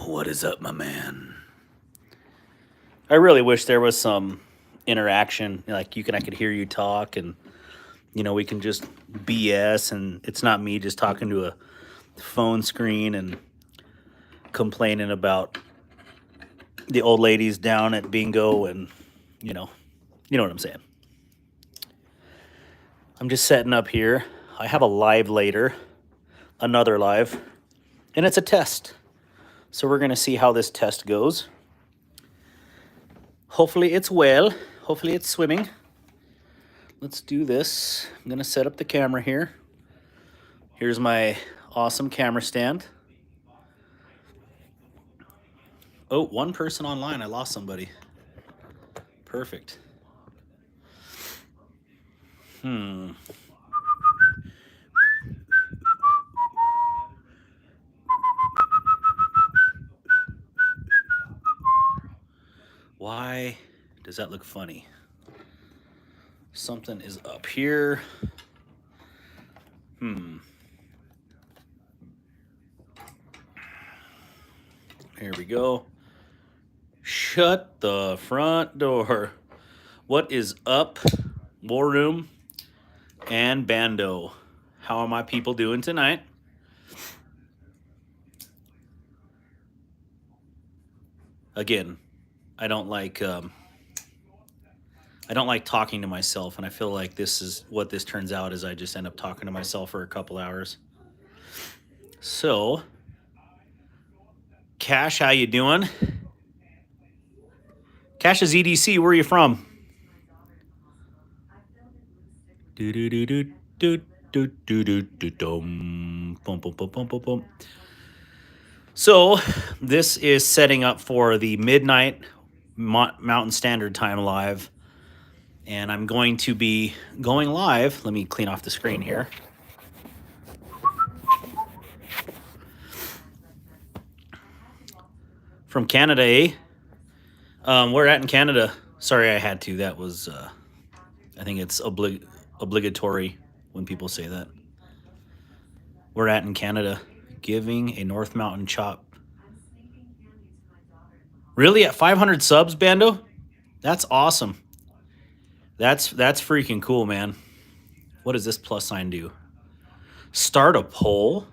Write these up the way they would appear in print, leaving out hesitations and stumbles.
What is up, my man? I really wish there was some interaction, like I could hear you talk, and we can just BS, and it's not me just talking to a phone screen and complaining about the old ladies down at bingo, and you know what I'm saying. I'm just setting up here. I have a live later, another live, and it's a test. So we're gonna see how this test goes. Hopefully it's well. Hopefully it's swimming. Let's do this. I'm gonna set up the camera here. Here's my awesome camera stand. Oh, one person online. I lost somebody. Perfect. Why does that look funny? Something is up here. Here we go. Shut the front door. What is up, War Room and Bando? How are my people doing tonight? Again, I don't like talking to myself, and I feel like this is what this turns out is I just end up talking to myself for a couple hours. So, Cash, how you doing? Cash is EDC. Where are you from? So, this is setting up for the midnight Mountain Standard Time live, and I'm going to be going live. Let me clean off the screen here. From Canada, eh? Where at in Canada? Sorry, I had to. That was, I think it's obligatory when people say that. We're at in Canada, giving a North Mountain chop. Really, at 500 subs, Bando? That's awesome. That's freaking cool, man. What does this plus sign do? Start a poll?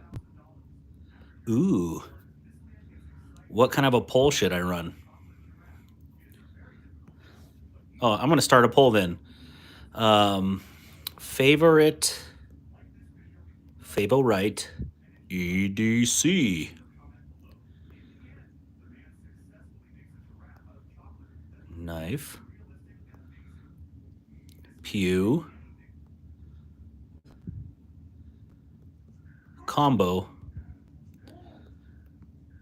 Ooh. What kind of a poll should I run? Oh, I'm going to start a poll then. Favorite EDC. Knife. Pew. Combo.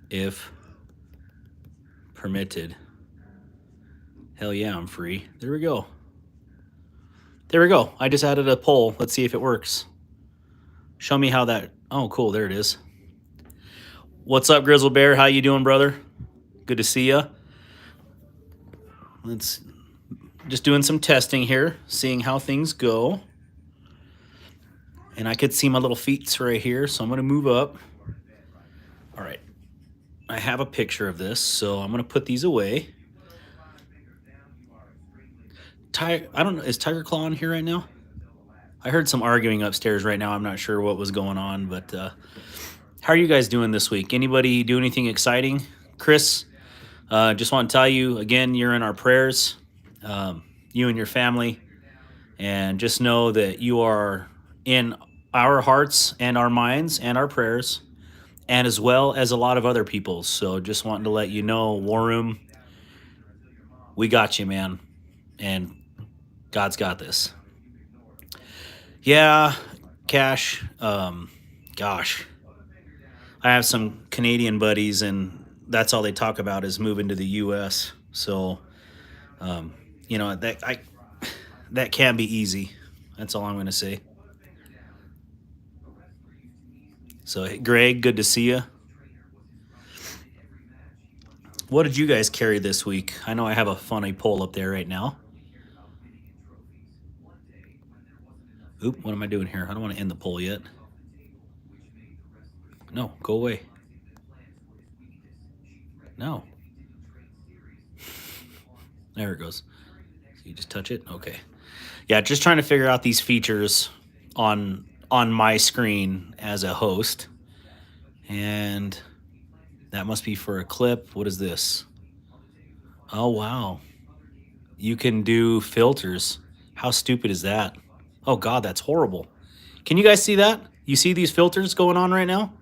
If permitted. Hell yeah, I'm free. There we go. There we go. I just added a poll. Let's see if it works. Show me how that... Oh, cool. There it is. What's up, Grizzle Bear? How you doing, brother? Good to see ya. Let's... Just doing some testing here, seeing how things go. And I could see my little feet right here, so I'm going to move up. All right. I have a picture of this, so I'm going to put these away. I don't know. Is Tiger Claw on here right now? I heard some arguing upstairs right now. I'm not sure what was going on, but how are you guys doing this week? Anybody do anything exciting? Chris, just want to tell you, again, you're in our prayers, you and your family, and just know that you are in our hearts and our minds and our prayers, and as well as a lot of other people's. So just wanting to let you know, War Room, we got you, man, and God's got this. Yeah, Cash, gosh, I have some Canadian buddies, and that's all they talk about is moving to the U.S. So, that can't be easy. That's all I'm going to say. So, hey, Greg, good to see you. What did you guys carry this week? I know I have a funny poll up there right now. Oop, what am I doing here? I don't want to end the poll yet. No, go away. No. There it goes. So you just touch it. Okay. Yeah, just trying to figure out these features on my screen as a host. And that must be for a clip. What is this? Oh, wow. You can do filters. How stupid is that? Oh, God, that's horrible. Can you guys see that? You see these filters going on right now?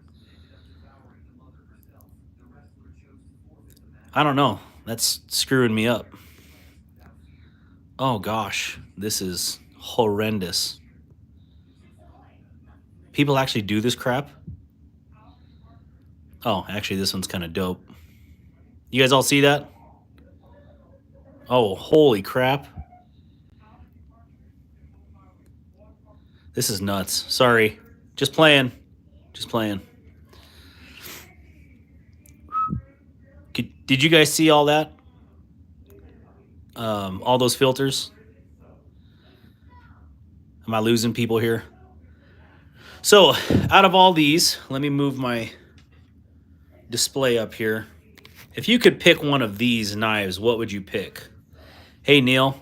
I don't know. That's screwing me up. Oh, gosh. This is horrendous. People actually do this crap? Oh, actually, this one's kind of dope. You guys all see that? Oh, holy crap. This is nuts. Sorry. Just playing. Just playing. Did you guys see all that? All those filters? Am I losing people here? So, out of all these, let me move my display up here. If you could pick one of these knives, what would you pick? Hey, Neil.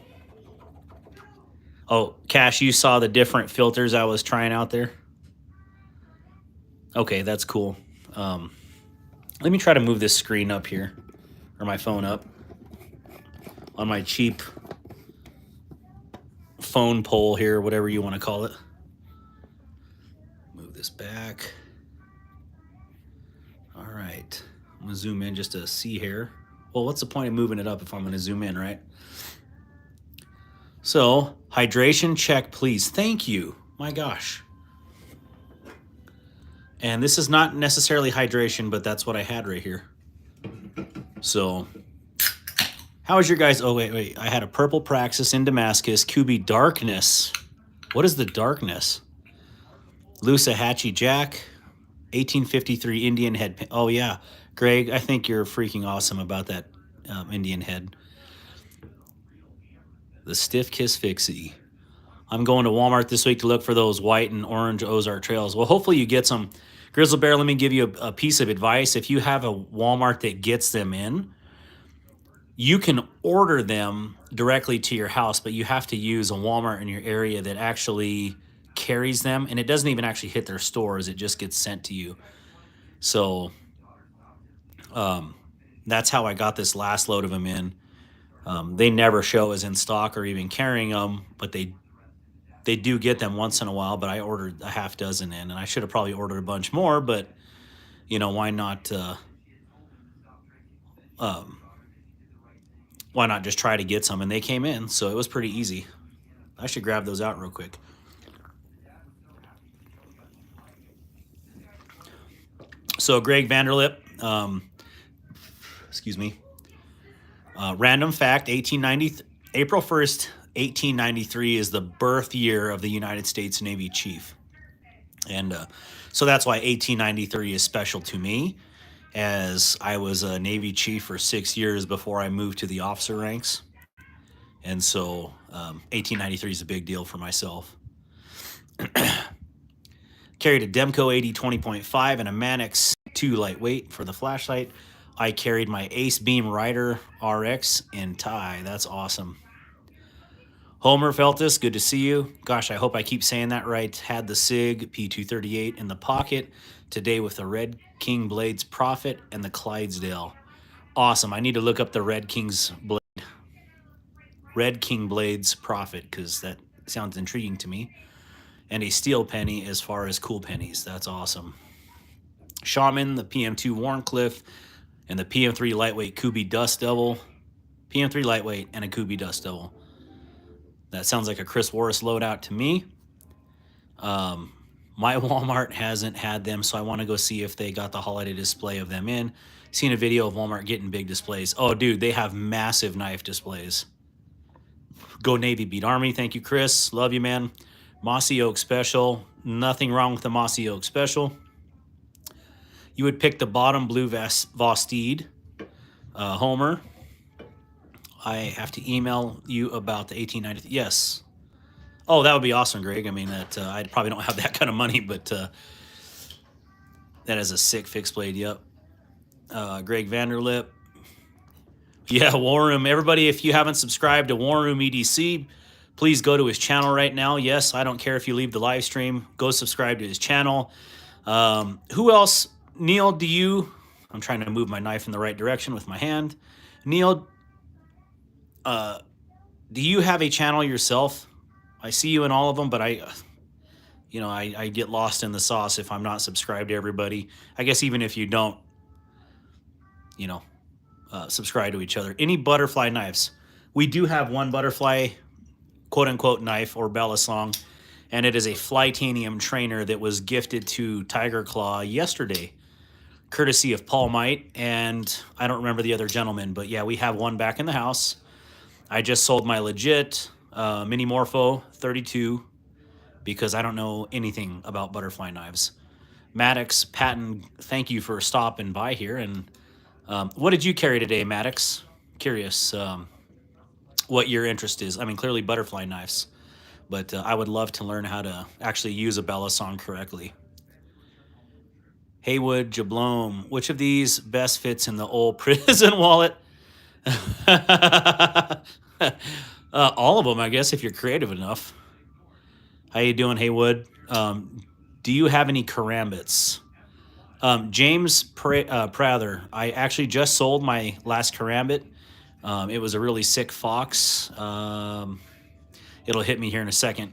Oh, Cash, you saw the different filters I was trying out there? Okay, that's cool. Let me try to move this screen up here, or my phone up, on my cheap phone pole here, whatever you want to call it. Move this back. All right. I'm going to zoom in just to see here. Well, what's the point of moving it up if I'm going to zoom in, right? So, hydration check, please. Thank you. My gosh. And this is not necessarily hydration, but that's what I had right here. So, how is your guys? Oh, wait. I had a purple Praxis in Damascus. QB Darkness. What is the darkness? Lusahatchee Jack. 1853 Indian head. Oh, yeah. Greg, I think you're freaking awesome about that Indian head. The Stiff Kiss Fixie. I'm going to Walmart this week to look for those white and orange Ozark Trails. Well, hopefully you get some. Grizzle Bear, let me give you a piece of advice. If you have a Walmart that gets them in, you can order them directly to your house, but you have to use a Walmart in your area that actually carries them, and it doesn't even actually hit their stores. It just gets sent to you. So that's how I got this last load of them in. They never show as in stock or even carrying them, but they do get them once in a while. But I ordered a half dozen in, and I should have probably ordered a bunch more, but why not just try to get some? And they came in, so it was pretty easy. I should grab those out real quick. So Greg Vanderlip, excuse me. Random fact: April 1st, 1893 is the birth year of the United States Navy chief, and so that's why 1893 is special to me, as I was a Navy chief for 6 years before I moved to the officer ranks, and so 1893 is a big deal for myself. Carried a Demco 80 20.5 and a Manix 2 lightweight for the flashlight. I carried my Ace Beam Rider RX in tie. That's awesome. Homer Feltus, good to see you. Gosh, I hope I keep saying that right. Had the SIG P238 in the pocket today with the Red King Blades Prophet and the Clydesdale. Awesome. I need to look up the Red King Blades Prophet, because that sounds intriguing to me. And a steel penny as far as cool pennies. That's awesome. Shaman, the PM2 Warncliffe, and the PM3 Lightweight Kubi Dust Devil. PM3 Lightweight and a Kubi Dust Devil. That sounds like a Chris Warris loadout to me. My Walmart hasn't had them, so I want to go see if they got the holiday display of them in. Seen a video of Walmart getting big displays. Oh, dude, they have massive knife displays. Go Navy, beat Army. Thank you, Chris. Love you, man. Mossy Oak Special. Nothing wrong with the Mossy Oak Special. You would pick the bottom blue Vosteed. Homer. I have to email you about the 1890. Yes. Oh, that would be awesome, Greg. I mean, I probably don't have that kind of money, but that is a sick fixed blade. Yep. Greg Vanderlip. Yeah, War Room. Everybody, if you haven't subscribed to War Room EDC, please go to his channel right now. Yes, I don't care if you leave the live stream. Go subscribe to his channel. Who else? Neil, do you? I'm trying to move my knife in the right direction with my hand. Neil, do you have a channel yourself? I see you in all of them, but I get lost in the sauce if I'm not subscribed to everybody. I guess even if you don't, you know, subscribe to each other. Any butterfly knives? We do have one butterfly, quote unquote, knife or Bella song, and it is a Flytanium trainer that was gifted to Tiger Claw yesterday, courtesy of Paul Might, and I don't remember the other gentleman, but yeah, we have one back in the house. I just sold my legit Mini Morpho 32 because I don't know anything about butterfly knives. Maddox Patton, thank you for stopping by here. And what did you carry today, Maddox? Curious what your interest is. I mean, clearly butterfly knives, but I would love to learn how to actually use a Bella song correctly. Haywood Jablome, which of these best fits in the old prison wallet? All of them, I guess, if you're creative enough. How you doing, Haywood? Do you have any karambits? James Prather, I actually just sold my last karambit. It was a really sick fox. It'll hit me here in a second.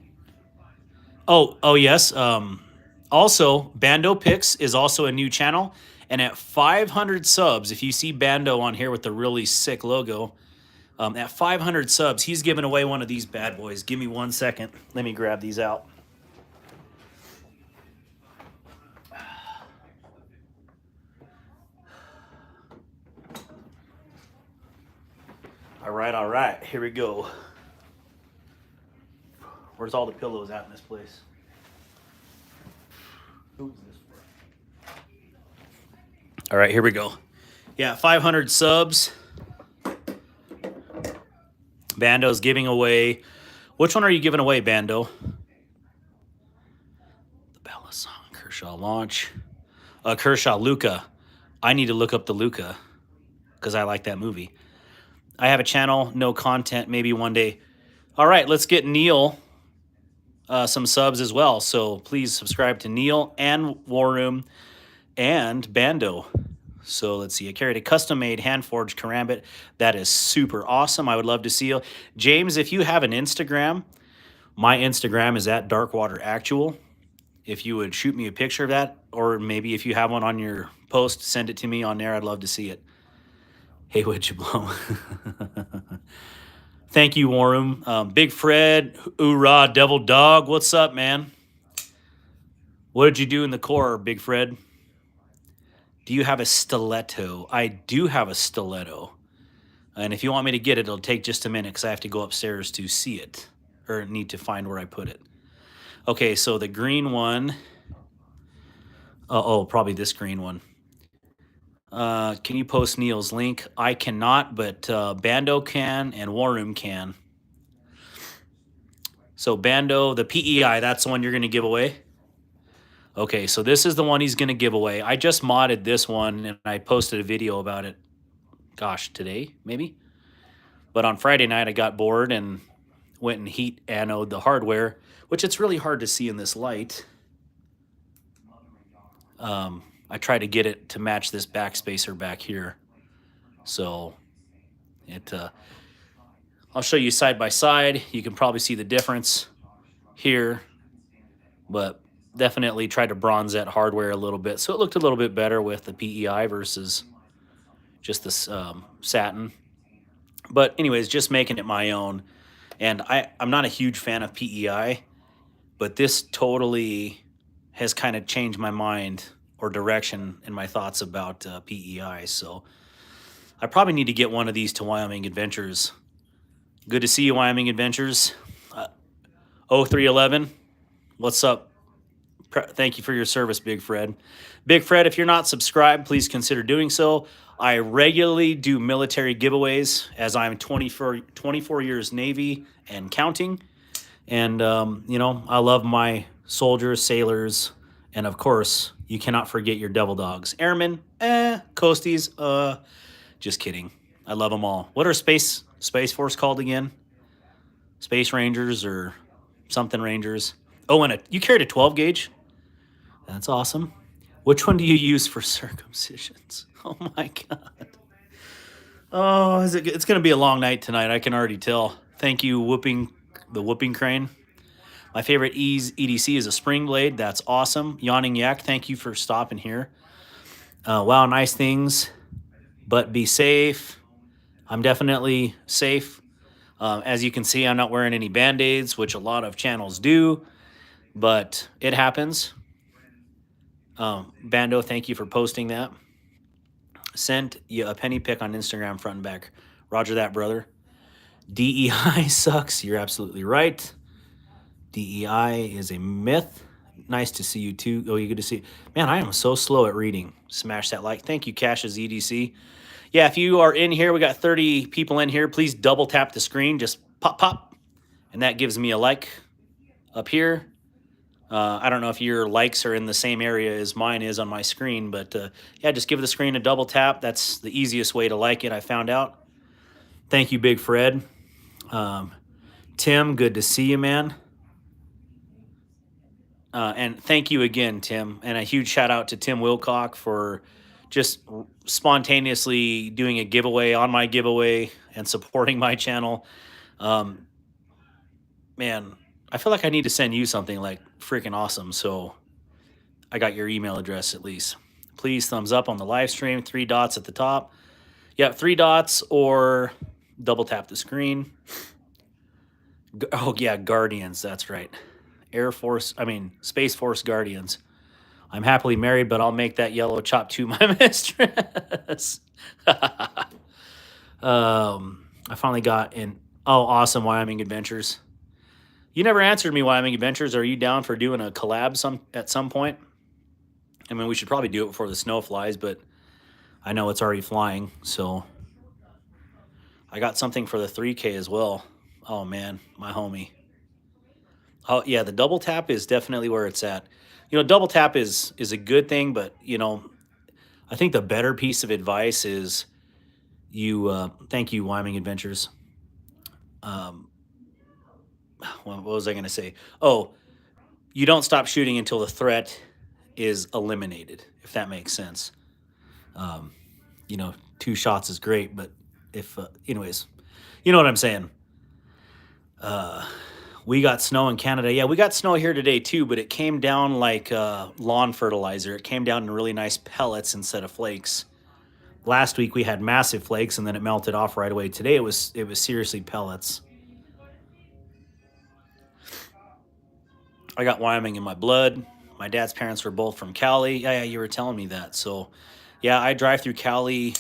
Oh yes. Also, Bando Picks is also a new channel. And at 500 subs, if you see Bando on here with the really sick logo, at 500 subs, he's giving away one of these bad boys. Give me 1 second. Let me grab these out. All right. Here we go. Where's all the pillows at in this place? Who's this for? All right, here we go. Yeah, 500 subs. Bando's giving away. Which one are you giving away, Bando? The Bella song, Kershaw launch. Kershaw Luca. I need to look up the Luca because I like that movie. I have a channel, no content, maybe one day. All right, let's get Neil some subs as well. So please subscribe to Neil and War Room and Bando. So let's see. I carried a custom-made hand-forged karambit. That is super awesome. I would love to see you. James, if you have an Instagram, my Instagram is at darkwateractual. If you would shoot me a picture of that, or maybe if you have one on your post, send it to me on there. I'd love to see it. Hey, would you blow? Thank you, Warren. Big Fred, hoorah, Devil Dog. What's up, man? What did you do in the core, Big Fred? Do you have a stiletto? I do have a stiletto. And if you want me to get it, it'll take just a minute because I have to go upstairs to see it or need to find where I put it. Okay, so the green one. Oh, probably this green one. Can you post Neil's link? I cannot, but Bando can and War Room can. So Bando, the PEI, that's the one you're going to give away? Okay, so this is the one he's going to give away. I just modded this one, and I posted a video about it, gosh, today, maybe? But on Friday night, I got bored and went and heat anode the hardware, which it's really hard to see in this light. I try to get it to match this backspacer back here. So I'll show you side by side. You can probably see the difference here, but definitely tried to bronze that hardware a little bit. So it looked a little bit better with the PEI versus just this satin. But anyways, just making it my own. And I'm not a huge fan of PEI, but this totally has kind of changed my mind or direction in my thoughts about PEI. So I probably need to get one of these to Wyoming Adventures. Good to see you, Wyoming Adventures. 0311, what's up? Thank you for your service, Big Fred. Big Fred, if you're not subscribed, please consider doing so. I regularly do military giveaways as I'm 24 years Navy and counting. And, you know, I love my soldiers, sailors, and of course, you cannot forget your devil dogs. Airmen, coasties, just kidding. I love them all. What are Space Force called again? Space Rangers or something Rangers? Oh, and you carried a 12 gauge. That's awesome. Which one do you use for circumcisions? Oh my god. Oh, it's going to be a long night tonight. I can already tell. Thank you, the whooping crane. My favorite EDC is a spring blade. That's awesome. Yawning Yak, thank you for stopping here. Wow, nice things, but be safe. I'm definitely safe. As you can see, I'm not wearing any Band-Aids, which a lot of channels do, but it happens. Bando, thank you for posting that. Sent you a penny pick on Instagram front and back. Roger that, brother. DEI sucks. You're absolutely right. DEI is a myth. Nice to see you too. Oh, you good to see. Man, I am so slow at reading. Smash that like. Thank you, Cash's EDC. Yeah, if you are in here, we got 30 people in here. Please double tap the screen. Just pop, pop. And that gives me a like up here. I don't know if your likes are in the same area as mine is on my screen, but yeah, just give the screen a double tap. That's the easiest way to like it, I found out. Thank you, Big Fred. Tim, good to see you, man. And thank you again, Tim. And a huge shout out to Tim Wilcock for just spontaneously doing a giveaway on my giveaway and supporting my channel. Man, I feel like I need to send you something like freaking awesome. So I got your email address at least. Please thumbs up on the live stream. 3 dots at the top. Yep, 3 dots or double tap the screen. Oh, yeah, Guardians. That's right. Space Force Guardians. I'm happily married, but I'll make that yellow chop to my mistress. I finally got in. Oh, awesome. Wyoming Adventures. You never answered me, Wyoming Adventures. Are you down for doing a collab at some point? I mean, we should probably do it before the snow flies, but I know it's already flying. So I got something for the 3K as well. Oh, man, my homie. Oh, yeah, the double tap is definitely where it's at. You know, double tap is a good thing, but, you know, I think the better piece of advice is thank you, Wyoming Adventures. What was I going to say? Oh, you don't stop shooting until the threat is eliminated, if that makes sense. You know, 2 shots is great, but if, anyways, you know what I'm saying. We got snow in Canada. Yeah, we got snow here today too, but it came down like lawn fertilizer. It came down in really nice pellets instead of flakes. Last week we had massive flakes and then it melted off right away. Today it was seriously pellets. I got Wyoming in my blood. My dad's parents were both from Cali. Yeah, you were telling me that. So, yeah, I drive through Cali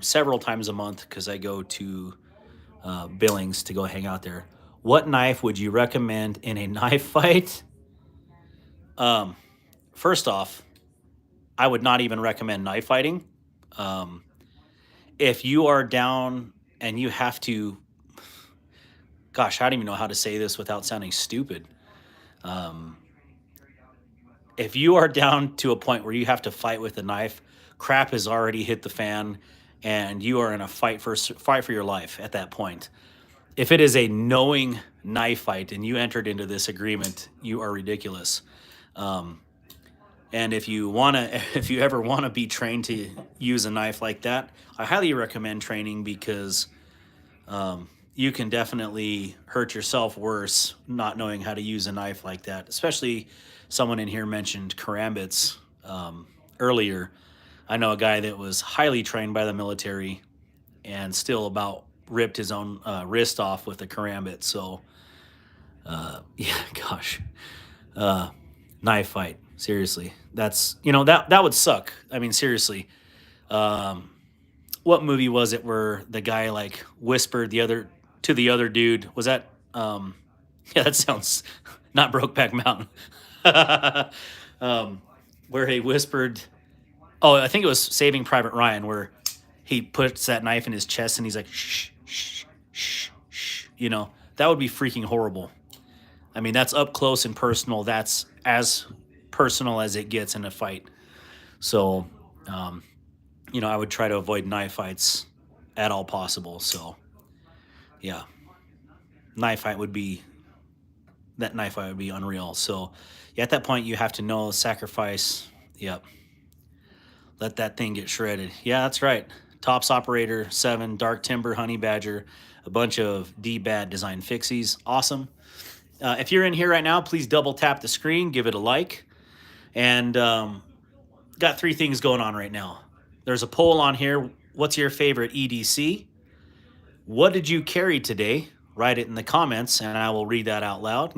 several times a month because I go to Billings to go hang out there. What knife would you recommend in a knife fight? First off, I would not even recommend knife fighting. If you are down and you have to, gosh, I don't even know how to say this without sounding stupid. If you are down to a point where you have to fight with a knife, crap has already hit the fan, and you are in a fight for your life at that point. If it is a knowing knife fight and you entered into this agreement, you are ridiculous. And if you ever wanna be trained to use a knife like that, I highly recommend training because you can definitely hurt yourself worse not knowing how to use a knife like that. Especially someone in here mentioned karambits earlier. I know a guy that was highly trained by the military and still about ripped his own wrist off with a karambit. So, yeah, gosh, knife fight. Seriously, that's that would suck. I mean, seriously, what movie was it where the guy like whispered to the other dude? Was that? Yeah, that sounds not Brokeback Mountain. Where he whispered. Oh, I think it was Saving Private Ryan, where he puts that knife in his chest and he's like, shh, shh, shh, shh. That would be freaking horrible. I mean, that's up close and personal. That's as personal as it gets in a fight. So, I would try to avoid knife fights at all possible. So yeah, knife fight would be that knife fight would be unreal. So yeah, at that point you have to know sacrifice. Yep, let that thing get shredded. Yeah, that's right. Tops Operator 7, Dark Timber, Honey Badger, a bunch of D-Bad design fixies. Awesome. If you're in here right now, please double tap the screen, give it a like. And got three things going on right now. There's a poll on here. What's your favorite EDC? What did you carry today? Write it in the comments, and I will read that out loud.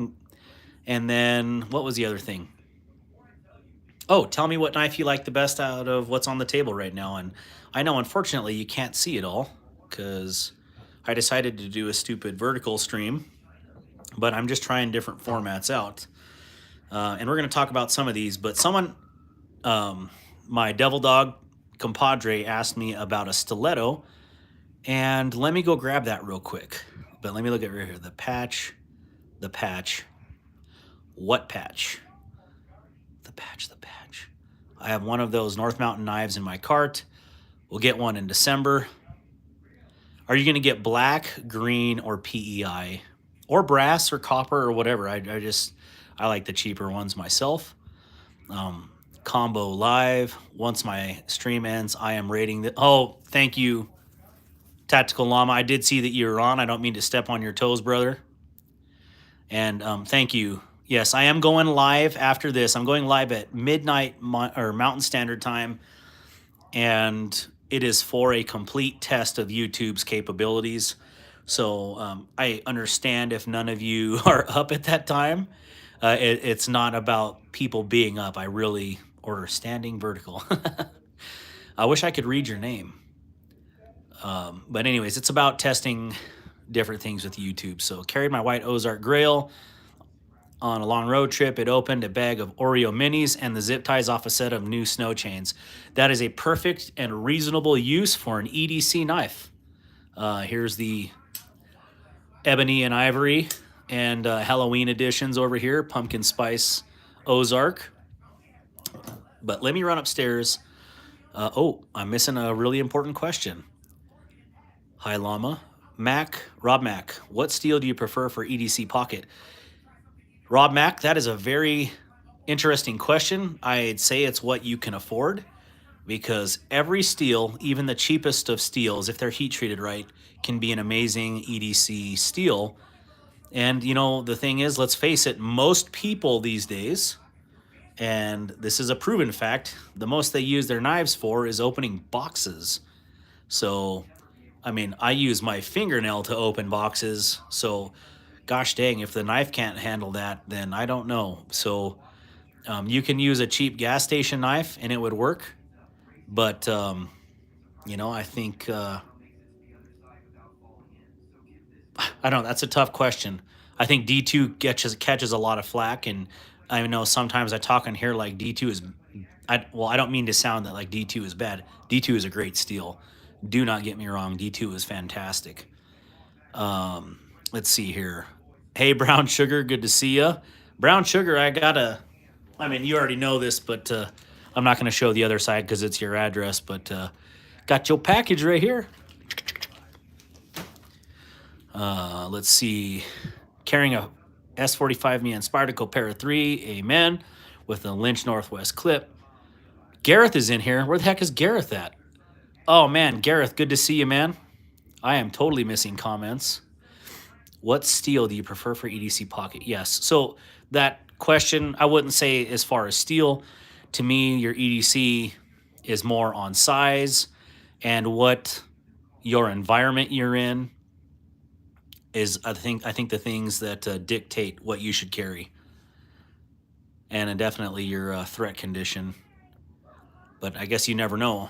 And then what was the other thing? Oh, tell me what knife you like the best out of what's on the table right now. And I know, unfortunately, you can't see it all because I decided to do a stupid vertical stream, but I'm just trying different formats out. And we're going to talk about some of these, but someone, my Devil Dog compadre, asked me about a stiletto, and let me go grab that real quick. But let me look at right here. The patch. What patch? The patch. I have one of those North Mountain knives in my cart. We'll get one in December. Are you going to get black, green, or PEI? Or brass or copper or whatever. I like the cheaper ones myself. Combo live. Once my stream ends, I am rating the... Oh, thank you, Tactical Llama. I did see that you were on. I don't mean to step on your toes, brother. And thank you. Yes, I am going live after this. I'm going live at midnight or Mountain Standard Time, and it is for a complete test of YouTube's capabilities. So I understand if none of you are up at that time. It's not about people being up. I really order standing vertical. I wish I could read your name. But anyways, it's about testing different things with YouTube. So carried my white Ozark Grail on a long road trip. It opened a bag of Oreo minis and the zip ties off a set of new snow chains. That is a perfect and reasonable use for an EDC knife. Here's the ebony and ivory and Halloween editions over here. Pumpkin spice Ozark. But let me run upstairs. Oh, I'm missing a really important question. Hi, Llama. Rob Mac, what steel do you prefer for EDC pocket? Rob Mac, that is a very interesting question. I'd say it's what you can afford, because every steel, even the cheapest of steels, if they're heat treated right, can be an amazing EDC steel. And, you know, the thing is, let's face it, most people these days, and this is a proven fact, the most they use their knives for is opening boxes. So, I mean, I use my fingernail to open boxes, so gosh dang, if the knife can't handle that, then I don't know. So you can use a cheap gas station knife and it would work. But, you know, I think, I don't know, that's a tough question. I think D2 catches a lot of flack, and I know sometimes I talk on here like D2 is, I don't mean to sound that like D2 is bad. D2 is a great steel. Do not get me wrong, D2 is fantastic. Let's see here. Hey, Brown Sugar, good to see ya. Brown Sugar, I mean, you already know this, but I'm not going to show the other side because it's your address, but got your package right here. Let's see. Carrying a S45 Me and Sparticle Para 3, amen, with a Lynch Northwest clip. Gareth is in here. Where the heck is Gareth at? Oh, man, Gareth, good to see you, man. I am totally missing comments. What steel do you prefer for EDC pocket? Yes. So that question, I wouldn't say as far as steel. To me, your EDC is more on size and what your environment you're in is, I think the things that dictate what you should carry. And definitely your threat condition. But I guess you never know.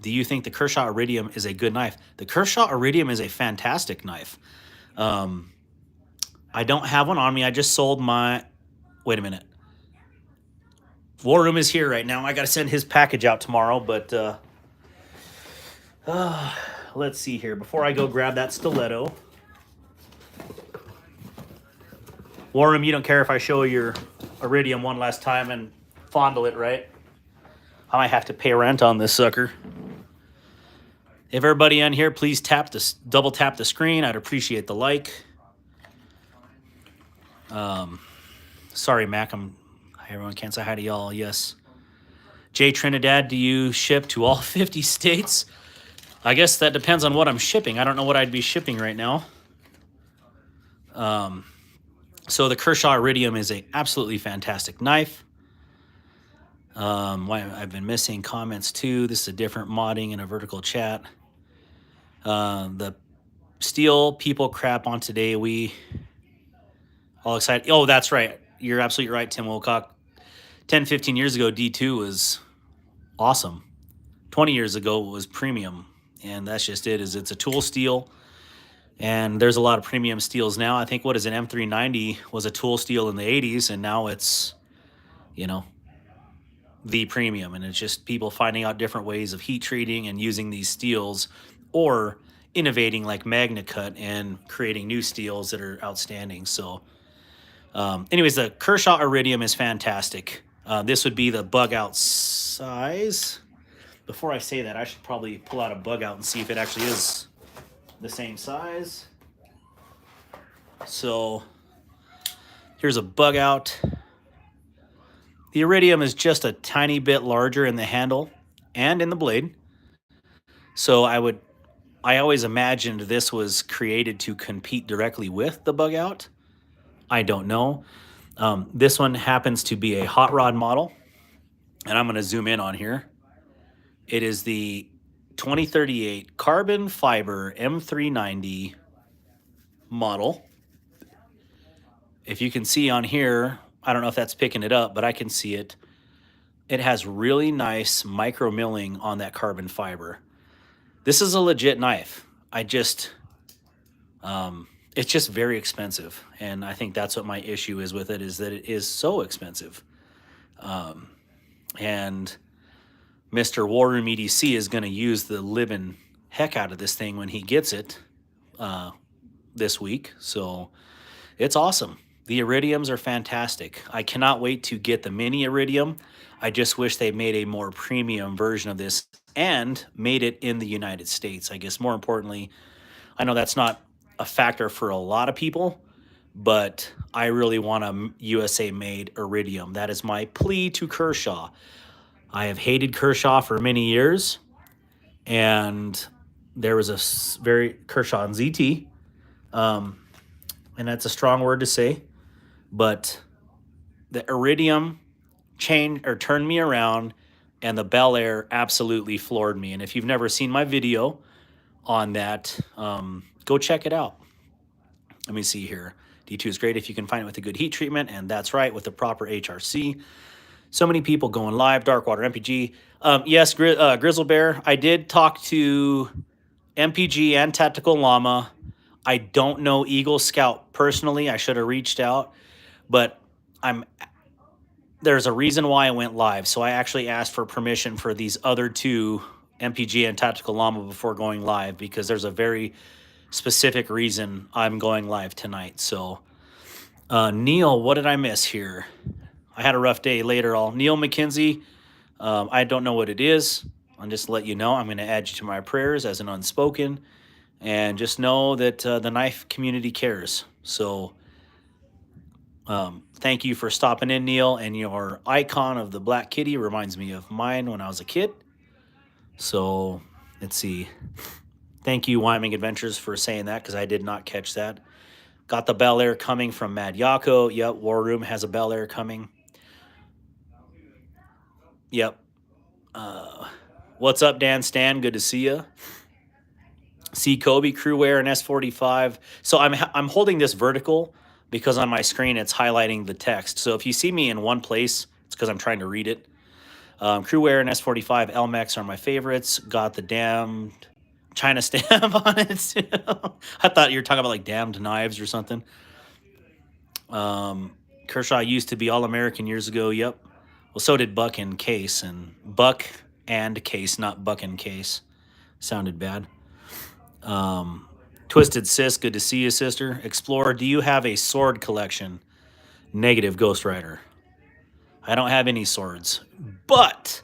Do you think the Kershaw Iridium is a good knife? The Kershaw Iridium is a fantastic knife. I don't have one on me. I just sold my... Wait a minute. War Room is here right now. I got to send his package out tomorrow, but let's see here. Before I go grab that stiletto. War Room, you don't care if I show your Iridium one last time and fondle it, right? I might have to pay rent on this sucker. If everybody on here, please double tap the screen. I'd appreciate the like. Sorry, Mac. Everyone can't say hi to y'all. Yes. Jay Trinidad, do you ship to all 50 states? I guess that depends on what I'm shipping. I don't know what I'd be shipping right now. So the Kershaw Iridium is a absolutely fantastic knife. I've been missing comments too. This is a different modding in a vertical chat. The steel people crap on today. We all excited. Oh, that's right. You're absolutely right, Tim Wilcock. 10, 15 years ago, D2 was awesome. 20 years ago, it was premium. And that's just it. It's a tool steel. And there's a lot of premium steels now. I think what is an M390 was a tool steel in the 80s, and now it's, the premium. And it's just people finding out different ways of heat treating and using these steels, or innovating like MagnaCut and creating new steels that are outstanding. So anyways, the Kershaw Iridium is fantastic. This would be the bug out size. Before I say that, I should probably pull out a bug out and see if it actually is the same size. So here's a bug out. The Iridium is just a tiny bit larger in the handle and in the blade. So I always imagined this was created to compete directly with the bug out. I don't know. This one happens to be a hot rod model, and I'm going to zoom in on here. It is the 2038 carbon fiber M390 model. If you can see on here, I don't know if that's picking it up, but I can see it. It has really nice micro milling on that carbon fiber. This is a legit knife. It's just very expensive. And I think that's what my issue is with it, is that it is so expensive. And Mr. War Room EDC is going to use the living heck out of this thing when he gets it this week. So it's awesome. The Iridiums are fantastic. I cannot wait to get the mini Iridium. I just wish they made a more premium version of this and made it in the United States. I guess more importantly, I know that's not a factor for a lot of people, but I really want a USA-made Iridium. That is my plea to Kershaw. I have hated Kershaw for many years, and there was a very Kershaw and ZT, and that's a strong word to say, but the Iridium turned me around, and the Bel Air absolutely floored me. And if you've never seen my video on that, go check it out. Let me see here. D2 is great if you can find it with a good heat treatment, and that's right, with the proper HRC. So many people going live. Darkwater MPG. Yes, Grizzle Bear. I did talk to MPG and Tactical Llama. I don't know Eagle Scout personally. I should have reached out, but there's a reason why I went live. So I actually asked for permission for these other two, MPG and Tactical Llama, before going live, because there's a very specific reason I'm going live tonight. So Neil, what did I miss here? I had a rough day later. Neil McKenzie, I don't know what it is. I'll just let you know. I'm going to add you to my prayers as an unspoken, and just know that the knife community cares. So thank you for stopping in, Neil, and your icon of the black kitty reminds me of mine when I was a kid. So let's see. Thank you, Wyoming Adventures, for saying that, because I did not catch that. Got the Bel Air coming from Mad Yako. Yep, War Room has a Bel Air coming. Yep. What's up, Dan Stan? Good to see you. See Kobe, Crewwear, and S45. So I'm holding this vertical because on my screen it's highlighting the text. So if you see me in one place, it's because I'm trying to read it. Crewwear and S45 Elmex are my favorites. Got the damned China stamp on it. I thought you were talking about like damned knives or something. Kershaw used to be All-American years ago. Yep. Well, so did Buck and Case. And Buck and Case, not Buck and Case. Sounded bad. Twisted Sis, good to see you, sister. Explorer, do you have a sword collection? Negative, Ghost Rider. I don't have any swords. But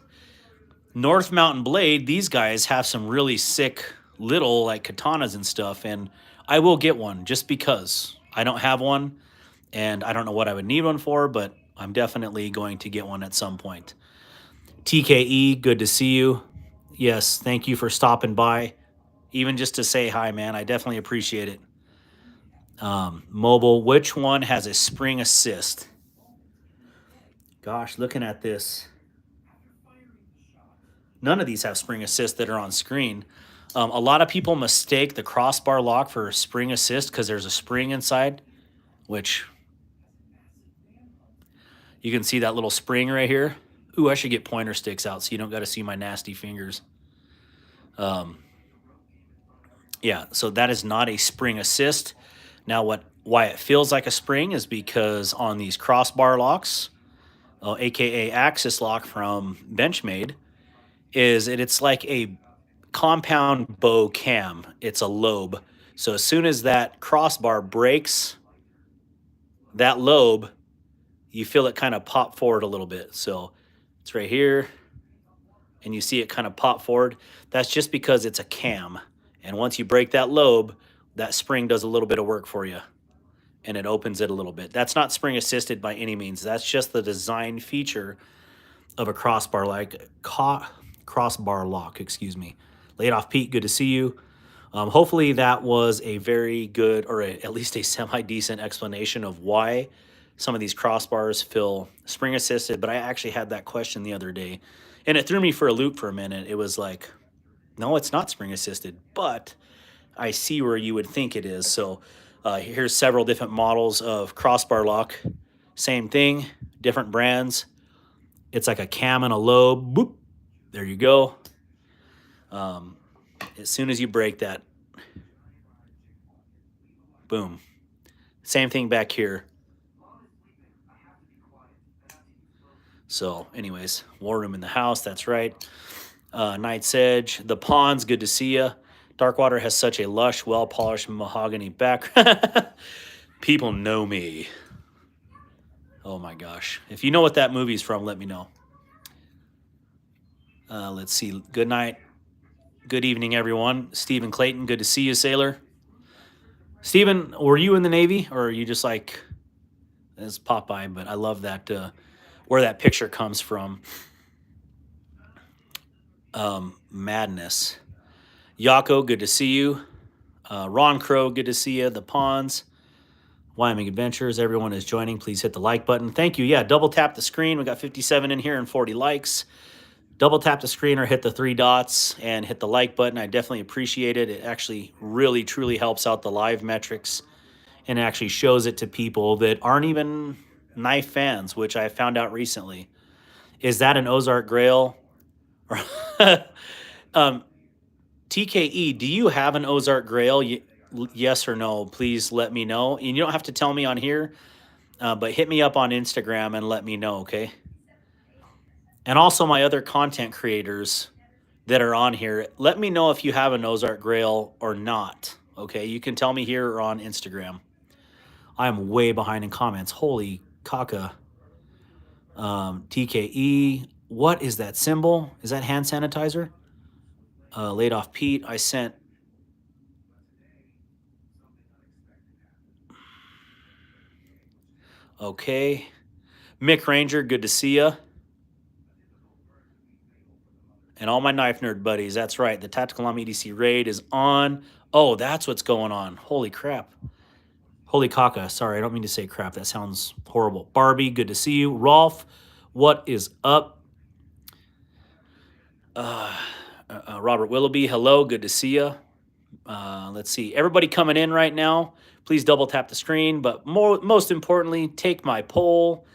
North Mountain Blade, these guys have some really sick little like katanas and stuff, and I will get one just because I don't have one, and I don't know what I would need one for, but I'm definitely going to get one at some point. TKE, good to see you. Yes, thank you for stopping by, even just to say hi, man. I definitely appreciate it. Mobile, which one has a spring assist? Gosh, looking at this, none of these have spring assist that are on screen. A lot of people mistake the crossbar lock for a spring assist because there's a spring inside, which you can see that little spring right here. Ooh, I should get pointer sticks out so you don't got to see my nasty fingers. Yeah, so that is not a spring assist. Now, why it feels like a spring is because on these crossbar locks, aka Axis lock from Benchmade, it's like a compound bow cam. It's a lobe. So as soon as that crossbar breaks that lobe, you feel it kind of pop forward a little bit. So it's right here, and you see it kind of pop forward. That's just because it's a cam. And once you break that lobe, that spring does a little bit of work for you, and it opens it a little bit. That's not spring assisted by any means. That's just the design feature of a crossbar crossbar lock. Excuse me. Laid off Pete, good to see you. Hopefully that was a very good, or at least a semi-decent explanation of why some of these crossbars feel spring assisted. But I actually had that question the other day, and it threw me for a loop for a minute. It was like, no, it's not spring assisted, but I see where you would think it is. So here's several different models of crossbar lock. Same thing, different brands. It's like a cam and a lobe. Boop. There you go. As soon as you break that, boom. Same thing back here. So, anyways, War Room in the house. That's right. Night's Edge. The Pawns. Good to see you. Darkwater has such a lush, well-polished mahogany back. People know me. Oh my gosh. If you know what that movie's from, let me know. Let's see. Good night. Good evening, everyone. Stephen Clayton. Good to see you, sailor. Stephen, were you in the Navy, or are you just like, it's Popeye? But I love that, where that picture comes from. Madness. Yako, good to see you. Ron Crow, good to see you. The Pawns. Wyoming Adventures. Everyone is joining. Please hit the like button. Thank you. Yeah, double tap the screen. We got 57 in here and 40 likes. Double tap the screen or hit the three dots and hit the like button. I definitely appreciate it. It actually really, truly helps out the live metrics and actually shows it to people that aren't even knife fans, which I found out recently. Is that an Ozark Grail? TKE, do you have an Ozark Grail? Yes or no? Please let me know. And you don't have to tell me on here, but hit me up on Instagram and let me know, okay? And also my other content creators that are on here, let me know if you have an Ozark Grail or not, okay? You can tell me here or on Instagram. I'm way behind in comments. Holy caca. TKE, what is that symbol? Is that hand sanitizer? Laid off Pete, I sent. Okay. Mick Ranger, good to see ya. And all my knife nerd buddies, that's right. The Tactical Arm EDC raid is on. Oh, that's what's going on. Holy crap. Holy caca. Sorry, I don't mean to say crap. That sounds horrible. Barbie, good to see you. Rolf, what is up? Robert Willoughby, hello. Good to see you. Let's see. Everybody coming in right now, please double tap the screen. But most importantly, take my poll.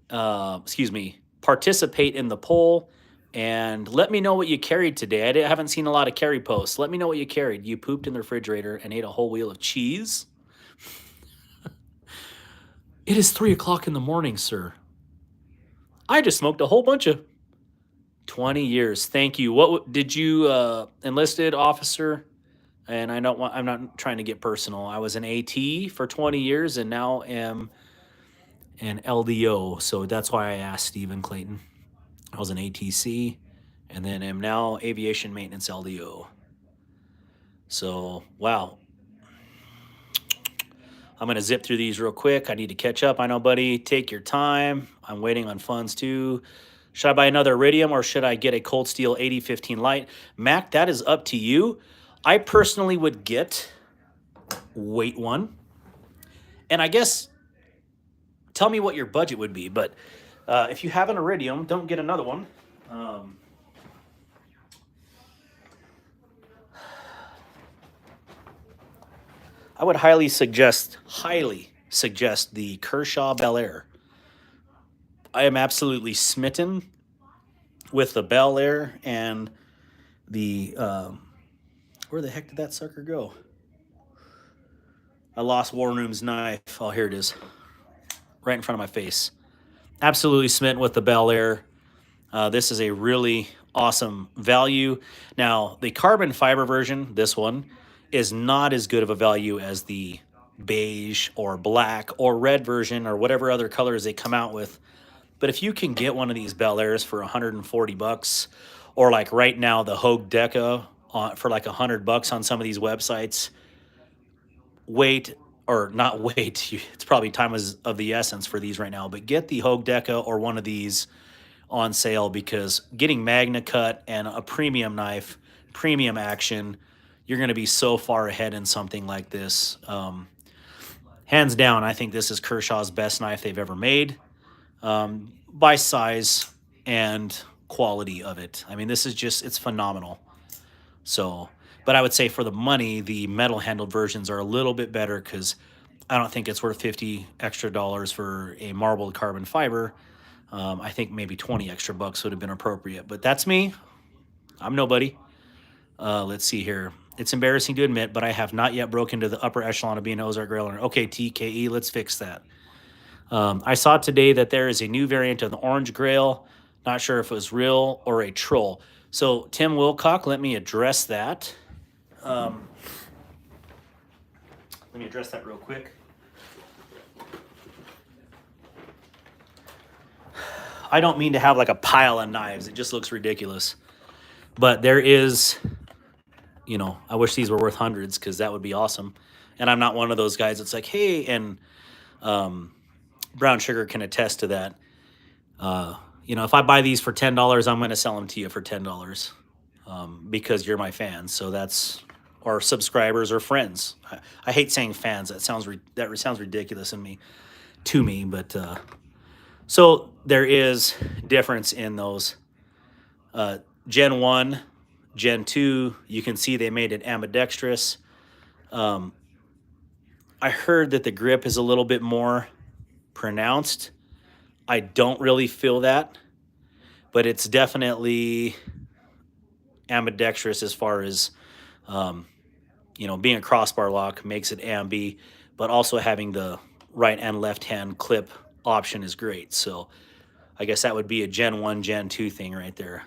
Participate in the poll. And let me know what you carried today. I haven't seen a lot of carry posts. Let me know what you carried. You pooped in the refrigerator and ate a whole wheel of cheese? It is 3 o'clock in the morning, sir. I just smoked a whole bunch of 20 years. Thank you. What did you enlisted officer? And I'm not trying to get personal. I was an AT for 20 years and now am an LDO. So that's why I asked Stephen Clayton. I was an ATC and then am now aviation maintenance LDO. So, wow. I'm going to zip through these real quick. I need to catch up. I know, buddy. Take your time. I'm waiting on funds too. Should I buy another Iridium or should I get a Cold Steel 8015 Lite? Mac, that is up to you. I personally would wait one. And I guess tell me what your budget would be. But if you have an Iridium, don't get another one. I would highly suggest the Kershaw Bel Air. I am absolutely smitten with the Bel Air and the where the heck did that sucker go? I lost War Room's knife. Oh, here it is, right in front of my face. Absolutely smitten with the Bel Air. This is a really awesome value. Now, the carbon fiber version, this one, is not as good of a value as the beige or black or red version or whatever other colors they come out with. But if you can get one of these Bel Airs for $140, or like right now the Hogue Deca for like $100 on some of these websites, wait or not wait. It's probably time of the essence for these right now. But get the Hogue Deca or one of these on sale, because getting Magna Cut and a premium knife, premium action, you're going to be so far ahead in something like this. Hands down, I think this is Kershaw's best knife they've ever made, by size and quality of it. I mean, this is just, it's phenomenal. So, but I would say for the money, the metal handled versions are a little bit better, because I don't think it's worth $50 extra for a marbled carbon fiber. I think maybe 20 extra bucks would have been appropriate, but that's me. I'm nobody. Let's see here. It's embarrassing to admit, but I have not yet broken into the upper echelon of being an Ozark Rail owner. Okay, TKE, let's fix that. I saw today that there is a new variant of the orange grail. Not sure if it was real or a troll. So, Tim Wilcock, let me address that. Let me address that real quick. I don't mean to have like a pile of knives. It just looks ridiculous. But there is, I wish these were worth hundreds, because that would be awesome. And I'm not one of those guys that's like, hey, and Brown Sugar can attest to that. If I buy these for $10, I'm going to sell them to you for $10, because you're my fans. So that's, or subscribers or friends. I hate saying fans. That sounds ridiculous to me. But so there is difference in those. Gen 1, Gen 2, you can see they made it ambidextrous. I heard that the grip is a little bit more pronounced. I don't really feel that, but it's definitely ambidextrous as far as, being a crossbar lock makes it ambi, but also having the right and left hand clip option is great. So I guess that would be a Gen 1, Gen 2 thing right there.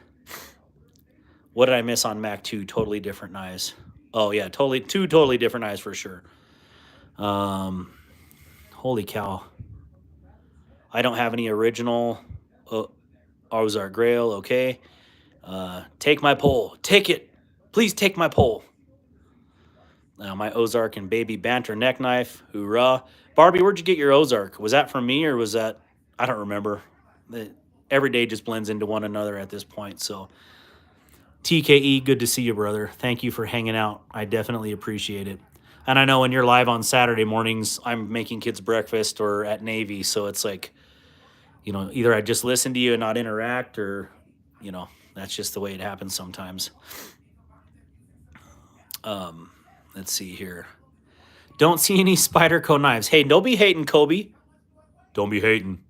What did I miss on Mac 2? Totally different knives. Oh, yeah, two totally different knives for sure. Holy cow. I don't have any original Ozark Grail, okay. Take my poll. Take it. Please take my poll. Now, my Ozark and Baby Banter neck knife. Hoorah. Barbie, where'd you get your Ozark? Was that from me, or was that... I don't remember. Every day just blends into one another at this point, so... TKE, good to see you, brother. Thank you for hanging out. I definitely appreciate it. And I know when you're live on Saturday mornings, I'm making kids breakfast or at Navy, so it's like, either I just listen to you and not interact, or, that's just the way it happens sometimes. Let's see here. Don't see any Spyderco knives. Hey, don't be hating, Kobe. Don't be hating.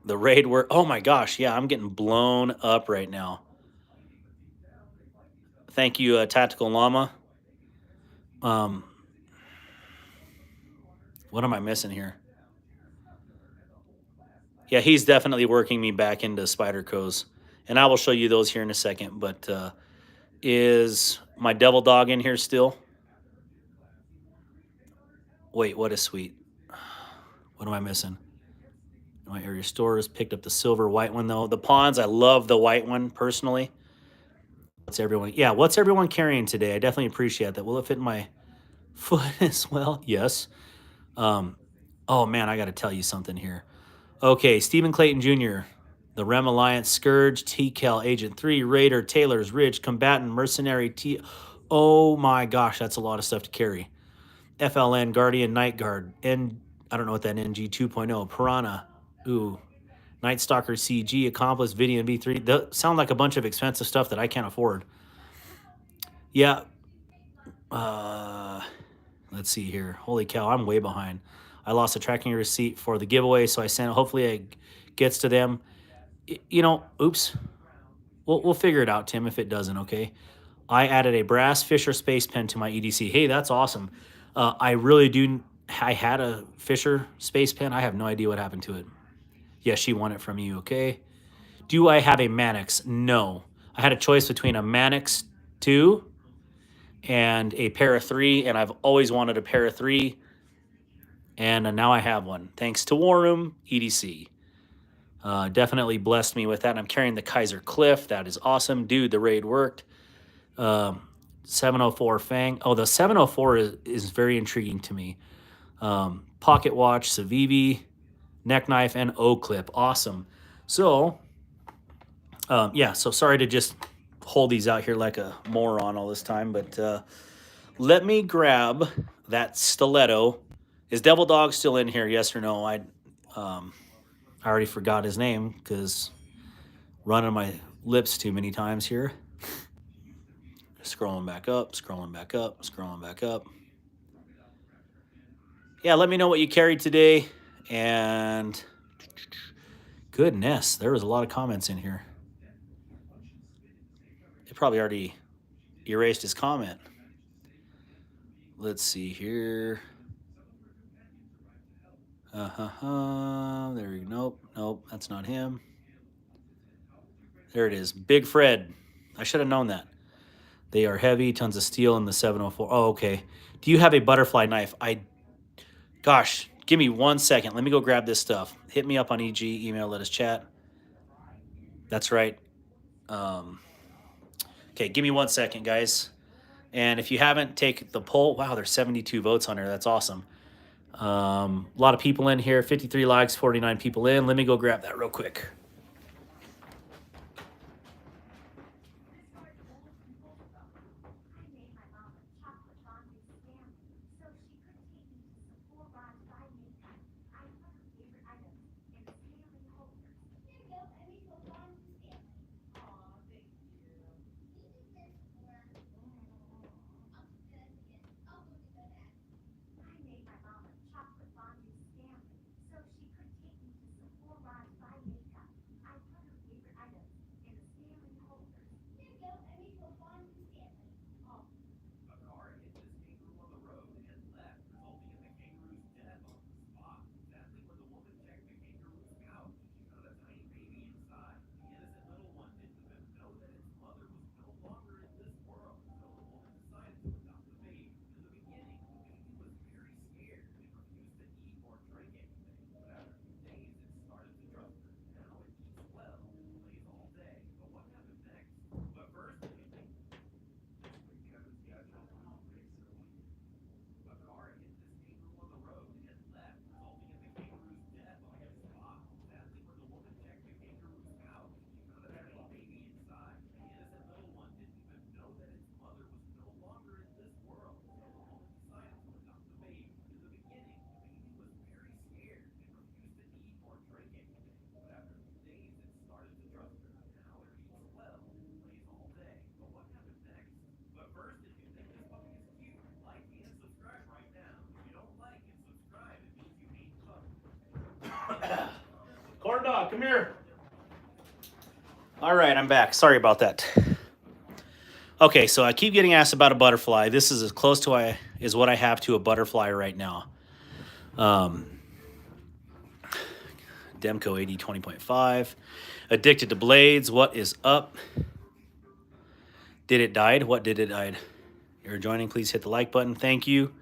The raid work. Oh my gosh, yeah, I'm getting blown up right now. Thank you, Tactical Llama. What am I missing here? Yeah, he's definitely working me back into Spyderco's, and I will show you those here in a second. But is my Devil Dog in here still? Wait, what is sweet? What am I missing? My area stores picked up the silver white one though. The ponds, I love the white one personally. What's everyone? Yeah, what's everyone carrying today? I definitely appreciate that. Will it fit in my foot as well? Yes. Um, oh man, I got to tell you something here. Okay, Stephen Clayton Jr., the Rem Alliance, Scourge, TCal, Agent 3, Raider, Taylor's Ridge, Combatant, Mercenary, Oh my gosh, that's a lot of stuff to carry. FLN, Guardian, Night Guard, I don't know what that NG 2.0, Piranha, ooh, Night Stalker CG, Accomplice, Vidian V3. They sound like a bunch of expensive stuff that I can't afford. Yeah. Let's see here. Holy cow, I'm way behind. I lost a tracking receipt for the giveaway, so I sent it. Hopefully it gets to them. Oops. We'll figure it out, Tim, if it doesn't, okay? I added a brass Fisher space pen to my EDC. Hey, that's awesome. I really do. I had a Fisher space pen. I have no idea what happened to it. Yes, she won it from you, okay? Do I have a Mannix? No. I had a choice between a Mannix 2 and a Para 3, and I've always wanted a Para 3, and now I have one. Thanks to War Room EDC. Definitely blessed me with that. I'm carrying the Kaiser Cliff. That is awesome. Dude, the raid worked. 704 Fang. Oh, the 704 is very intriguing to me. Pocket watch, Civivi, neck knife, and O-clip. Awesome. So, yeah, so sorry to just hold these out here like a moron all this time, but let me grab that Stiletto. Is Devil Dog still in here? Yes or no? I already forgot his name because running my lips too many times here. Scrolling back up, scrolling back up, scrolling back up. Yeah, let me know what you carried today. And goodness, there was a lot of comments in here. It probably already erased his comment. Let's see here. There you go. Nope, that's not him. There it is. Big Fred. I should have known that. They are heavy, tons of steel in the 704. Oh, okay. Do you have a butterfly knife? Gosh, give me 1 second. Let me go grab this stuff. Hit me up on EG, email, let us chat. That's right. Okay, give me 1 second, guys. And if you haven't, take the poll. Wow, there's 72 votes on there. That's awesome. A lot of people in here. 53 likes, 49 people in. Let me go grab that real quick. Corn dog, come here. All right, I'm back. Sorry about that. Okay, so I keep getting asked about a butterfly. This is as close to what I have to a butterfly right now. Demco 80 20.5. Addicted to blades. What is up? Did it died? What did it died? You're joining. Please hit the like button. Thank you.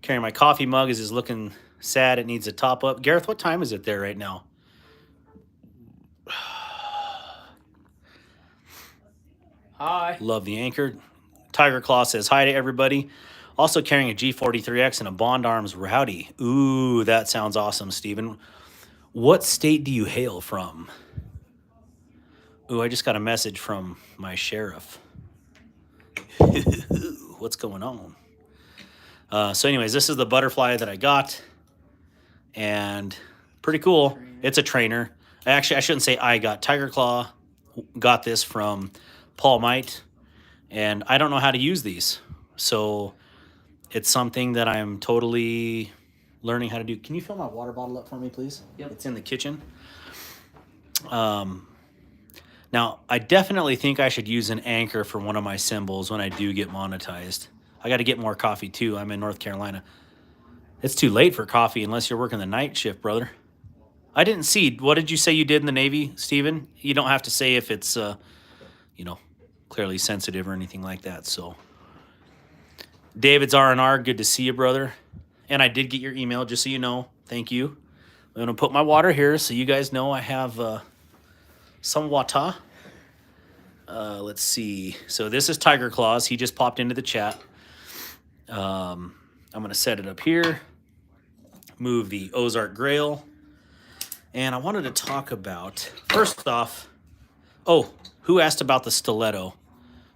Carrying my coffee mug is looking sad. It needs a top up. Gareth, what time is it there right now? Hi. Love the anchor. Tiger Claw says hi to everybody. Also carrying a G43X and a Bond Arms Rowdy. Ooh, that sounds awesome, Steven. What state do you hail from? Ooh, I just got a message from my sheriff. What's going on? So anyways, this is the butterfly that I got. And pretty cool. It's a trainer. Actually, I shouldn't say I got. Tiger Claw got this from Paul Might. And I don't know how to use these. So it's something that I'm totally learning how to do. Can you fill my water bottle up for me, please? Yep. It's in the kitchen. Now, I definitely think I should use an anchor for one of my symbols when I do get monetized. I got to get more coffee, too. I'm in North Carolina. It's too late for coffee unless you're working the night shift, brother. I didn't see. What did you say you did in the Navy, Steven? You don't have to say if it's, clearly sensitive or anything like that. So, David's R&R, good to see you, brother. And I did get your email, just so you know. Thank you. I'm going to put my water here so you guys know I have some water. Let's see. So this is Tiger Claws. He just popped into the chat. I'm going to set it up here. Move the Ozark Grail. And I wanted to talk about, first off, who asked about the Stiletto?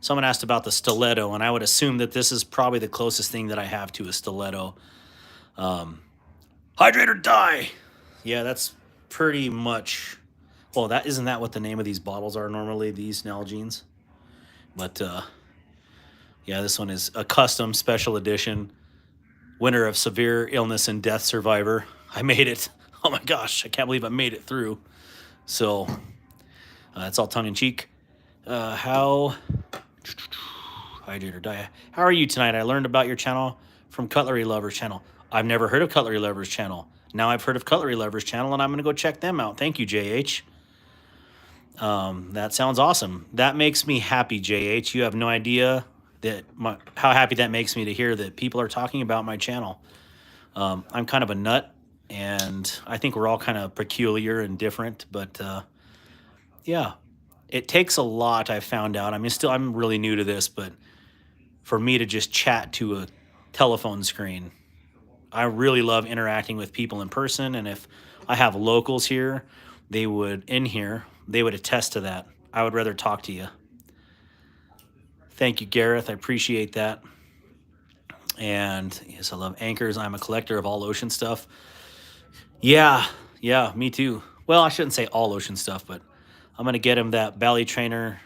Someone asked about the Stiletto, and I would assume that this is probably the closest thing that I have to a Stiletto. Hydrate or die. Yeah, that's pretty much. Well, isn't that what the name of these bottles are normally? These Nalgene's. But yeah, this one is a custom special edition. Winner of severe illness and death survivor. I made it. Oh my gosh, I can't believe I made it through. So it's all tongue in cheek. How hydrate or die? How are you tonight? I learned about your channel from Cutlery Lovers channel. I've never heard of Cutlery Lovers channel. Now I've heard of Cutlery Lovers channel, and I'm going to go check them out. Thank you, JH. That sounds awesome. That makes me happy, JH. You have no idea how happy that makes me to hear that people are talking about my channel. I'm kind of a nut, and I think we're all kind of peculiar and different, but yeah, it takes a lot. I've found out. I mean, I'm really new to this, but for me to just chat to a telephone screen, I really love interacting with people in person. And if I have locals here, they would attest to that. I would rather talk to you. Thank you, Gareth. I appreciate that. And yes, I love anchors. I'm a collector of all ocean stuff. Yeah, me too. Well, I shouldn't say all ocean stuff, but I'm going to get him that Bally Trainer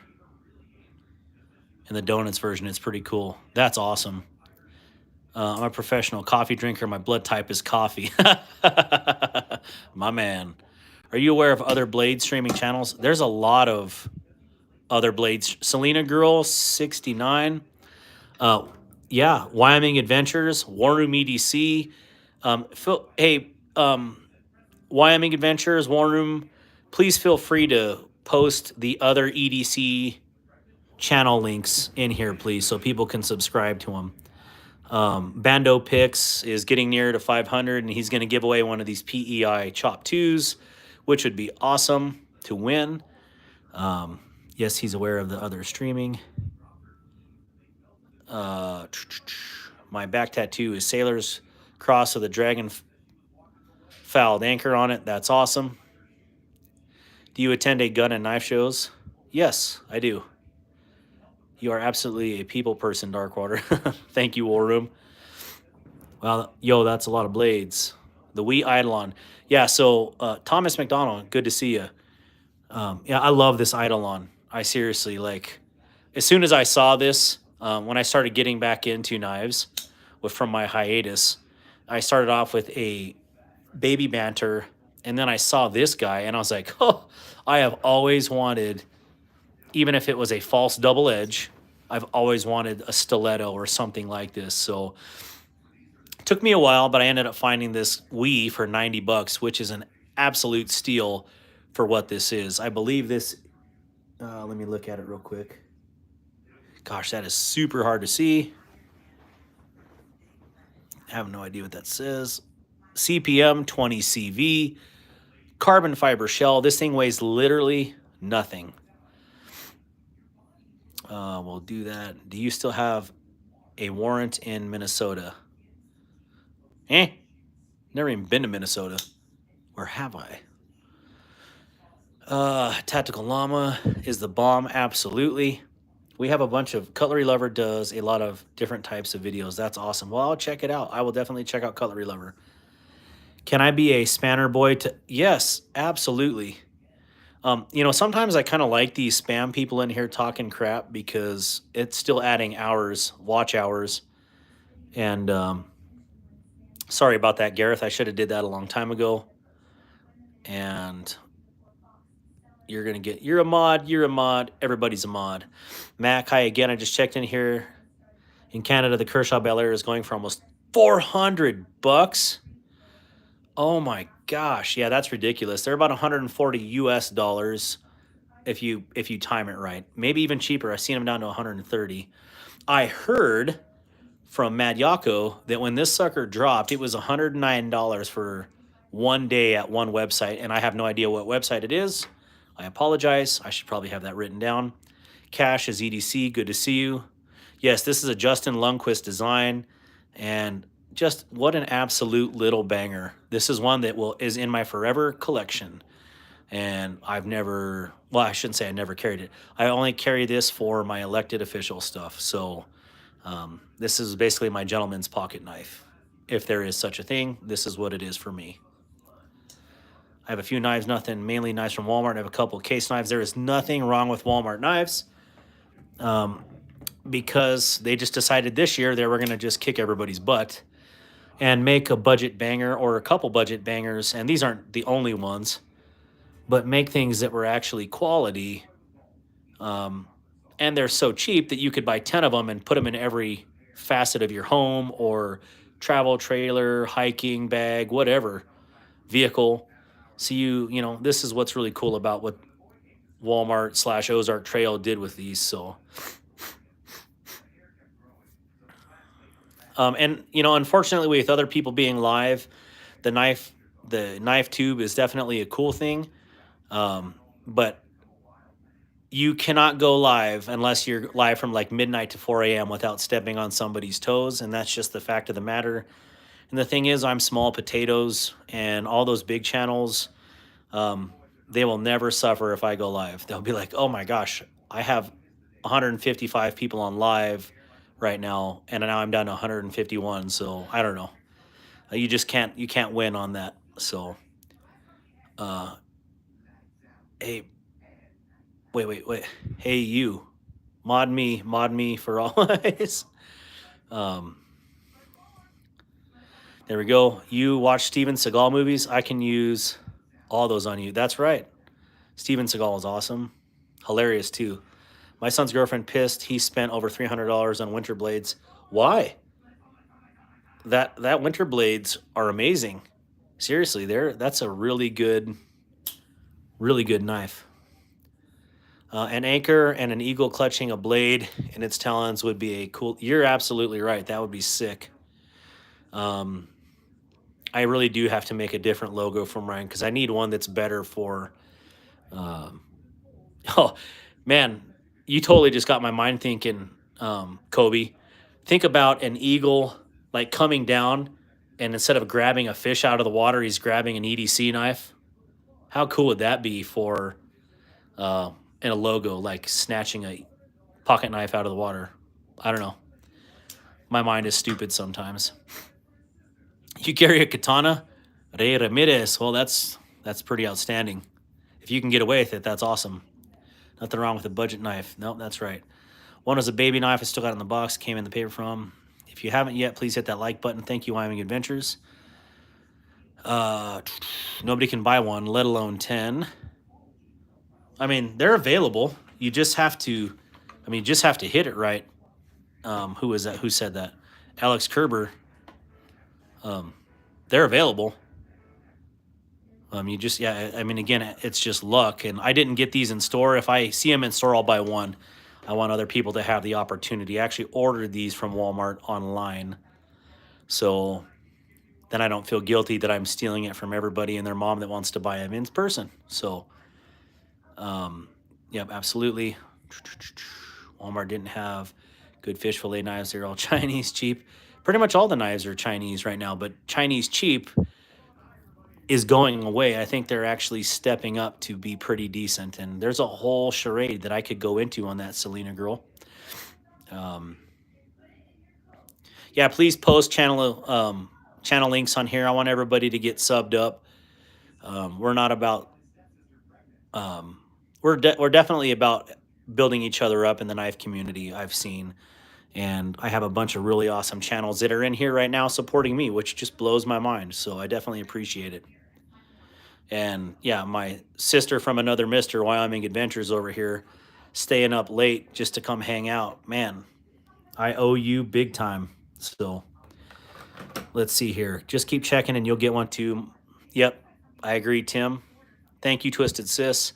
in the donuts version. It's pretty cool. That's awesome. I'm a professional coffee drinker. My blood type is coffee. My man. Are you aware of other Blade streaming channels? There's a lot of other Blades. Selena Girl, 69. Yeah, Wyoming Adventures, War Room EDC. Wyoming Adventures, War Room, please feel free to post the other EDC channel links in here, please, so people can subscribe to them. Bando Picks is getting near to 500, and he's going to give away one of these PEI Chop 2s, which would be awesome to win. Yes, he's aware of the other streaming. My back tattoo is Sailor's Cross with a dragon fouled anchor on it. That's awesome. Do you attend a gun and knife shows? Yes, I do. You are absolutely a people person, Darkwater. Thank you, War Room. Well, that's a lot of blades. The Wee Eidolon. Yeah, so Thomas McDonald, good to see you. Yeah, I love this Eidolon. I seriously, as soon as I saw this, when I started getting back into knives from my hiatus, I started off with a Baby Banter, and then I saw this guy, and I was like, I have always wanted, even if it was a false double edge, I've always wanted a stiletto or something like this. So it took me a while, but I ended up finding this Wii for $90, which is an absolute steal for what this is. I believe this, let me look at it real quick. Gosh, that is super hard to see. I have no idea what that says. CPM 20 CV, carbon fiber shell. This thing weighs literally nothing. We'll do that. Do you still have a warrant in Minnesota? Never even been to Minnesota. Or have I? Tactical Llama is the bomb. Absolutely. We have a bunch of Cutlery Lover does a lot of different types of videos. That's awesome. Well, I'll check it out. I will definitely check out Cutlery Lover. Can I be a spanner boy to? Yes, absolutely. Sometimes I kind of like these spam people in here talking crap because it's still adding hours, watch hours. And sorry about that, Gareth. I should have did that a long time ago. And you're a mod, everybody's a mod. Mac, hi again. I just checked in here. In Canada, the Kershaw Bel Air is going for almost $400. Oh my gosh. Yeah, that's ridiculous. They're about 140 US dollars if you time it right. Maybe even cheaper. I've seen them down to 130. I heard from Mad Yako that when this sucker dropped, it was $109 for one day at one website, and I have no idea what website it is. I apologize. I should probably have that written down. Cash is EDC. Good to see you. Yes, this is a Justin Lundquist design, and just what an absolute little banger. This is one that is in my forever collection, and I shouldn't say I never carried it. I only carry this for my elected official stuff. So this is basically my gentleman's pocket knife. If there is such a thing, this is what it is for me. I have a few knives, mainly knives from Walmart. I have a couple of case knives. There is nothing wrong with Walmart knives because they just decided this year they were going to just kick everybody's butt and make a budget banger or a couple budget bangers. And these aren't the only ones, but make things that were actually quality. And they're so cheap that you could buy 10 of them and put them in every facet of your home or travel trailer, hiking bag, whatever, vehicle. So this is what's really cool about what Walmart/Ozark Trail did with these. So, unfortunately, with other people being live, the knife tube is definitely a cool thing. But you cannot go live unless you're live from like midnight to 4 a.m. without stepping on somebody's toes. And that's just the fact of the matter. And the thing is, I'm small potatoes, and all those big channels, they will never suffer if I go live. They'll be like, oh my gosh, I have 155 people on live right now, and now I'm down to 151. So I don't know. You can't win on that. So, hey, wait. Hey, you, mod me for always. There we go. You watch Steven Seagal movies? I can use all those on you. That's right. Steven Seagal is awesome. Hilarious, too. My son's girlfriend pissed. He spent over $300 on winter blades. Why? That winter blades are amazing. Seriously, that's a really good knife. An anchor and an eagle clutching a blade in its talons would be a cool... You're absolutely right. That would be sick. I really do have to make a different logo for mine because I need one that's better for... oh, man, you totally just got my mind thinking, Kobe. Think about an eagle like coming down, and instead of grabbing a fish out of the water, he's grabbing an EDC knife. How cool would that be for in a logo, like snatching a pocket knife out of the water? I don't know. My mind is stupid sometimes. You carry a katana? Rey Ramirez. Well, that's pretty outstanding. If you can get away with it, that's awesome. Nothing wrong with a budget knife. Nope, that's right. One was a baby knife I still got in the box, came in the paper from. If you haven't yet, please hit that like button. Thank you, Wyoming Adventures. Nobody can buy one, let alone 10. I mean, they're available. You just have to, hit it right. Who is that? Who said that? Alex Kerber. They're available. Again, it's just luck. And I didn't get these in store. If I see them in store, I'll buy one. I want other people to have the opportunity. I actually ordered these from Walmart online. So then I don't feel guilty that I'm stealing it from everybody and their mom that wants to buy them in person. So, yep, absolutely. Walmart didn't have good fish fillet knives. They're all Chinese cheap. Pretty much all the knives are Chinese right now, but Chinese cheap is going away. I think they're actually stepping up to be pretty decent. And there's a whole charade that I could go into on that Selena girl. Um, yeah, please post channel links on here. I want everybody to get subbed up. We're not about we're definitely about building each other up in the knife community. I've seen, and I have a bunch of really awesome channels that are in here right now supporting me, which just blows my mind. So I definitely appreciate it. And yeah, my sister from another Mister Wyoming Adventures over here, staying up late just to come hang out. Man, I owe you big time. So let's see here. Just keep checking and you'll get one too. Yep, I agree, Tim. Thank you, Twisted Sis.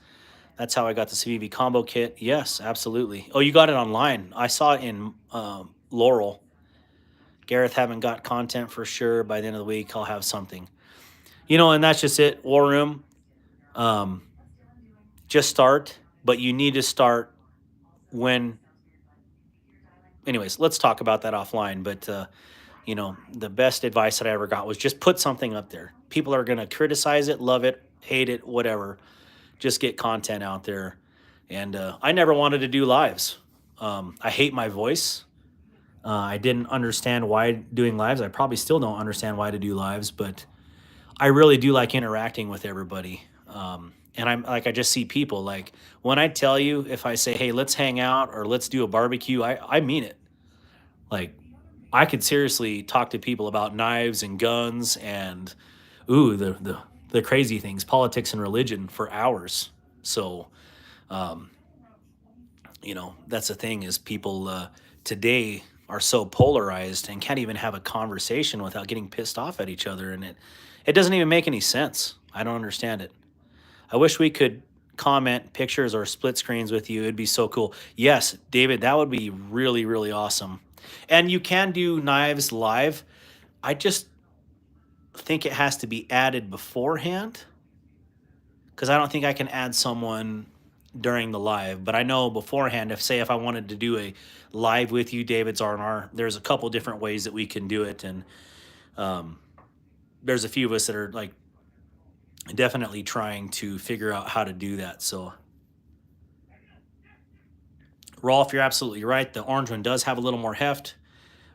That's how I got the CVV combo kit. Yes, absolutely. Oh, you got it online. I saw it in Laurel. Gareth, haven't got content for sure. By the end of the week, I'll have something. You know, and that's just it. War Room. Just start, but you need to start when. Anyways, let's talk about that offline. But you know, the best advice that I ever got was just put something up there. People are gonna criticize it, love it, hate it, whatever. Just get content out there. And I never wanted to do lives. I hate my voice. I didn't understand why doing lives. I probably still don't understand why to do lives, but I really do like interacting with everybody. And I'm like, I just see people like when I tell you, if I say, hey, let's hang out or let's do a barbecue, I mean it. Like I could seriously talk to people about knives and guns and ooh, the crazy things, politics and religion for hours. So, you know, that's the thing is people today are so polarized and can't even have a conversation without getting pissed off at each other. And it doesn't even make any sense. I don't understand it. I wish we could comment pictures or split screens with you. It'd be so cool. Yes, David, that would be really, really awesome. And you can do knives live. I just think it has to be added beforehand because I don't think I can add someone during the live. But I know beforehand, if I wanted to do a live with you, David's R&R, there's a couple different ways that we can do it. And there's a few of us that are like definitely trying to figure out how to do that. So Rolf, you're absolutely right. The orange one does have a little more heft.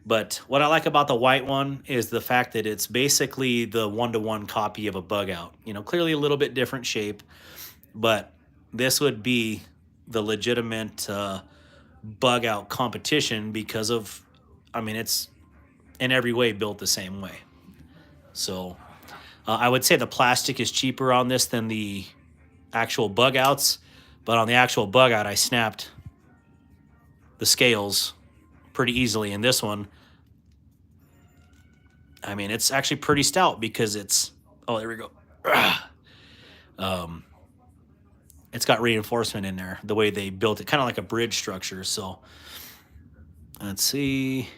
But what I like about the white one is the fact that it's basically the one-to-one copy of a bug out. You know, clearly a little bit different shape, but this would be the legitimate bug out competition because of, I mean, it's in every way built the same way. So I would say the plastic is cheaper on this than the actual bug outs, but on the actual bug out, I snapped the scales pretty easily. In this one, I mean, it's actually pretty stout because it's, oh, there we go. It's got reinforcement in there, the way they built it, kind of like a bridge structure. So let's see.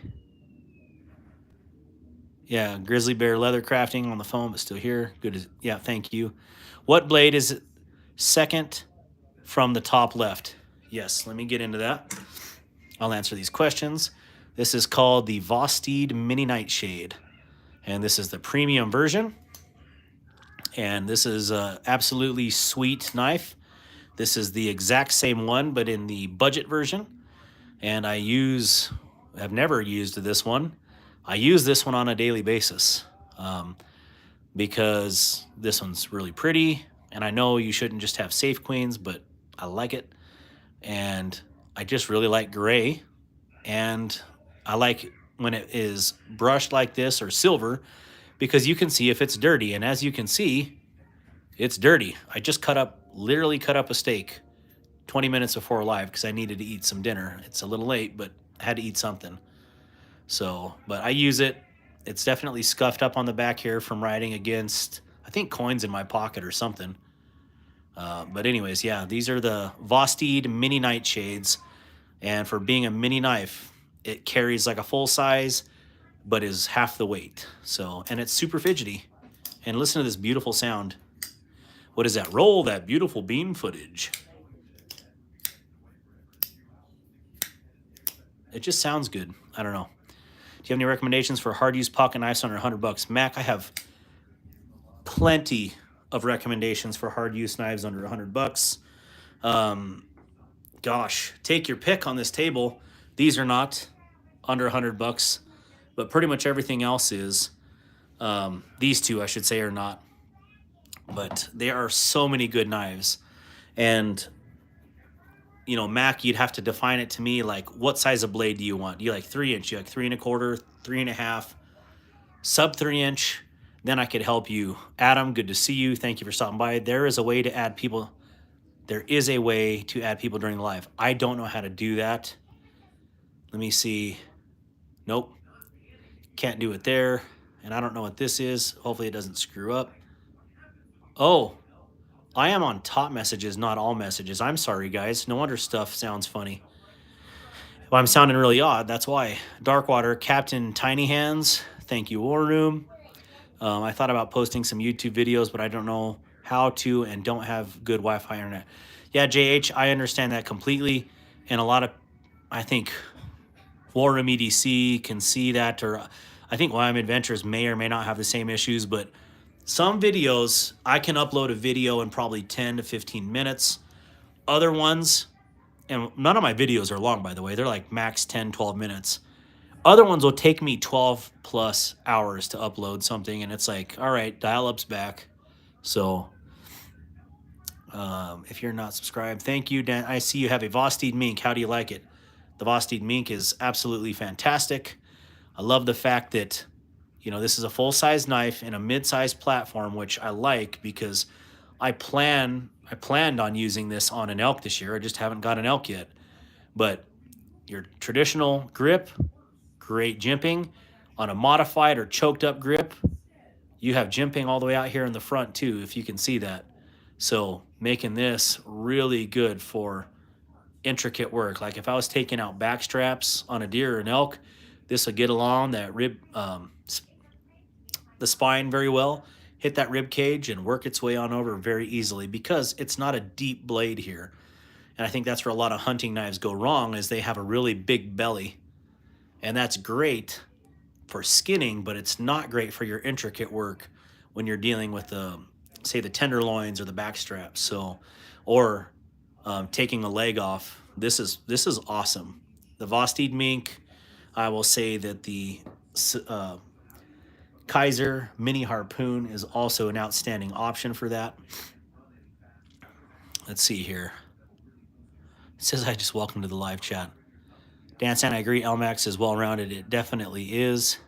Yeah, Grizzly Bear leather crafting on the phone, but still here. Good. Yeah, thank you. What blade is second from the top left? Yes, let me get into that. I'll answer these questions. This is called the Vosteed Mini Nightshade. And this is the premium version. And this is a absolutely sweet knife. This is the exact same one, but in the budget version. And I've never used this one. I use this one on a daily basis because this one's really pretty. And I know you shouldn't just have safe queens, but I like it. And I just really like gray. And I like when it is brushed like this or silver because you can see if it's dirty. And as you can see, it's dirty. I just literally cut up a steak 20 minutes before live because I needed to eat some dinner. It's a little late, but I had to eat something. So, but I use it. It's definitely scuffed up on the back here from riding against, I think, coins in my pocket or something. But anyways, yeah, these are the Vosteed Mini Nightshades. And for being a mini knife, it carries like a full size, but is half the weight. So, and it's super fidgety. And listen to this beautiful sound. What is that? Roll that beautiful beam footage. It just sounds good. I don't know. Do you have any recommendations for hard use pocket knives under $100? Mac, I have plenty of recommendations for hard use knives under $100. Um, Gosh, take your pick on this table. These are not under $100, but pretty much everything else is. These two, I should say, are not. But there are so many good knives. And, you know, Mac, you'd have to define it to me like, what size of blade do you want? Do you like 3 inch? You like 3 1/4, 3.5, sub 3 inch? Then I could help you. Adam, good to see you. Thank you for stopping by. There is a way to add people. There is a way to add people during the live. I don't know how to do that. Let me see. Nope. Can't do it there. And I don't know what this is. Hopefully it doesn't screw up. Oh, I am on top messages, not all messages. I'm sorry, guys. No wonder stuff sounds funny. If I'm sounding really odd, that's why. Darkwater, Captain Tiny Hands. Thank you, War Room. I thought about posting some YouTube videos, but I don't know how to and don't have good Wi-Fi internet. Yeah, JH, I understand that completely. And a lot of, I think, War Room EDC can see that, or I think YM Adventures may or may not have the same issues, but some videos, I can upload a video in probably 10 to 15 minutes. Other ones, and none of my videos are long, by the way. They're like max 10, 12 minutes. Other ones will take me 12 plus hours to upload something, and it's like, all right, dial-up's back. So if you're not subscribed, thank you, Dan. I see you have a Vosteed mink. How do you like it? The Vosteed mink is absolutely fantastic. I love the fact that, you know, this is a full-size knife in a mid-size platform, which I like because I planned on using this on an elk this year. I just haven't got an elk yet. But your traditional grip, great jimping. On a modified or choked up grip, you have jimping all the way out here in the front too, if you can see that. So making this really good for intricate work. Like if I was taking out back straps on a deer or an elk, this would get along that rib, the spine very well, hit that rib cage and work its way on over very easily because it's not a deep blade here. And I think that's where a lot of hunting knives go wrong, is they have a really big belly. And that's great for skinning, but it's not great for your intricate work when you're dealing with the, say, the tenderloins or the back straps. So, or taking a leg off. This is awesome. The Vosteed mink. I will say that the Kaiser mini harpoon is also an outstanding option for that. Let's see here. It says I just welcome to the live chat. Dan San, I agree. LMAX is well-rounded. It definitely is.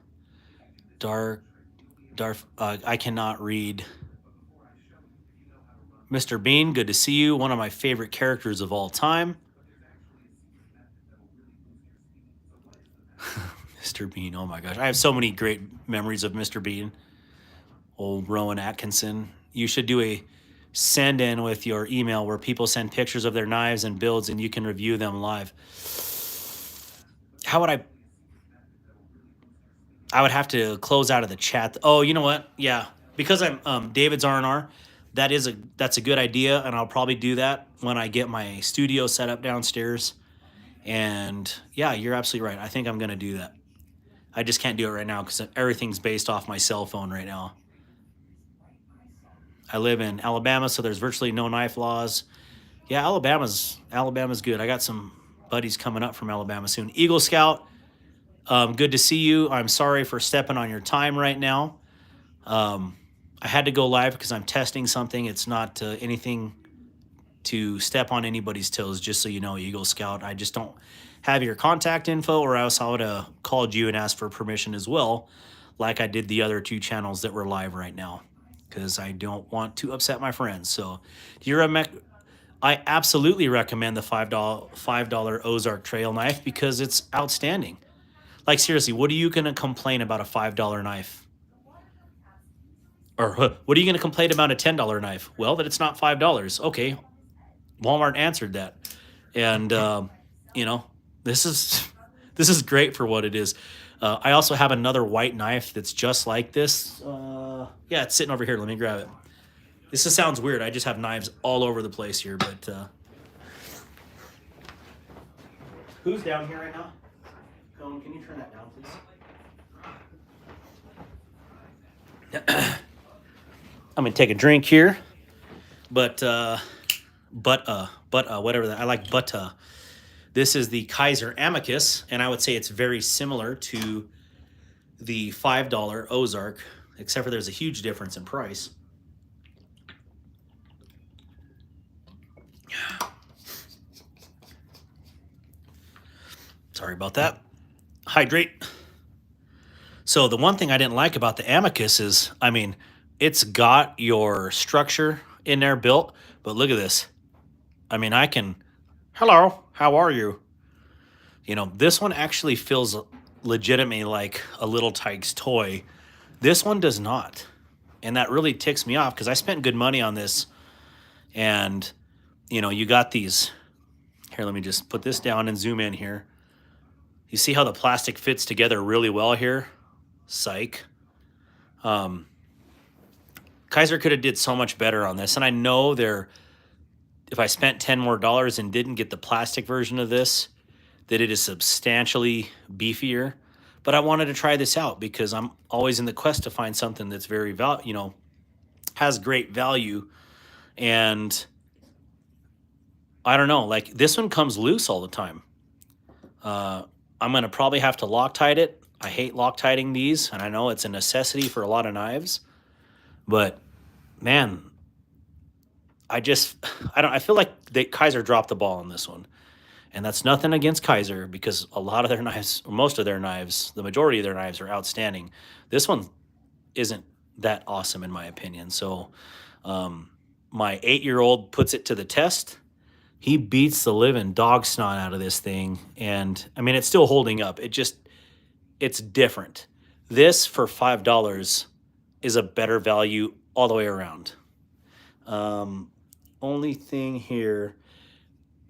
I cannot read. Mr. Bean, good to see you. One of my favorite characters of all time. Mr. Bean, oh my gosh. I have so many great memories of Mr. Bean. Old Rowan Atkinson. You should do a send in with your email where people send pictures of their knives and builds and you can review them live. How would I would have to close out of the chat. Oh, you know what? Yeah, because I'm David's R&R. That's a good idea, and I'll probably do that when I get my studio set up downstairs. And yeah, you're absolutely right. I think I'm gonna do that. I just can't do it right now because everything's based off my cell phone right now. I live in Alabama, so there's virtually no knife laws. Yeah, Alabama's good. I got some buddies coming up from Alabama soon. Eagle Scout, good to see you. I'm sorry for stepping on your time right now. I had to go live because I'm testing something. It's not anything to step on anybody's toes, just so you know, Eagle Scout. I just don't have your contact info, or else I would have called you and asked for permission as well, like I did the other two channels that were live right now, because I don't want to upset my friends. So I absolutely recommend the $5 Ozark Trail knife because it's outstanding. Like, seriously, what are you going to complain about a $5 knife? Or what are you going to complain about a $10 knife? Well, that it's not $5. Okay, Walmart answered that. And, you know, this is great for what it is. I also have another white knife that's just like this. Yeah, it's sitting over here. Let me grab it. This just sounds weird. I just have knives all over the place here, but who's down here right now? Cone, can you turn that down, please? I'm gonna take a drink here, but whatever that I like. This is the Kaiser Amicus, and I would say it's very similar to the $5 Ozark, except for there's a huge difference in price. Sorry about that. Hydrate. So the one thing I didn't like about the Amicus is, I mean, it's got your structure in there built, but look at this. I mean, I can, hello, how are you? You know, this one actually feels legitimately like a Little Tikes toy. This one does not. And that really ticks me off because I spent good money on this. And, you know, you got these. Here, let me just put this down and zoom in here. You see how the plastic fits together really well here? Psych. Kaiser could have did so much better on this. And I know if I spent $10 more and didn't get the plastic version of this, that it is substantially beefier. But I wanted to try this out because I'm always in the quest to find something that's very, has great value. And I don't know, like this one comes loose all the time. I'm going to probably have to Loctite it. I hate Loctiting these, and I know it's a necessity for a lot of knives. But, man, I feel like Kaiser dropped the ball on this one. And that's nothing against Kaiser because a lot of their knives, or most of their knives, the majority of their knives are outstanding. This one isn't that awesome in my opinion. So my 8-year-old puts it to the test. He beats the living dog snot out of this thing. And, I mean, it's still holding up. It's different. This, for $5, is a better value all the way around. Only thing here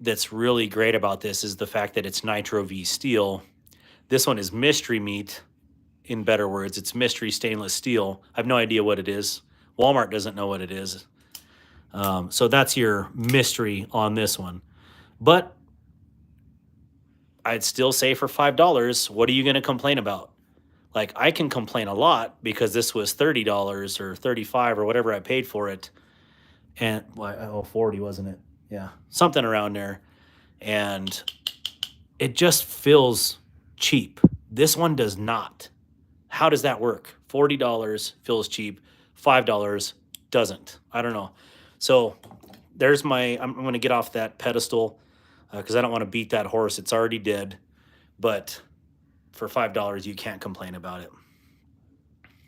that's really great about this is the fact that it's Nitro V steel. This one is mystery meat, in better words. It's mystery stainless steel. I have no idea what it is. Walmart doesn't know what it is. So that's your mystery on this one. But I'd still say for $5, what are you going to complain about? Like, I can complain a lot because this was $30 or $35 or whatever I paid for it. And, well, 40, wasn't it? Yeah, something around there. And it just feels cheap. This one does not. How does that work? $40 feels cheap. $5 doesn't. I don't know. So there's I'm going to get off that pedestal because I don't want to beat that horse. It's already dead. But for $5, you can't complain about it.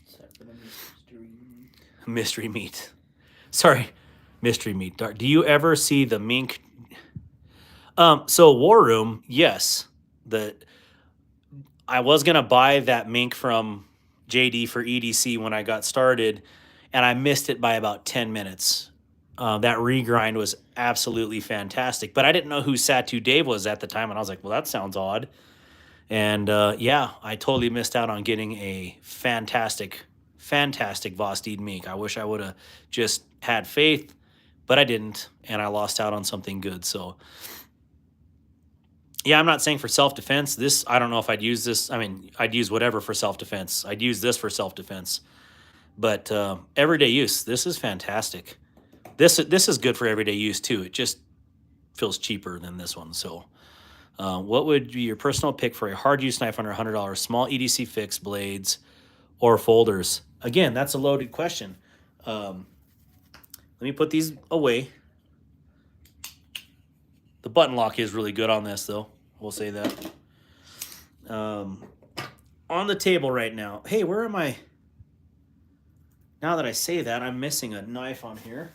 Except for the mystery meat. Sorry. Mystery meat. Do you ever see the mink? So War Room, yes. I was gonna buy that mink from JD for EDC when I got started, and I missed it by about 10 minutes. That regrind was absolutely fantastic, but I didn't know who Satu Dave was at the time, and I was like, well, that sounds odd. And yeah, I totally missed out on getting a fantastic Vosteed mink. I wish I would have just had faith. But I didn't, and I lost out on something good. So, yeah, I'm not saying for self-defense. This, I don't know if I'd use this. I mean, I'd use whatever for self-defense. I'd use this for self-defense. But everyday use, this is fantastic. This is good for everyday use, too. It just feels cheaper than this one. So, what would be your personal pick for a hard-use knife under $100? Small EDC fixed blades or folders? Again, that's a loaded question. Let me put these away. The button lock is really good on this, though. We'll say that. On the table right now. Hey, where am I? Now that I say that, I'm missing a knife on here.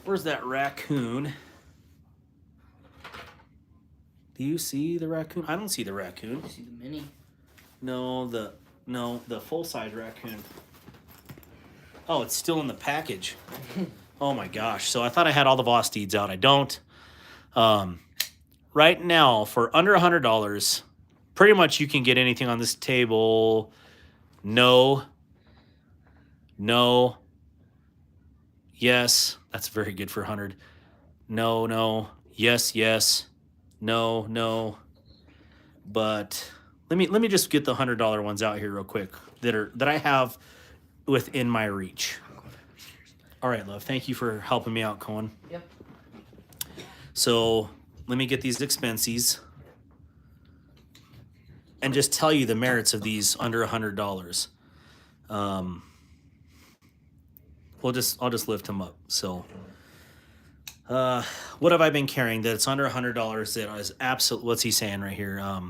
Where's that raccoon? Do you see the raccoon? I don't see the raccoon. I see the mini. No, the full-size raccoon. Oh, it's still in the package. Oh my gosh. So I thought I had all the Vosteeds out. I don't. Right now, for under $100, pretty much you can get anything on this table. No. Yes. That's very good for 100. No. Yes. No. But let me just get the $100 ones out here real quick that I have within my reach. All right, love. Thank you for helping me out, Cohen. Yep. So let me get these expenses and just tell you the merits of these under $100. I'll just lift them up. So, what have I been carrying that it's under $100? That is absolute. What's he saying right here? A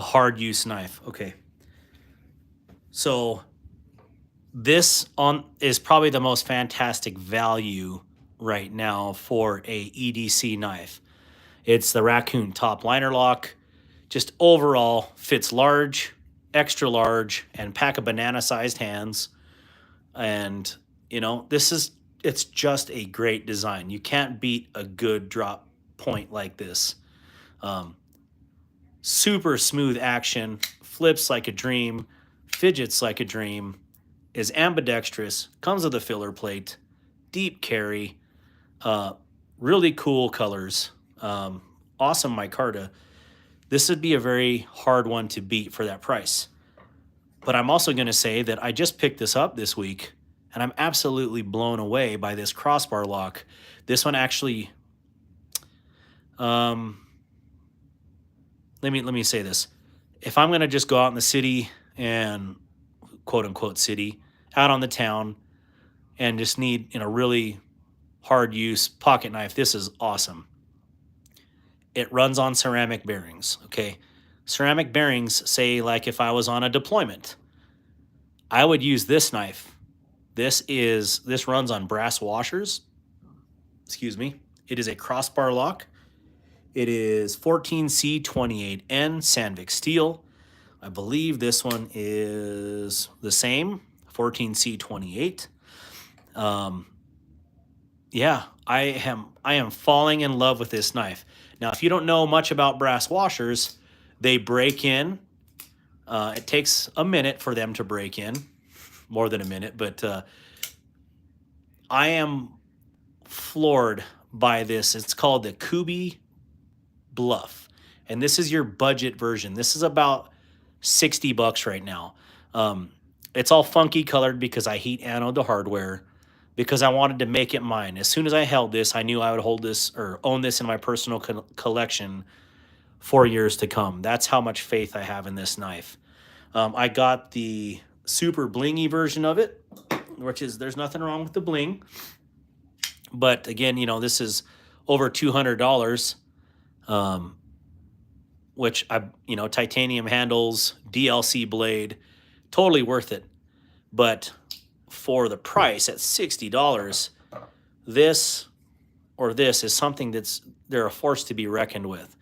hard use knife. Okay. So this is probably the most fantastic value right now for a EDC knife. It's the Raccoon top liner lock. Just overall fits large, extra large, and pack of banana sized hands. And it's just a great design. You can't beat a good drop point like this. Super smooth action, flips like a dream, fidgets like a dream, is ambidextrous, comes with a filler plate, deep carry, really cool colors, awesome micarta. This would be a very hard one to beat for that price. But I'm also going to say that I just picked this up this week, and I'm absolutely blown away by this crossbar lock. This one actually, let me say this. If I'm going to just go out in the city and quote unquote city, out on the town, and just need really hard use pocket knife, this is awesome. It runs on ceramic bearings, okay? Ceramic bearings, say like if I was on a deployment, I would use this knife. This runs on brass washers. Excuse me. It is a crossbar lock. It is 14C28N Sandvik steel. I believe this one is the same, 14C28. Yeah, I am falling in love with this knife. Now, if you don't know much about brass washers, they break in. It takes a minute for them to break in, more than a minute, but I am floored by this. It's called the Kubi Bluff, and this is your budget version. This is about $60 right now. It's all funky colored because I heat anode the hardware, because I wanted to make it mine. As soon as I held this, I knew I would hold this or own this in my personal collection for years to come. That's how much faith I have in this knife. I got the super blingy version of it, which is, there's nothing wrong with the bling. But again, this is over $200, which titanium handles, DLC blade, totally worth it. But for the price at $60, this is something they're a force to be reckoned with.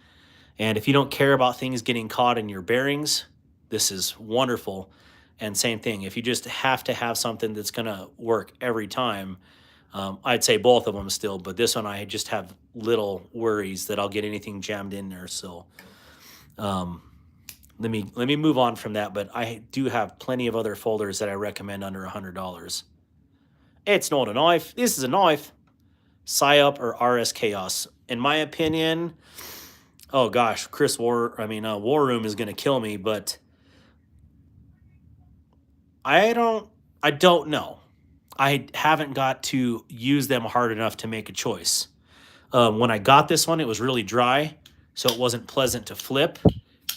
And if you don't care about things getting caught in your bearings, this is wonderful. And same thing, if you just have to have something that's going to work every time, I'd say both of them still. But this one, I just have little worries that I'll get anything jammed in there. So let me move on from that. But I do have plenty of other folders that I recommend under $100. It's not a knife. This is a knife. PsyUp or RS Chaos. In my opinion, oh gosh, War Room is going to kill me, but I don't know. I haven't got to use them hard enough to make a choice. When I got this one, it was really dry, so it wasn't pleasant to flip.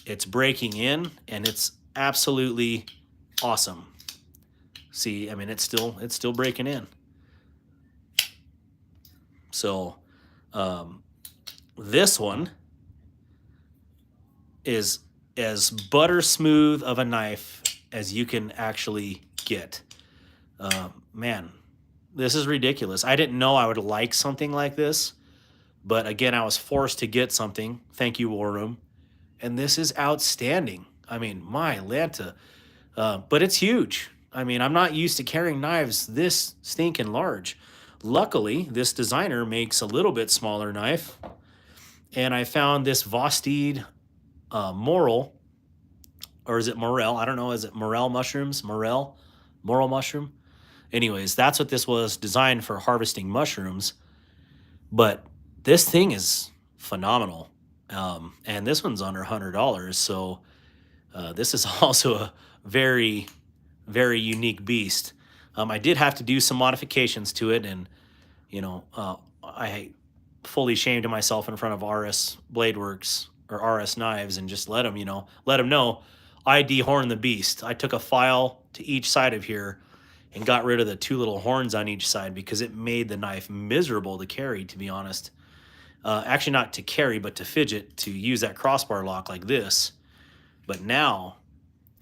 It's breaking in, and it's absolutely awesome. See, it's still breaking in. So, this one is as butter smooth of a knife as you can actually get. Man, this is ridiculous. I didn't know I would like something like this, but again, I was forced to get something. Thank you, War Room. And this is outstanding. My Lanta. But it's huge. I'm not used to carrying knives this stinking large. Luckily, this designer makes a little bit smaller knife. And I found this Vosteed Morel, or is it Morel? I don't know. Is it Morel mushrooms? Morel mushroom? Anyways, that's what this was, designed for harvesting mushrooms. But this thing is phenomenal. And this one's under $100. So this is also a very, very unique beast. I did have to do some modifications to it, and I fully shamed myself in front of RS Blade Works or RS Knives and just let them know I dehorned the beast. I took a file to each side of here and got rid of the two little horns on each side because it made the knife miserable to carry, to be honest. Actually, not to carry, but to fidget, to use that crossbar lock like this. But now,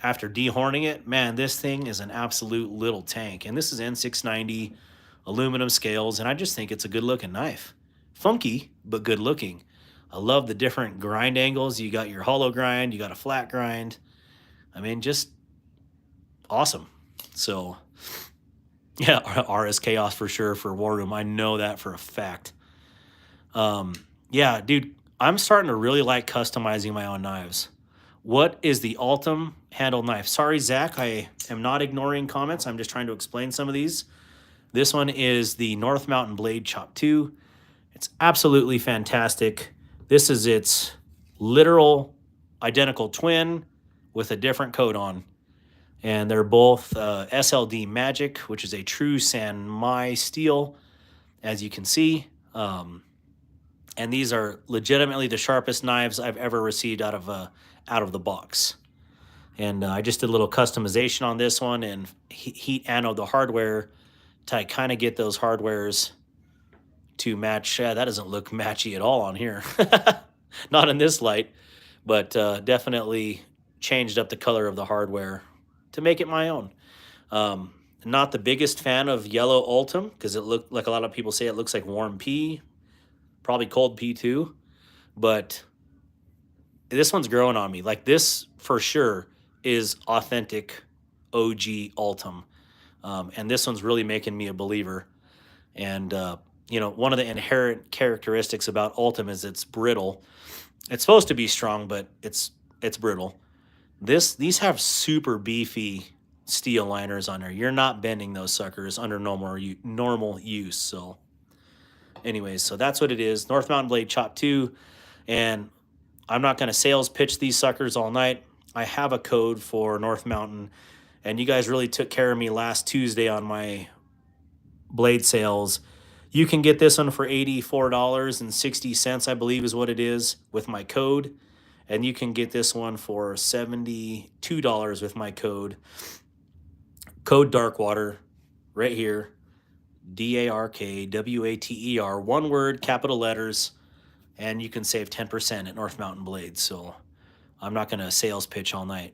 after dehorning it, man, this thing is an absolute little tank. And this is N690 aluminum scales, and I just think it's a good looking knife. Funky, but good looking. I love the different grind angles. You got your hollow grind, you got a flat grind. I mean, just awesome. So, yeah, RS Chaos for sure for War Room. I know that for a fact. Yeah, dude, I'm starting to really like customizing my own knives. What is the Ultim handle knife? Sorry, Zach, I am not ignoring comments. I'm just trying to explain some of these. This one is the North Mountain Blade Chop 2. It's absolutely fantastic. This is its literal identical twin with a different coat on. And they're both SLD Magic, which is a true San Mai steel, as you can see. And these are legitimately the sharpest knives I've ever received out of the box. And I just did a little customization on this one and heat anode the hardware to kind of get those hardwares to match. That doesn't look matchy at all on here. Not in this light, but definitely changed up the color of the hardware to make it my own. Not the biggest fan of yellow Ultim because it looked like a lot of people say it looks like warm pea, probably cold pea too. But this one's growing on me. Like this for sure is authentic OG Ultim. And this one's really making me a believer. And, one of the inherent characteristics about Ultim is it's brittle. It's supposed to be strong, but it's brittle. These have super beefy steel liners on there. You're not bending those suckers under normal use. So anyways, so that's what it is. North Mountain Blade Chop 2. And I'm not going to sales pitch these suckers all night. I have a code for North Mountain, and you guys really took care of me last Tuesday on my blade sales. You can get this one for $84.60, I believe is what it is, with my code. And you can get this one for $72 with my code. Code Darkwater, right here. DARKWATER, one word, capital letters. And you can save 10% at North Mountain Blades. So I'm not going to sales pitch all night.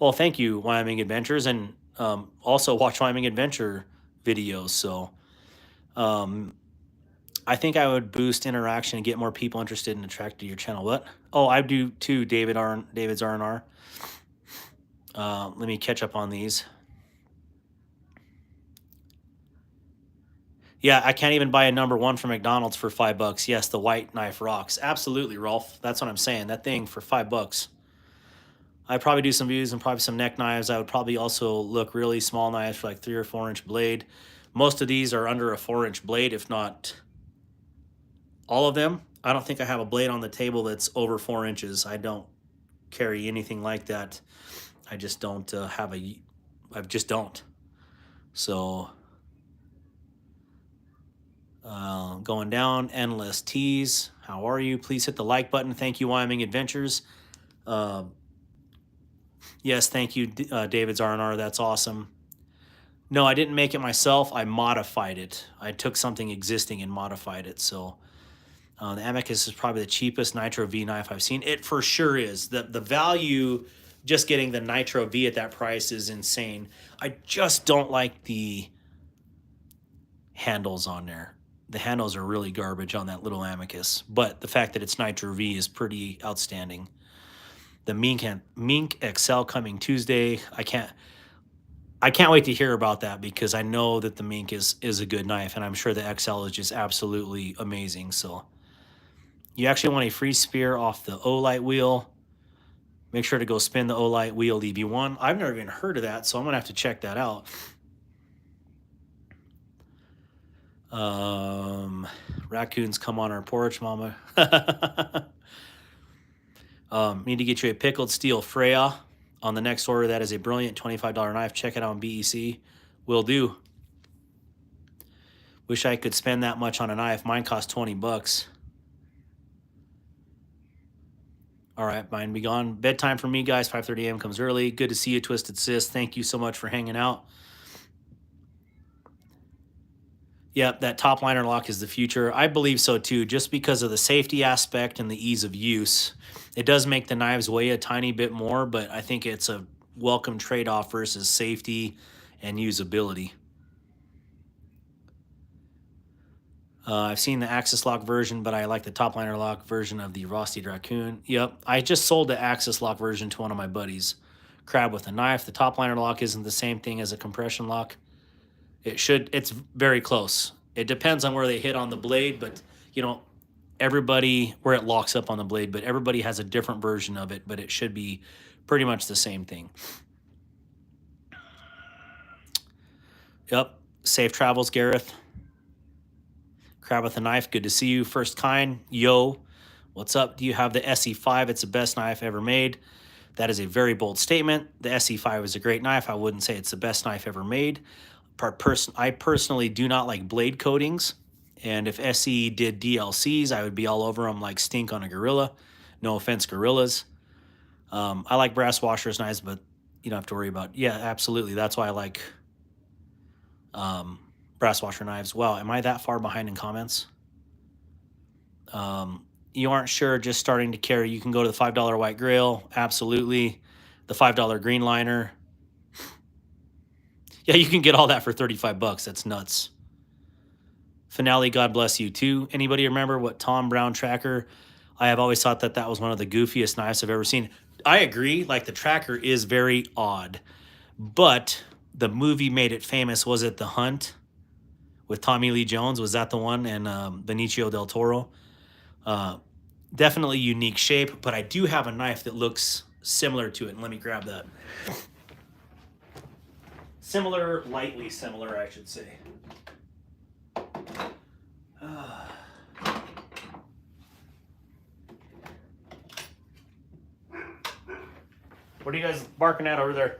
Well, thank you, Wyoming Adventures, and also watch Wyoming Adventure videos. So I think I would boost interaction and get more people interested and attracted to your channel. What? Oh, I do too, David's R&R. Let me catch up on these. Yeah, I can't even buy a number one from McDonald's for $5. Yes, the white knife rocks. Absolutely, Rolf. That's what I'm saying. That thing for $5. I'd probably do some views and probably some neck knives. I would probably also look really small knives for like 3 or 4 inch blade. Most of these are under a 4-inch blade, if not all of them. I don't think I have a blade on the table that's over 4 inches. I don't carry anything like that. I just don't I just don't. So going down, endless teas. How are you? Please hit the like button. Thank you, Wyoming Adventures. Yes, thank you, David's R&R. That's awesome. No, I didn't make it myself. I modified it. I took something existing and modified it. So the Amicus is probably the cheapest Nitro V knife I've seen. It for sure is. The value, just getting the Nitro V at that price is insane. I just don't like the handles on there. The handles are really garbage on that little Amicus. But the fact that it's Nitro V is pretty outstanding. The Mink XL coming Tuesday. I can't wait to hear about that because I know that the Mink is a good knife, and I'm sure the XL is just absolutely amazing. So you actually want a free spear off the Olight wheel. Make sure to go spin the Olight wheel EB1. I've never even heard of that, so I'm gonna have to check that out. Raccoons come on our porch, mama. Need to get you a pickled steel Freya on the next order. That is a brilliant $25 knife. Check it out on BEC. Will do. Wish I could spend that much on a knife. Mine cost 20 bucks. All right, mine be gone. Bedtime for me, guys. 5:30 a.m. comes early. Good to see you, Twisted Sis. Thank you so much for hanging out. Yep, that top liner lock is the future. I believe so too, just because of the safety aspect and the ease of use. It does make the knives weigh a tiny bit more, but I think it's a welcome trade-off versus safety and usability. I've seen the Axis lock version, but I like the top liner lock version of the Rosti Raccoon. Yep, I just sold the Axis lock version to one of my buddies. Crab with a knife. The top liner lock isn't the same thing as a compression lock. It's very close. It depends on where they hit on the blade, but everybody, where it locks up on the blade, but everybody has a different version of it, but it should be pretty much the same thing. Yep. Safe travels, Gareth. Crab with a knife. Good to see you. First kind. Yo. What's up? Do you have the SE5? It's the best knife ever made. That is a very bold statement. The SE5 is a great knife. I wouldn't say it's the best knife ever made. I personally do not like blade coatings. And if SE did DLCs, I would be all over them like stink on a gorilla. No offense, gorillas. I like brass washers knives, but you don't have to worry about. Yeah, absolutely. That's why I like brass washer knives. Wow, am I that far behind in comments? You aren't sure, just starting to carry. You can go to the $5 white grail. Absolutely. The $5 green liner. Yeah, you can get all that for 35 bucks. That's nuts. Finale, God bless you too. Anybody remember what Tom Brown tracker? I have always thought that was one of the goofiest knives I've ever seen. I agree. Like, the tracker is very odd, but the movie made it famous. Was it The Hunt with Tommy Lee Jones? Was that the one? And Benicio del Toro. Definitely unique shape, but I do have a knife that looks similar to it. And let me grab that. Similar, lightly similar, I should say. What are you guys barking at over there?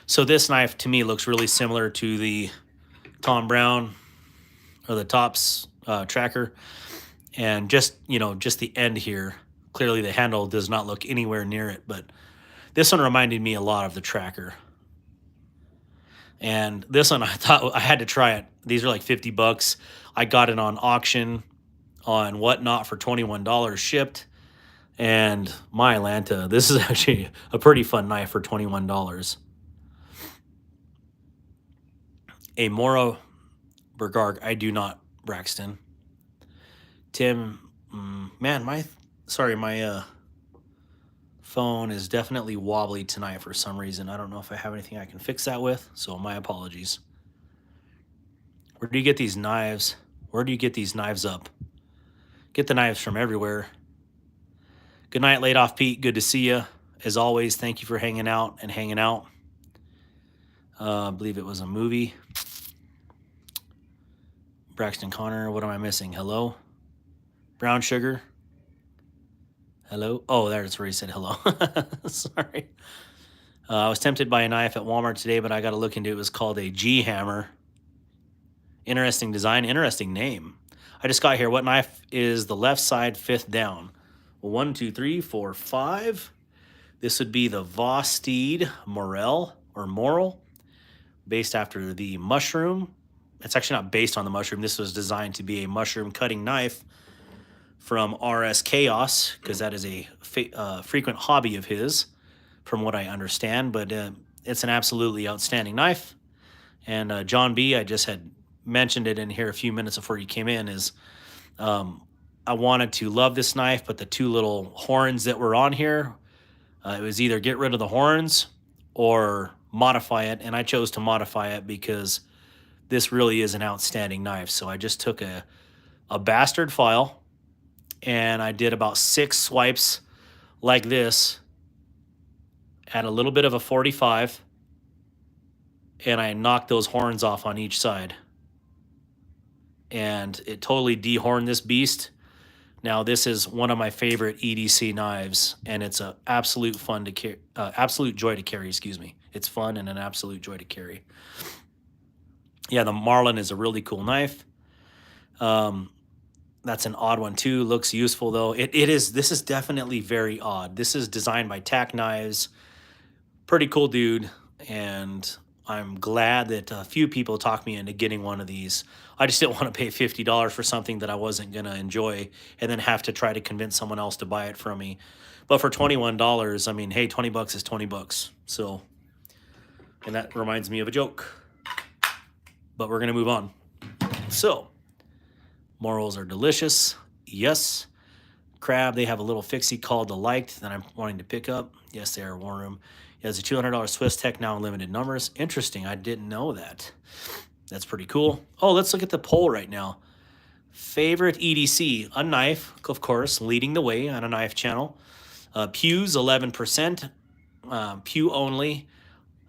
So this knife to me looks really similar to the Tom Brown or the Tops tracker, and just the end here. Clearly the handle does not look anywhere near it, but this one reminded me a lot of the tracker. And this one, I thought I had to try it. These are like 50 bucks. I got it on auction on Whatnot for $21 shipped. And my Atlanta, this is actually a pretty fun knife for $21. A Moro Bergarg, I do not, Braxton. Tim, man, my phone is definitely wobbly tonight for some reason. I don't know if I have anything I can fix that with, so my apologies. Where do you get these knives? Where do you get these knives up? Get the knives from everywhere. Good night, Laid Off Pete. Good to see you. As always, thank you for hanging out. I believe it was a movie. Braxton Connor, what am I missing? Hello? Brown Sugar. Hello? Oh, that's where he said hello. Sorry. I was tempted by a knife at Walmart today, but I got to look into it. It was called a G-Hammer. Interesting design, interesting name. I just got here. What knife is the left side fifth down? 1, 2, 3, 4, 5. This would be the Vosteed Morel, based after the mushroom. It's actually not based on the mushroom. This was designed to be a mushroom cutting knife from RS Chaos, because that is a frequent hobby of his, from what I understand. But it's an absolutely outstanding knife. And John B., I just had mentioned it in here a few minutes before you came in, is I wanted to love this knife, but the two little horns that were on here, it was either get rid of the horns or modify it. And I chose to modify it because this really is an outstanding knife. So I just took a bastard file and I did about 6 swipes like this at a little bit of a 45. and I knocked those horns off on each side. And it totally dehorned this beast. Now this is one of my favorite EDC knives, and it's a absolute absolute joy to carry. Excuse me. It's fun and an absolute joy to carry. Yeah, the Marlin is a really cool knife. That's an odd one too. Looks useful though. It is. This is definitely very odd. This is designed by Tack Knives. Pretty cool dude, and I'm glad that a few people talked me into getting one of these. I just didn't want to pay $50 for something that I wasn't going to enjoy and then have to try to convince someone else to buy it from me. But for $21, I mean, hey, 20 bucks is 20 bucks. So, and that reminds me of a joke. But we're going to move on. So, morels are delicious. Yes. Crab, they have a little fixie called the Liked that I'm wanting to pick up. Yes, they are War Room. It has a $200 Swiss Tech, now in limited numbers. Interesting. I didn't know that. That's pretty cool. Oh, let's look at the poll right now. Favorite EDC, a knife, of course, leading the way on a knife channel. Pews, 11%. Pew only.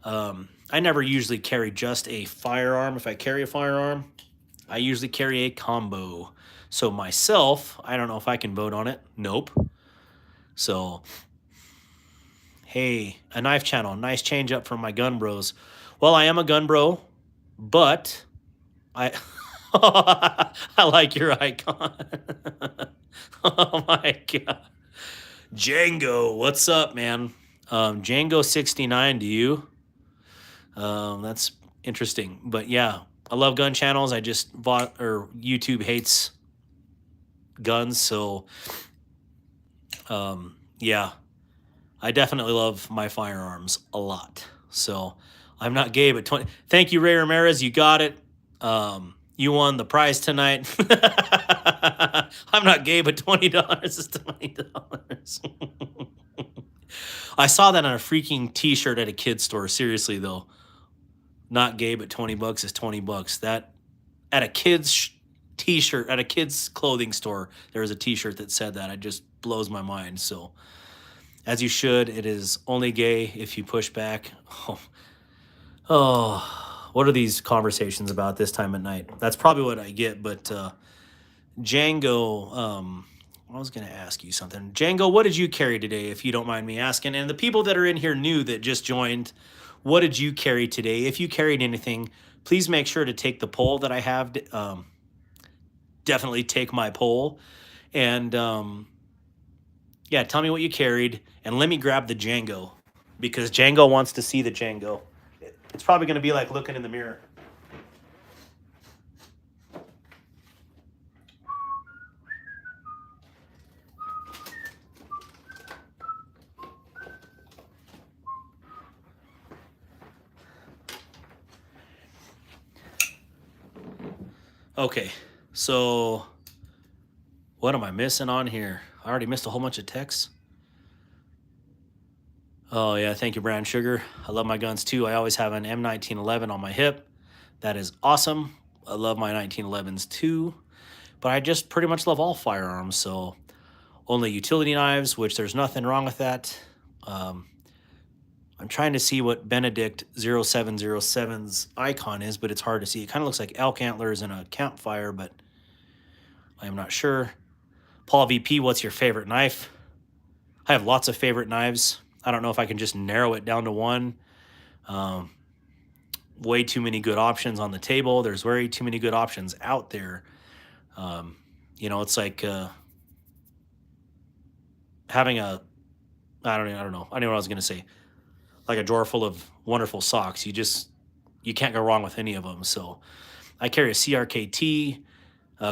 I never usually carry just a firearm. If I carry a firearm, I usually carry a combo. So myself, I don't know if I can vote on it. Nope. So, hey, a knife channel. Nice change up from my gun bros. Well, I am a gun bro, but I I like your icon. Oh my god. Django, what's up, man? Django 69 to you. That's interesting. But yeah, I love gun channels. I just bought, or YouTube hates guns, so yeah, I definitely love my firearms a lot. So I'm not gay, but 20. Thank you, Ray Ramirez. You got it. You won the prize tonight. I'm not gay, but $20 is $20. I saw that on a freaking T-shirt at a kid's store. Seriously though, not gay, but 20 bucks is 20 bucks. That at a kid's T-shirt at a kid's clothing store, there was a T-shirt that said that. It just blows my mind. So, as you should, it is only gay if you push back. Oh, what are these conversations about this time at night? That's probably what I get. But Django, I was going to ask you something. Django, what did you carry today, if you don't mind me asking? And the people that are in here new that just joined, what did you carry today? If you carried anything, please make sure to take the poll that I have. Definitely take my poll. And yeah, tell me what you carried. And let me grab the Django, because Django wants to see the Django. It's probably going to be like looking in the mirror. Okay, so what am I missing on here? I already missed a whole bunch of texts. Oh yeah, thank you, Brown Sugar. I love my guns too. I always have an M1911 on my hip. That is awesome. I love my 1911s too. But I just pretty much love all firearms, so only utility knives, which there's nothing wrong with that. I'm trying to see what Benedict 0707's icon is, but it's hard to see. It kind of looks like elk antlers and a campfire, but I am not sure. Paul VP, what's your favorite knife? I have lots of favorite knives. I don't know if I can just narrow it down to one. Way too many good options on the table. There's way too many good options out there. You know, it's like having a, I don't know. I don't know what I was going to say. Like a drawer full of wonderful socks. You can't go wrong with any of them. So I carry a CRKT,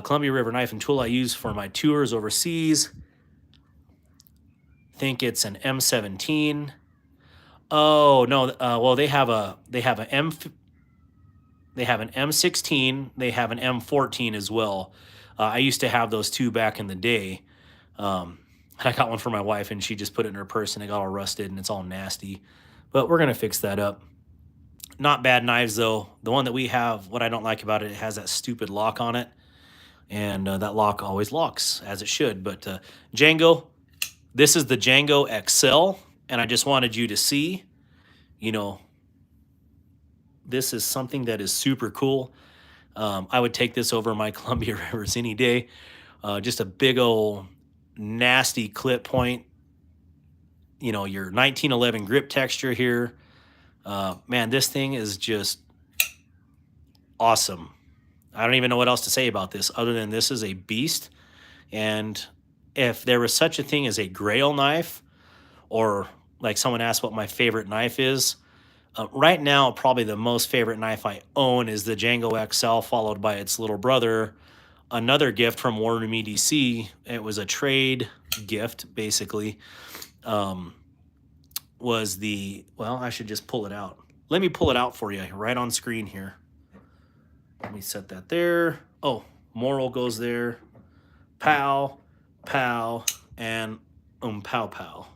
Columbia River knife and tool I use for my tours overseas. Think it's an M17. Oh no, well they have an M16, they have an M14 as well. I used to have those two back in the day. I got one for my wife, and she just put it in her purse, and it got all rusted, and it's all nasty. But we're gonna fix that up. Not bad knives though. The one that we have, what I don't like about it, it has that stupid lock on it, and that lock always locks as it should. But Django, this is the Django XL, and I just wanted you to see, you know, This is something that is super cool. I would take this over my Columbia Rivers any day. Just a big old nasty clip point. You know, your 1911 grip texture here. Man, this thing is just awesome. I don't even know what else to say about this other than this is a beast. And if there was such a thing as a grail knife, or like someone asked what my favorite knife is, right now, probably the most favorite knife I own is the Django XL, followed by its little brother, another gift from Warner Me DC. It was a trade gift, basically. Was the, well, I should just pull it out. Let me pull it out for you right on screen here. Let me set that there. Oh, Moral goes there. Pow, pow, and pow, pow.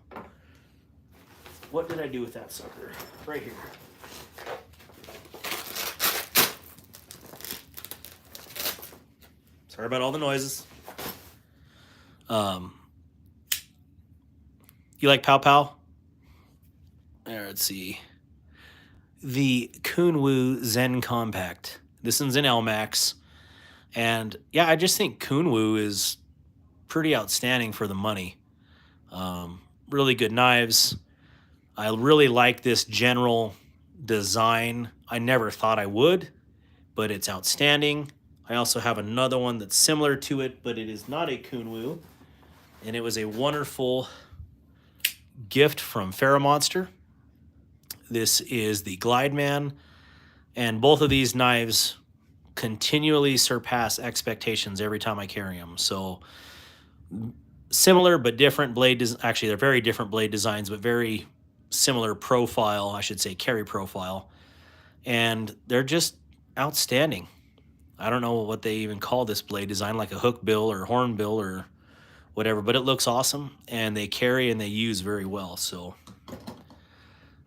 What did I do with that sucker? Right here. Sorry about all the noises. You like pow pow? There, let's see. The Kunwu Zen Compact. This one's in LMAX. And yeah, I just think Kunwu is pretty outstanding for the money. Really good knives. I really like this general design. I never thought I would, but it's outstanding. I also have another one that's similar to it, but it is not a Kunwu. And it was a wonderful gift from Monster. This is the Glide Man. And both of these knives continually surpass expectations every time I carry them. So similar but different blade. Actually, they're very different blade designs, but very similar profile, I should say, carry profile. And they're just outstanding. I don't know what they even call this blade design, like a hook bill or horn bill or whatever, but it looks awesome, and they carry and they use very well. So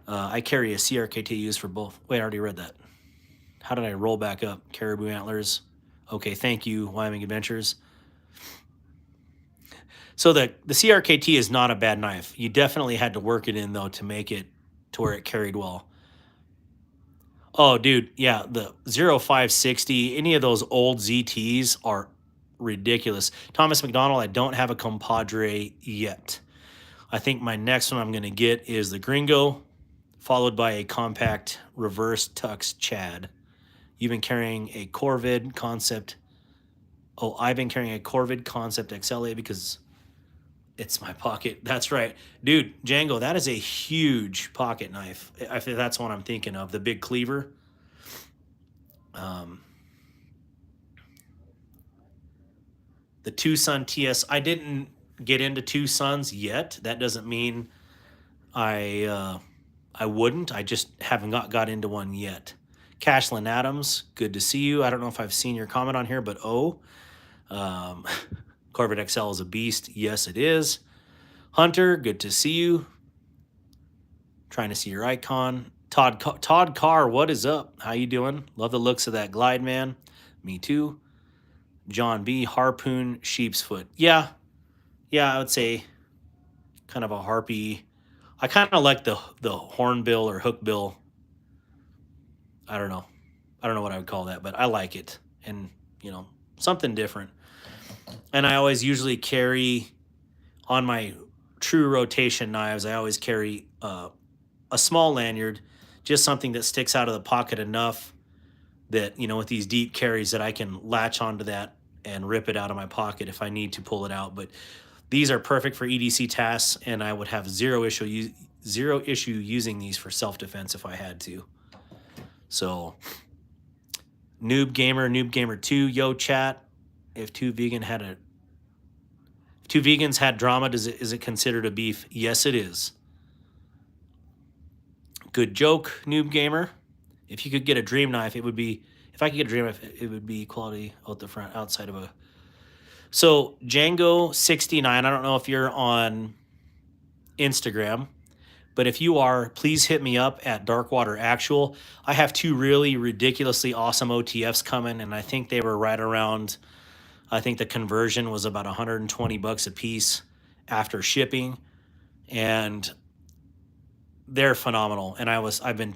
I carry a CRKT used for both. Wait, I already read that. How did I roll back up? Caribou Antlers. Okay, thank you, Wyoming Adventures. So the CRKT is not a bad knife. You definitely had to work it in, though, to make it to where it carried well. Oh, dude, yeah, the 0560, any of those old ZTs are ridiculous. Thomas McDonald, I don't have a compadre yet. I think my next one I'm going to get is the Gringo, followed by a compact reverse tux Chad. You've been carrying a Corvid Concept. Oh, I've been carrying a Corvid Concept XLA because it's my pocket. That's right. Dude, Django, that is a huge pocket knife. I think that's what I'm thinking of, the big cleaver. The Tucson TS. I didn't get into Tucsons yet. That doesn't mean I wouldn't. I just haven't got into one yet. Cashlin Adams, good to see you. I don't know if I've seen your comment on here, but Corvette XL is a beast. Yes, it is. Hunter, good to see you. Trying to see your icon. Todd Carr, what is up? How you doing? Love the looks of that Glide Man. Me too. John B, Harpoon Sheep's Foot. Yeah, I would say kind of a harpy. I kind of like the hornbill or hookbill. I don't know what I would call that, but I like it, and something different. And I always usually carry on my true rotation knives. I always carry a small lanyard, just something that sticks out of the pocket enough that with these deep carries that I can latch onto that and rip it out of my pocket if I need to pull it out. But these are perfect for EDC tasks, and I would have zero issue using these for self-defense if I had to. So, Noob Gamer 2, yo chat. If two vegans had drama, is it considered a beef? Yes, it is. Good joke, Noob Gamer. If you could get a dream knife, it would be. If I could get a dream knife, it would be quality out the front, outside of a. So Django 69. I don't know if you're on Instagram, but if you are, please hit me up at Darkwater Actual. I have two really ridiculously awesome OTFs coming, and I think they were right around. I think the conversion was about $120 a piece after shipping, and they're phenomenal. And I've been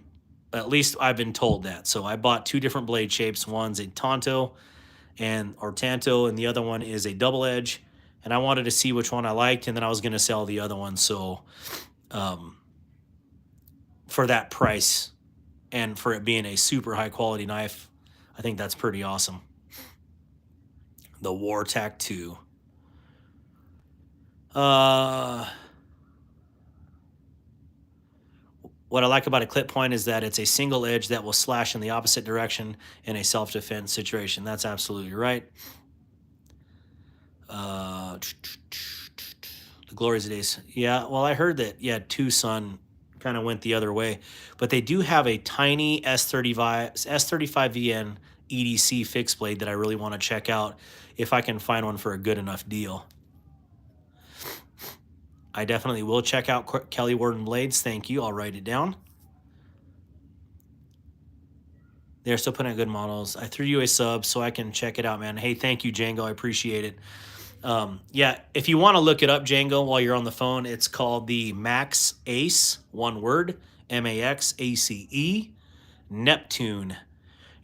At least I've been told that. So I bought two different blade shapes. One's a Tanto and the other one is a double edge. And I wanted to see which one I liked, and then I was going to sell the other one. So for that price and for it being a super high quality knife, I think that's pretty awesome. The Wartac 2. What I like about a clip point is that it's a single edge that will slash in the opposite direction in a self-defense situation. That's absolutely right. The glories of days. Yeah, well, I heard that, yeah, Tucson kind of went the other way. But they do have a tiny S35VN EDC fixed blade that I really want to check out if I can find one for a good enough deal. I definitely will check out Kelly Warden Blades. Thank you. I'll write it down. They're still putting out good models. I threw you a sub so I can check it out, man. Hey, thank you, Django. I appreciate it. Yeah, if you want to look it up, Django, while you're on the phone, it's called the Max Ace, one word, MAXACE, Neptune.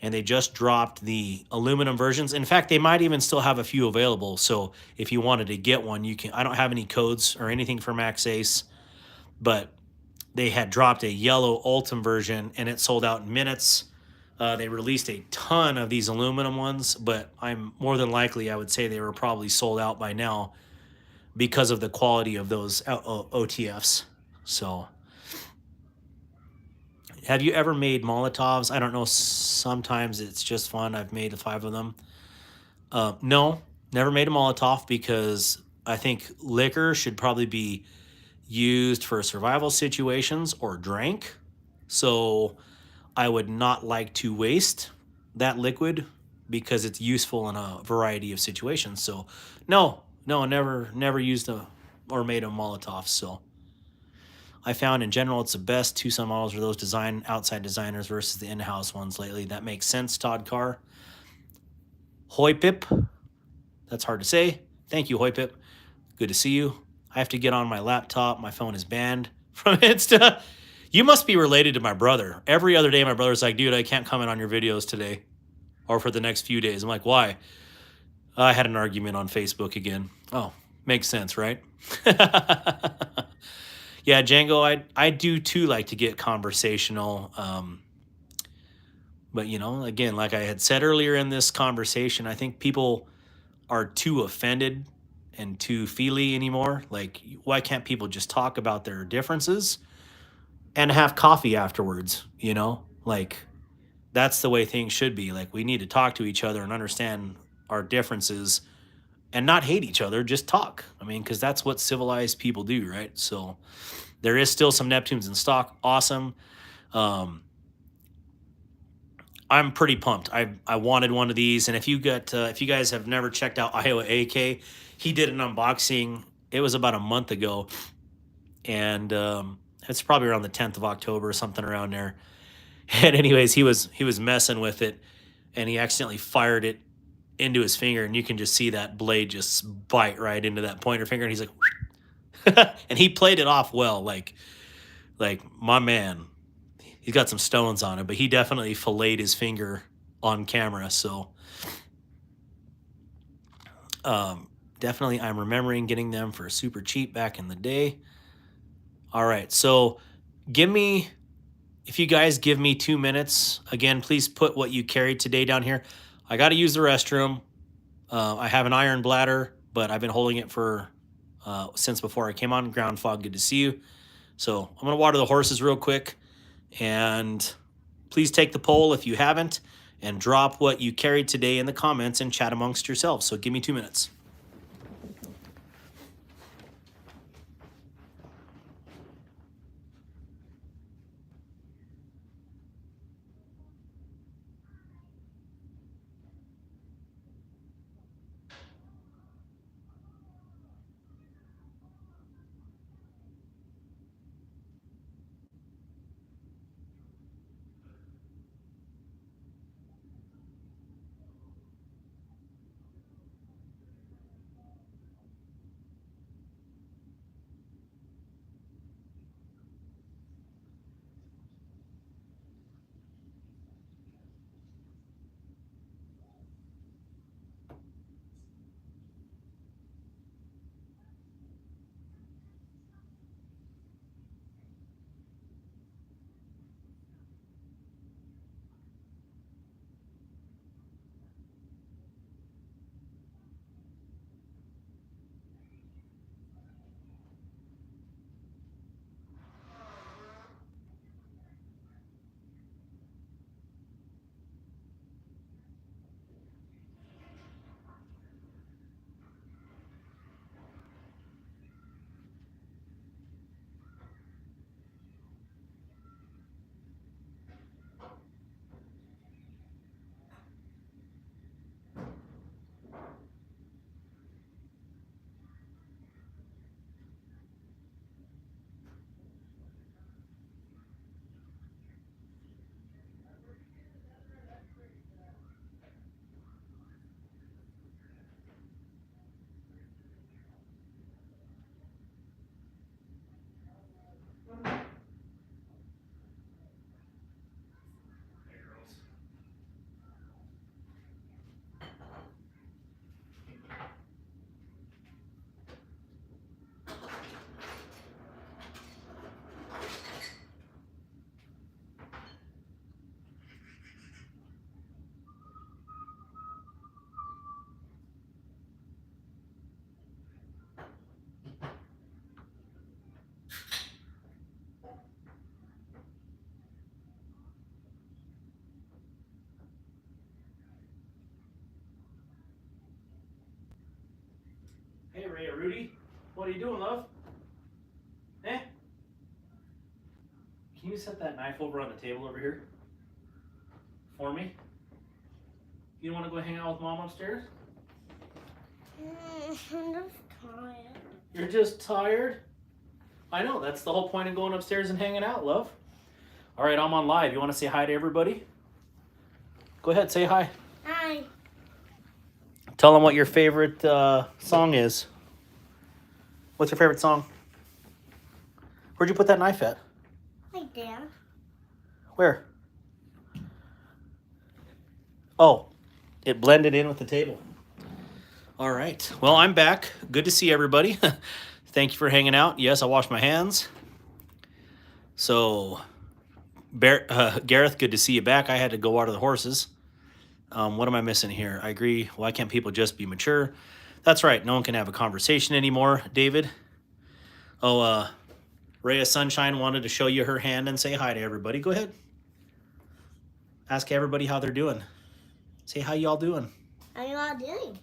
And they just dropped the aluminum versions. In fact, they might even still have a few available. So if you wanted to get one, you can. I don't have any codes or anything for Max Ace, but they had dropped a yellow Ultim version and it sold out in minutes. They released a ton of these aluminum ones, but I'm more than likely, I would say they were probably sold out by now because of the quality of those OTFs. So have you ever made Molotovs? I don't know. Sometimes it's just fun. I've made 5 of them. No, never made a Molotov because I think liquor should probably be used for survival situations or drank. So I would not like to waste that liquid because it's useful in a variety of situations. So no, never used or made a Molotov. So I found in general it's the best Tucson models are those outside designers versus the in-house ones lately. That makes sense, Todd Carr. Hoy Pip. That's hard to say. Thank you, Hoy Pip. Good to see you. I have to get on my laptop. My phone is banned from Insta. You must be related to my brother. Every other day, my brother's like, dude, I can't comment on your videos today or for the next few days. I'm like, why? I had an argument on Facebook again. Oh, makes sense, right? Yeah, Django, I do too like to get conversational. But, you know, again, like I had said earlier in this conversation, I think people are too offended and too feely anymore. Like, why can't people just talk about their differences and have coffee afterwards? You know, like that's the way things should be. Like, we need to talk to each other and understand our differences and not hate each other. Just talk. I mean, because that's what civilized people do, right? So there is still some Neptunes in stock. Awesome. I'm pretty pumped. I wanted one of these, and if you guys have never checked out Iowa AK, he did an unboxing. It was about a month ago, and it's probably around the 10th of October or something around there. And anyways, he was messing with it, and he accidentally fired it into his finger, and you can just see that blade just bite right into that pointer finger, and he's like, and he played it off well, like my man. He's got some stones on it, but he definitely filleted his finger on camera. So definitely I'm remembering getting them for super cheap back in the day. All right. So if you guys give me 2 minutes, again, please put what you carried today down here. I got to use the restroom. I have an iron bladder, but I've been holding it for since before I came on. Ground Fog, good to see you. So I'm going to water the horses real quick. And please take the poll if you haven't, and drop what you carried today in the comments and chat amongst yourselves. So give me 2 minutes. Rudy, what are you doing, love? Eh? Can you set that knife over on the table over here for me? You don't want to go hang out with Mom upstairs? I'm just tired. You're just tired? I know, that's the whole point of going upstairs and hanging out, love. All right, I'm on live. You want to say hi to everybody? Go ahead, say hi. Hi. Tell them what your favorite song is. What's your favorite song? Where'd you put that knife at? Right there. Where? Oh, it blended in with the table. All right. Well, I'm back. Good to see everybody. Thank you for hanging out. Yes, I washed my hands. So, Gareth, good to see you back. I had to go water the horses. What am I missing here? I agree. Why can't people just be mature? That's right. No one can have a conversation anymore, David. Oh, Rhea Sunshine wanted to show you her hand and say hi to everybody. Go ahead. Ask everybody how they're doing. Say, how y'all doing? How you all doing?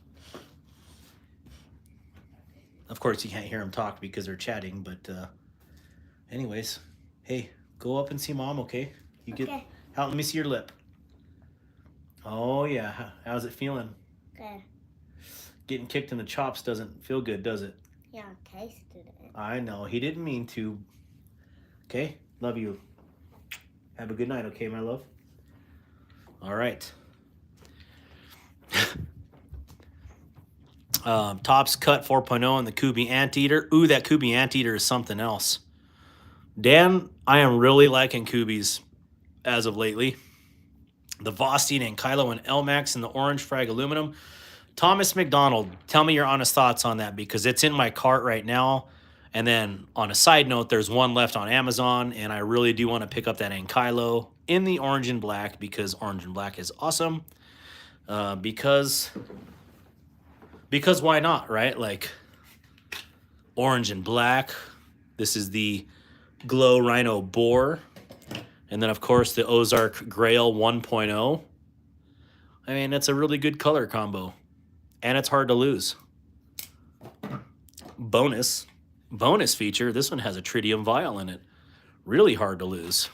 Of course, you can't hear them talk because they're chatting, but anyways, hey, go up and see Mom, okay? You get Okay. out. Let me see your lip. Oh, yeah. How's it feeling? Good. Getting kicked in the chops doesn't feel good, does it? Yeah, I tasted it. I know. He didn't mean to. Okay? Love you. Have a good night, okay, my love? All right. Tops Cut 4.0 and the Kubi Anteater. Ooh, that Kubi Anteater is something else. Dan, I am really liking Kubis as of lately. The Vostein and Kylo and Elmax and the Orange Frag Aluminum. Thomas McDonald, tell me your honest thoughts on that because it's in my cart right now. And then on a side note, there's one left on Amazon, and I really do want to pick up that Kylo in the orange and black because orange and black is awesome. Because why not, right? Like orange and black. This is the Glow Rhino Boar. And then, of course, the Ozark Grail 1.0. I mean, it's a really good color combo. And it's hard to lose. Bonus feature, this one has a tritium vial in it. Really hard to lose.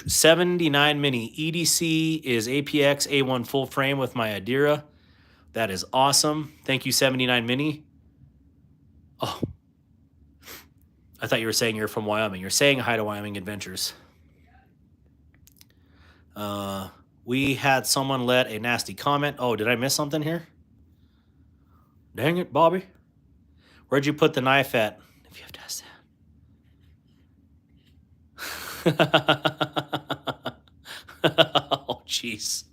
79 Mini EDC is APX A1 full frame with my Adira. That is awesome. Thank you, 79 Mini. Oh, I thought you were saying you're from Wyoming. You're saying hi to Wyoming Adventures. We had someone let a nasty comment. Oh, did I miss something here? Dang it, Bobby. Where'd you put the knife at? If you have to ask that. Oh, jeez.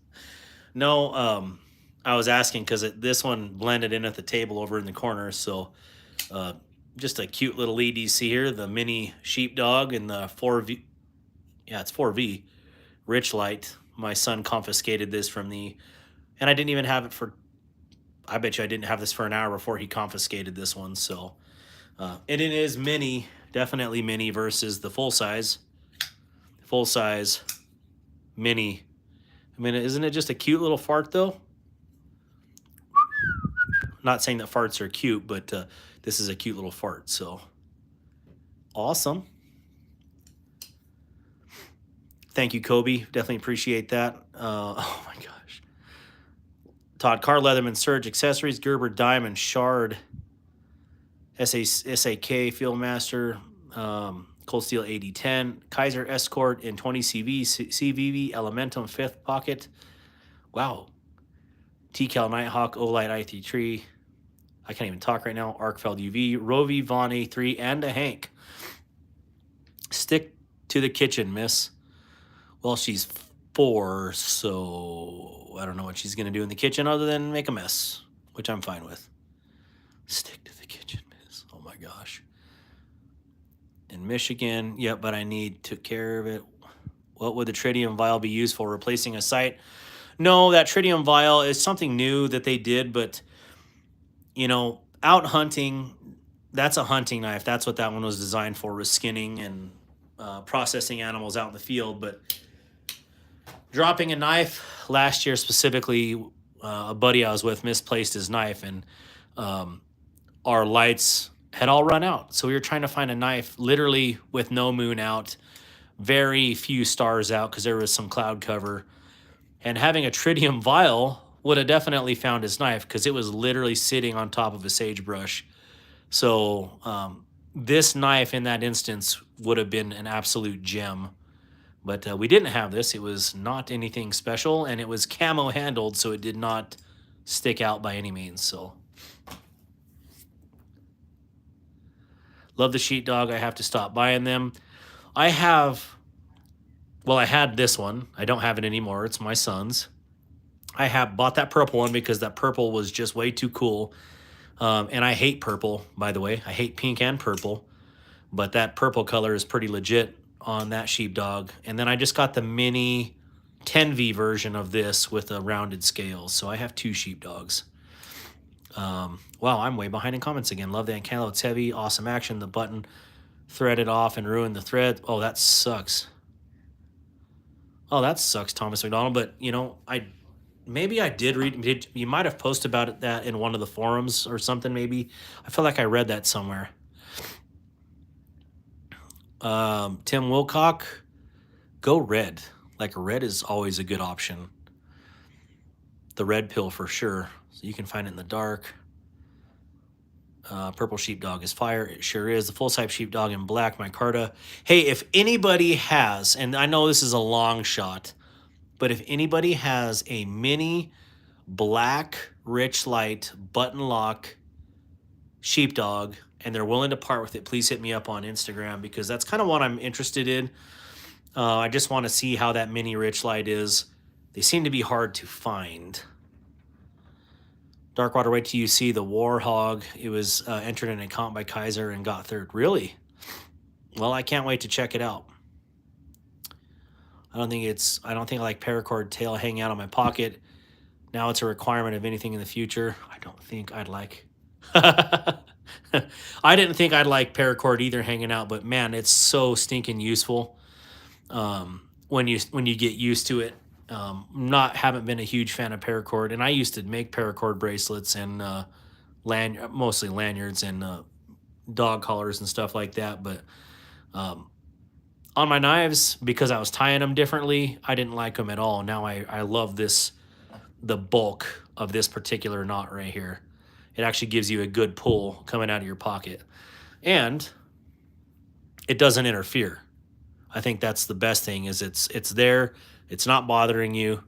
No, I was asking because this one blended in at the table over in the corner. So just a cute little EDC here. The mini sheepdog and the 4V. Yeah, it's 4V. Rich Light. My son confiscated this from the... And I didn't even have it for... I bet you I didn't have this for an hour before he confiscated this one. So, and it is mini, definitely mini versus the full size. Full size mini. I mean, isn't it just a cute little fart though? Not saying that farts are cute, but this is a cute little fart. So, awesome. Thank you, Kobe. Definitely appreciate that. Oh my gosh. Todd Carr, Leatherman, Surge, Accessories, Gerber, Diamond, Shard, SAK, Fieldmaster, Cold Steel 8010, Kaiser Escort in 20 CV, CVV, Elementum, 5th Pocket. Wow. TCal Nighthawk, Olight i3 I can't even talk right now. Arkfeld UV, Rovi, Von A3, and a Hank. Stick to the kitchen, miss. Well, she's 4, so I don't know what she's going to do in the kitchen other than make a mess, which I'm fine with. Stick to the kitchen, miss. Oh, my gosh. In Michigan, yep, but I took care of it. What would the tritium vial be used for? Replacing a sight? No, that tritium vial is something new that they did, but, you know, out hunting, that's a hunting knife. That's what that one was designed for, was skinning and processing animals out in the field, but... Dropping a knife last year specifically, a buddy I was with misplaced his knife, and our lights had all run out. So we were trying to find a knife literally with no moon out, very few stars out because there was some cloud cover. And having a tritium vial would have definitely found his knife because it was literally sitting on top of a sagebrush. So this knife in that instance would have been an absolute gem. But we didn't have this. It was not anything special, and it was camo handled, so it did not stick out by any means. So love the sheepdog. I have to stop buying them. I had this one. I don't have it anymore. It's my son's. I have bought that purple one because that purple was just way too cool. And I hate purple, by the way. I hate pink and purple. But that purple color is pretty legit on that sheepdog. And then I just got the mini 10V version of this with a rounded scale. So I have 2 sheepdogs. Wow, I'm way behind in comments again. Love the candle. It's heavy. Awesome action. The button threaded off and ruined the thread. Oh, that sucks. Oh, that sucks, Thomas McDonald. But, you know, maybe I did read. You might have posted about that in one of the forums or something, maybe. I feel like I read that somewhere. Tim Wilcock, go red. Like, red is always a good option. The red pill for sure. So you can find it in the dark. Purple sheepdog is fire. It sure is. The full-size sheepdog in black, micarta. Hey, if anybody has, and I know this is a long shot, but if anybody has a mini black rich light button lock sheepdog and they're willing to part with it, please hit me up on Instagram because that's kind of what I'm interested in. I just want to see how that mini rich light is. They seem to be hard to find. Darkwater, wait till you see the Warhog. It was entered in a comp by Kaiser and got 3rd. Really? Well, I can't wait to check it out. I don't think I like paracord tail hanging out of my pocket. Now it's a requirement of anything in the future. I don't think I'd like. I didn't think I'd like paracord either hanging out, but man, it's so stinking useful when you get used to it. Haven't been a huge fan of paracord, and I used to make paracord bracelets and mostly lanyards and dog collars and stuff like that. But on my knives, because I was tying them differently, I didn't like them at all. Now I love the bulk of this particular knot right here. It actually gives you a good pull coming out of your pocket, and it doesn't interfere. I think that's the best thing is it's there. It's not bothering you,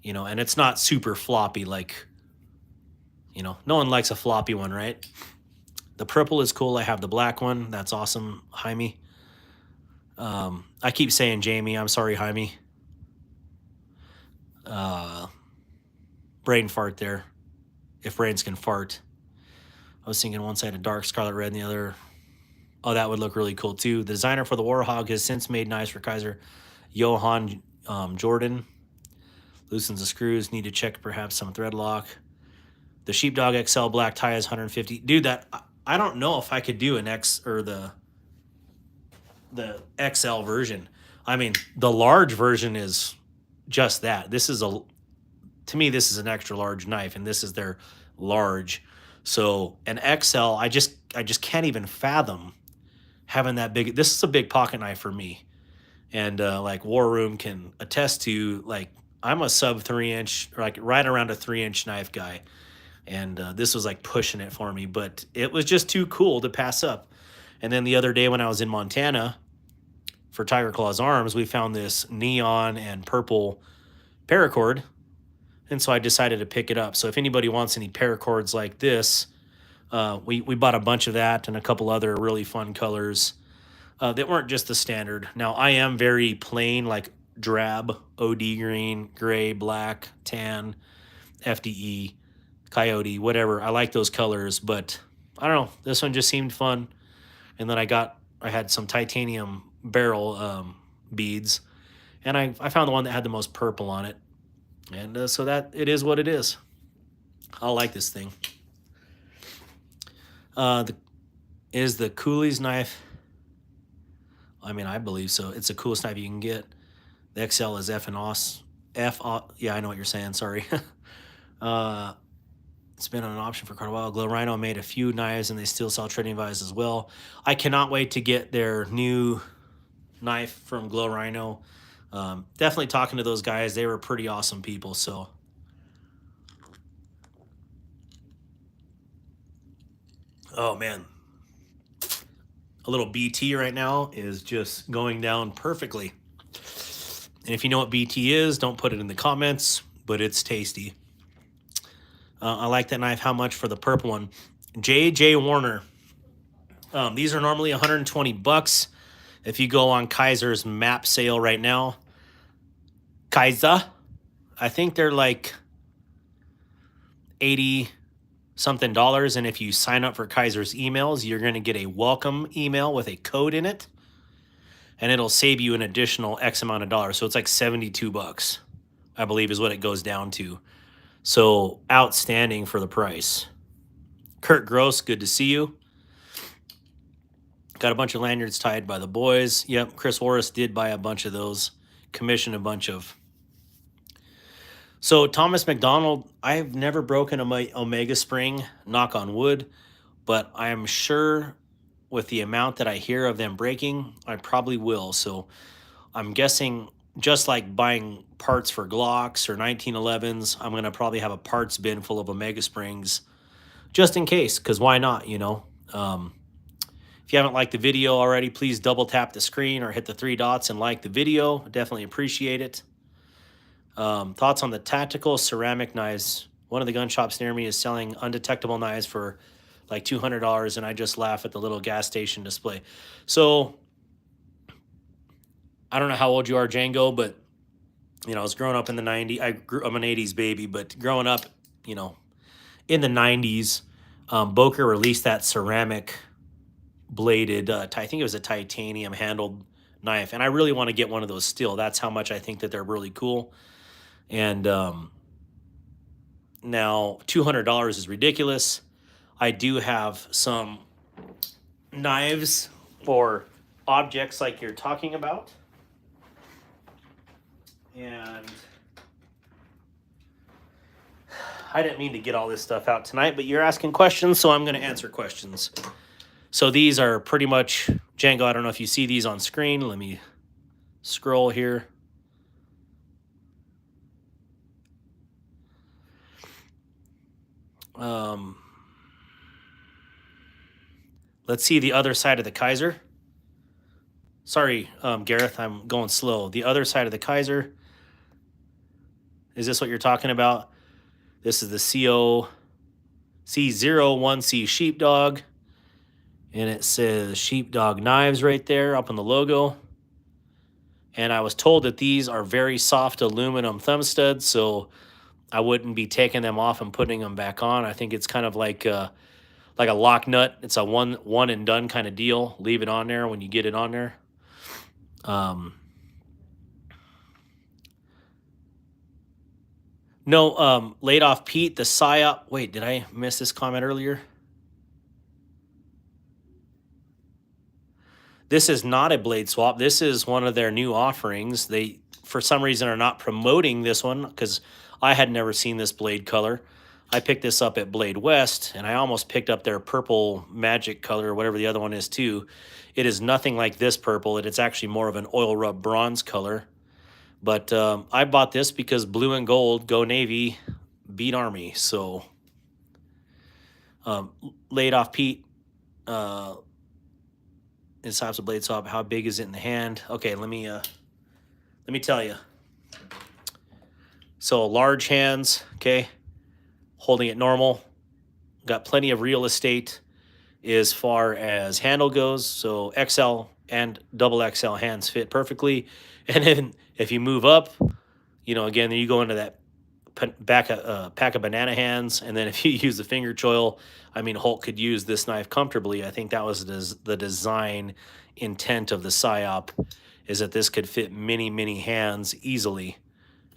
you know, and it's not super floppy like, you know, no one likes a floppy one, right? The purple is cool. I have the black one. That's awesome, Jaime. I keep saying Jamie. I'm sorry, Jaime. Brain fart there. If brains can fart. I was thinking one side a dark scarlet red and the other. Oh, that would look really cool too. The designer for the Warhog has since made knives for Kaiser. Johann Jordan. Loosens the screws. Need to check perhaps some thread lock. The Sheepdog XL black tie is 150. Dude, that I don't know if I could do an X or the XL version. I mean, the large version is just that. To me, this is an extra large knife, and this is their large. So an XL, I just can't even fathom having that big. This is a big pocket knife for me, and like War Room can attest to. Like I'm a sub 3-inch, like right around a 3-inch knife guy, and this was like pushing it for me. But it was just too cool to pass up. And then the other day when I was in Montana for Tiger Claws Arms, we found this neon and purple paracord. And so I decided to pick it up. So if anybody wants any paracords like this, we bought a bunch of that and a couple other really fun colors that weren't just the standard. Now, I am very plain, like drab, OD green, gray, black, tan, FDE, coyote, whatever. I like those colors, but I don't know. This one just seemed fun. And then I had some titanium barrel beads, and I found the one that had the most purple on it. And so that it is what it is. I like this thing. Is the Cooley's knife? I mean, I believe so. It's the coolest knife you can get. The XL is F and OS. Yeah, I know what you're saying. Sorry. It's been an option for quite a while. Glow Rhino made a few knives, and they still sell trading devices as well. I cannot wait to get their new knife from Glow Rhino. Definitely talking to those guys. They were pretty awesome people. So, oh man, a little BT right now is just going down perfectly. And if you know what BT is, don't put it in the comments, but it's tasty. I like that knife. How much for the purple one? J.J. Warner. These are normally 120 bucks. If you go on Kaiser's map sale right now, Kaiser, I think they're like 80 something dollars. And if you sign up for Kaiser's emails, you're going to get a welcome email with a code in it, and it'll save you an additional X amount of dollars. So it's like 72 bucks, I believe, is what it goes down to. So outstanding for the price. Kurt Gross, good to see you. Got a bunch of lanyards tied by the boys. Yep, Chris Orris did buy a bunch of those. Commissioned a bunch of. So Thomas McDonald, I've never broken a Omega spring, knock on wood, but I'm sure with the amount that I hear of them breaking, I probably will. So I'm guessing just like buying parts for Glocks or 1911s, I'm going to probably have a parts bin full of Omega springs just in case, because why not, you know? If you haven't liked the video already, please double tap the screen or hit the 3 dots and like the video. Definitely appreciate it. Thoughts on the tactical ceramic knives? One of the gun shops near me is selling undetectable knives for like $200, and I just laugh at the little gas station display. So I don't know how old you are, Django, but you know, I was growing up in the 90s. I'm an 80s baby, but growing up, you know, in the 90s, Boker released that ceramic bladed, I think it was a titanium handled knife, and I really want to get one of those still. That's how much I think that they're really cool. And now $200 is ridiculous. I do have some knives for objects like you're talking about. And I didn't mean to get all this stuff out tonight, but you're asking questions, so I'm going to answer questions. So these are pretty much, Django, I don't know if you see these on screen. Let me scroll here. Let's see the other side of the Kaiser. Sorry, Gareth, I'm going slow. The other side of the Kaiser. Is this what you're talking about? This is the C01C Sheepdog. And it says Sheepdog Knives right there up on the logo. And I was told that these are very soft aluminum thumb studs, so I wouldn't be taking them off and putting them back on. I think it's kind of like a lock nut. It's a one and done kind of deal. Leave it on there when you get it on there. No, laid off Pete, the PSYOP. Wait, did I miss this comment earlier? This is not a blade swap. This is one of their new offerings. They, for some reason, are not promoting this one because I had never seen this blade color. I picked this up at Blade West, and I almost picked up their purple magic color, or whatever the other one is, too. It is nothing like this purple. It's actually more of an oil rub bronze color. But I bought this because blue and gold, go Navy, beat Army. So, laid off Pete. It's types of blade swap. How big is it in the hand? Okay, let me tell you. So large hands, okay, holding it normal. Got plenty of real estate as far as handle goes. So XL and double XL hands fit perfectly. And then if you move up, you know, again, then you go into that pack of banana hands. And then if you use the finger choil, I mean, Hulk could use this knife comfortably. I think that was the design intent of the PSYOP, is that this could fit many, many hands easily.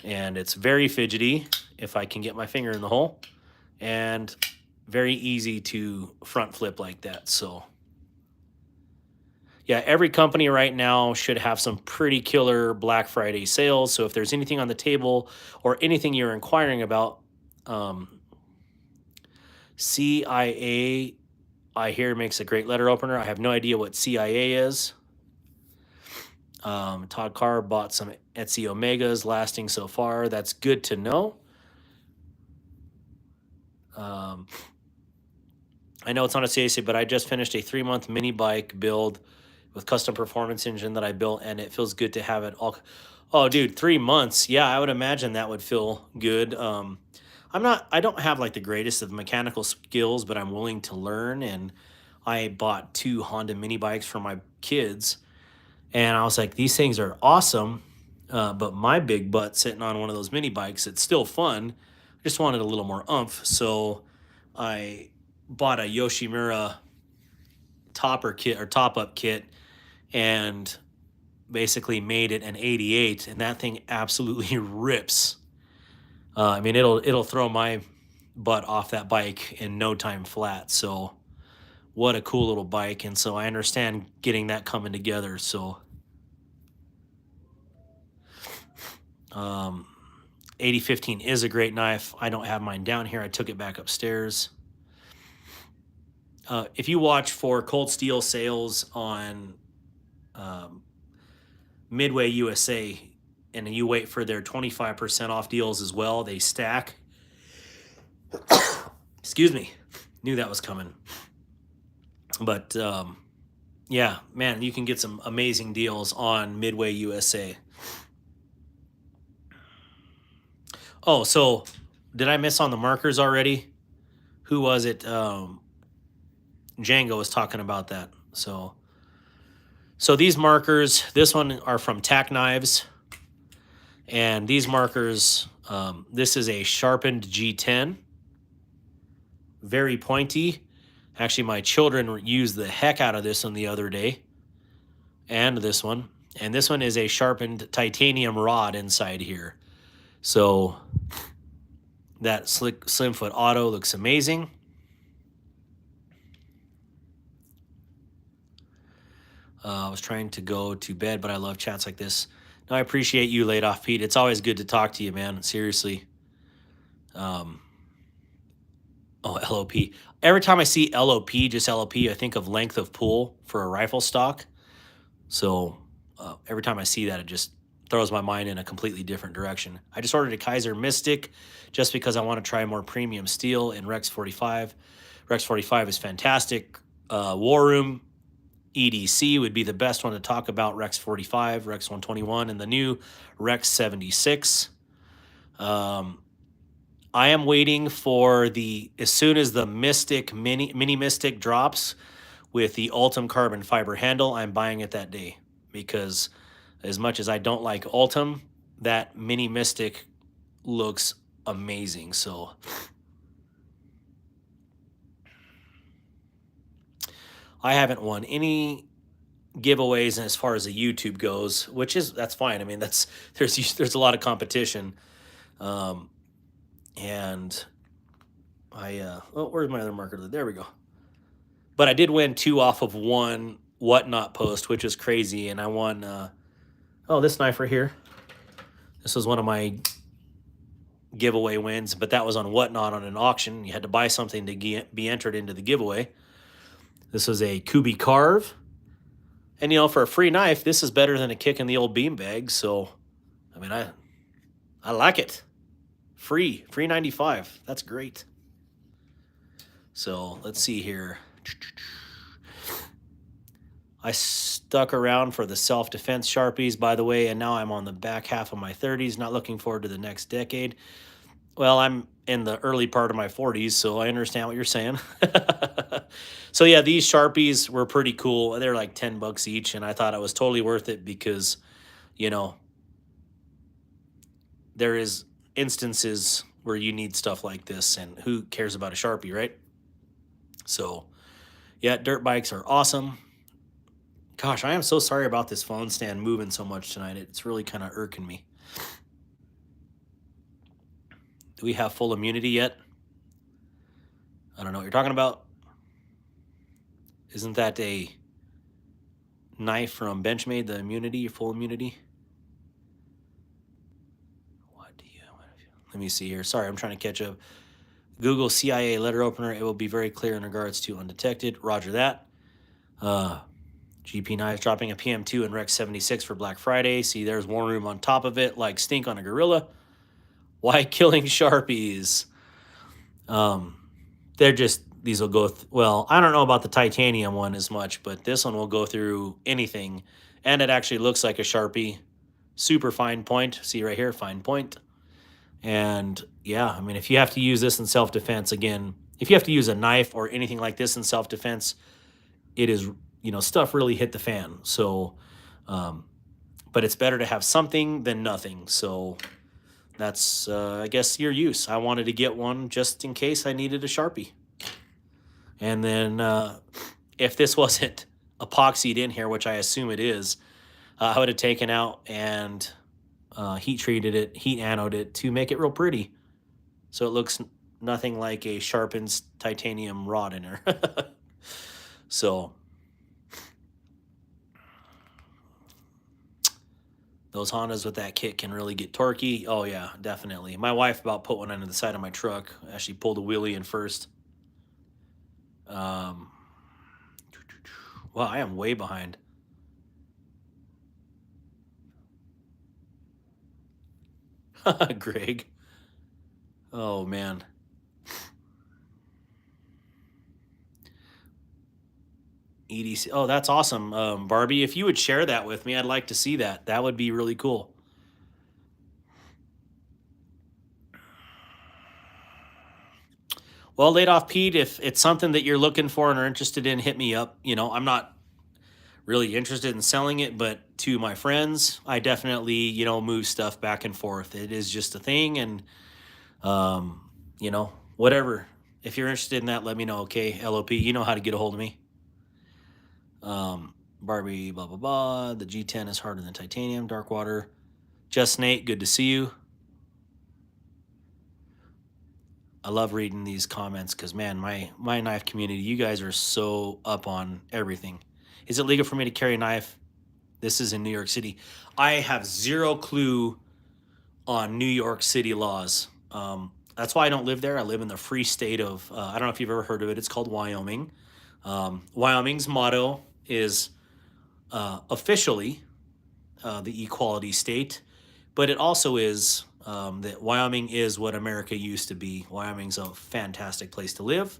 And it's very fidgety if I can get my finger in the hole, and very easy to front flip like that. So yeah, every company right now should have some pretty killer Black Friday sales. So if there's anything on the table or anything you're inquiring about, CIA, I hear, makes a great letter opener. I have no idea what CIA is. Todd Carr bought some Etsy Omegas, lasting so far. That's good to know. I know it's not a CAC, but I just finished a 3-month mini bike build with custom performance engine that I built, and it feels good to have it all. Oh, dude, 3 months. Yeah, I would imagine that would feel good. I don't have like the greatest of mechanical skills, but I'm willing to learn. And I bought 2 Honda mini bikes for my kids, and I was like, these things are awesome. But my big butt sitting on one of those mini bikes, it's still fun. I just wanted a little more oomph. So I bought a Yoshimura topper kit or top up kit and basically made it an 88, and that thing absolutely rips. I mean, it'll throw my butt off that bike in no time flat. So what a cool little bike. And so I understand getting that coming together. So 8015 is a great knife. I don't have mine down here. I took it back upstairs. If you watch for Cold Steel sales on Midway USA, and you wait for their 25% off deals as well, they stack. Excuse me. Knew that was coming. But yeah, man, you can get some amazing deals on Midway USA. Oh, so did I miss on the markers already? Who was it? Django was talking about that. So these markers, this one are from Tack Knives. And these markers, this is a sharpened G10. Very pointy. Actually, my children used the heck out of this one the other day. And this one. And this one is a sharpened titanium rod inside here. So that Slimfoot Auto looks amazing. I was trying to go to bed, but I love chats like this. No, I appreciate you, Laid Off Pete. It's always good to talk to you, man. Seriously. Oh, LOP. Every time I see LOP, just LOP, I think of length of pull for a rifle stock. So every time I see that, it just throws my mind in a completely different direction. I just ordered a Kaiser Mystic just because I want to try more premium steel in Rex 45. Rex 45 is fantastic. War Room EDC would be the best one to talk about. Rex 45, Rex 121, and the new Rex 76. I am waiting for as soon as the Mystic Mini Mystic drops with the Ultim carbon fiber handle, I'm buying it that day, because as much as I don't like Ultim, that Mini Mystic looks amazing. So I haven't won any giveaways as far as the YouTube goes, that's fine. I mean, there's a lot of competition. And where's my other marker? There we go. But I did win 2 off of 1 Whatnot post, which is crazy. And I won, this knife right here. This was one of my giveaway wins, but that was on Whatnot on an auction. You had to buy something to be entered into the giveaway. This was a Kubi Carve. And, for a free knife, this is better than a kick in the old beanbag. So, I mean, I like it. Free 95. That's great. So let's see here. I stuck around for the self-defense Sharpies, by the way, and now I'm on the back half of my 30s, not looking forward to the next decade. Well, I'm in the early part of my 40s, so I understand what you're saying. So yeah, these Sharpies were pretty cool. They're like $10 each, and I thought it was totally worth it because, there is instances where you need stuff like this, and who cares about a Sharpie, right? So yeah, dirt bikes are awesome. Gosh, I am so sorry about this phone stand moving so much tonight. It's really kind of irking me. Do we have full immunity yet? I don't know what you're talking about. Isn't that a knife from Benchmade, the immunity, full immunity? Let me see here. Sorry, I'm trying to catch up. Google CIA letter opener. It will be very clear in regards to undetected. Roger that. GP Knives dropping a PM2 and Rec 76 for Black Friday. See, there's War Room on top of it, like stink on a gorilla. Why killing Sharpies? They're just, these will go, well, I don't know about the titanium one as much, but this one will go through anything. And it actually looks like a Sharpie. Super fine point. See right here, fine point. And yeah, I mean, if you have to use this in self-defense, again, if you have to use a knife or anything like this in self-defense, it is, stuff really hit the fan. So, but it's better to have something than nothing. So that's, I guess, your use. I wanted to get one just in case I needed a Sharpie. And then if this wasn't epoxied in here, which I assume it is, I would have taken out and heat treated it, heat anode it to make it real pretty. So it looks nothing like a sharpened titanium rod in her. So those Hondas with that kit can really get torquey. Oh yeah, definitely. My wife about put one under the side of my truck. Actually pulled a wheelie in first. Well, I am way behind. Greg. Oh man. EDC. Oh, that's awesome. Barbie, if you would share that with me, I'd like to see that. That would be really cool. Well, laid off Pete, if it's something that you're looking for and are interested in, hit me up. I'm not really interested in selling it, but to my friends, I definitely, move stuff back and forth. It is just a thing. And, whatever. If you're interested in that, let me know. Okay. LOP, you know how to get a hold of me. Barbie, blah, blah, blah. The G10 is harder than titanium. Dark water. Just Nate, good to see you. I love reading these comments because, man, my knife community, you guys are so up on everything. Is it legal for me to carry a knife? This is in New York City. I have zero clue on New York City laws. That's why I don't live there. I live in the free state of, I don't know if you've ever heard of it. It's called Wyoming. Wyoming's motto is officially the equality state, but it also is that Wyoming is what America used to be. Wyoming's a fantastic place to live.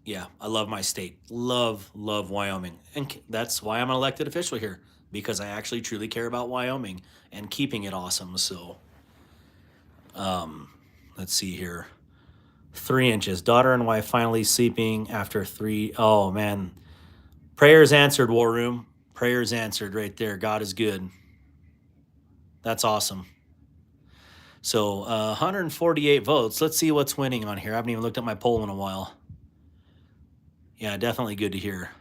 Yeah, I love my state. Love Wyoming. And that's why I'm an elected official here, because I actually truly care about Wyoming and keeping it awesome. So, let's see here. 3 inches. Daughter and wife finally sleeping after 3. Oh, man. Prayers answered, War Room. Prayers answered right there. God is good. That's awesome. So 148 votes. Let's see what's winning on here. I haven't even looked at my poll in a while. Yeah, definitely good to hear.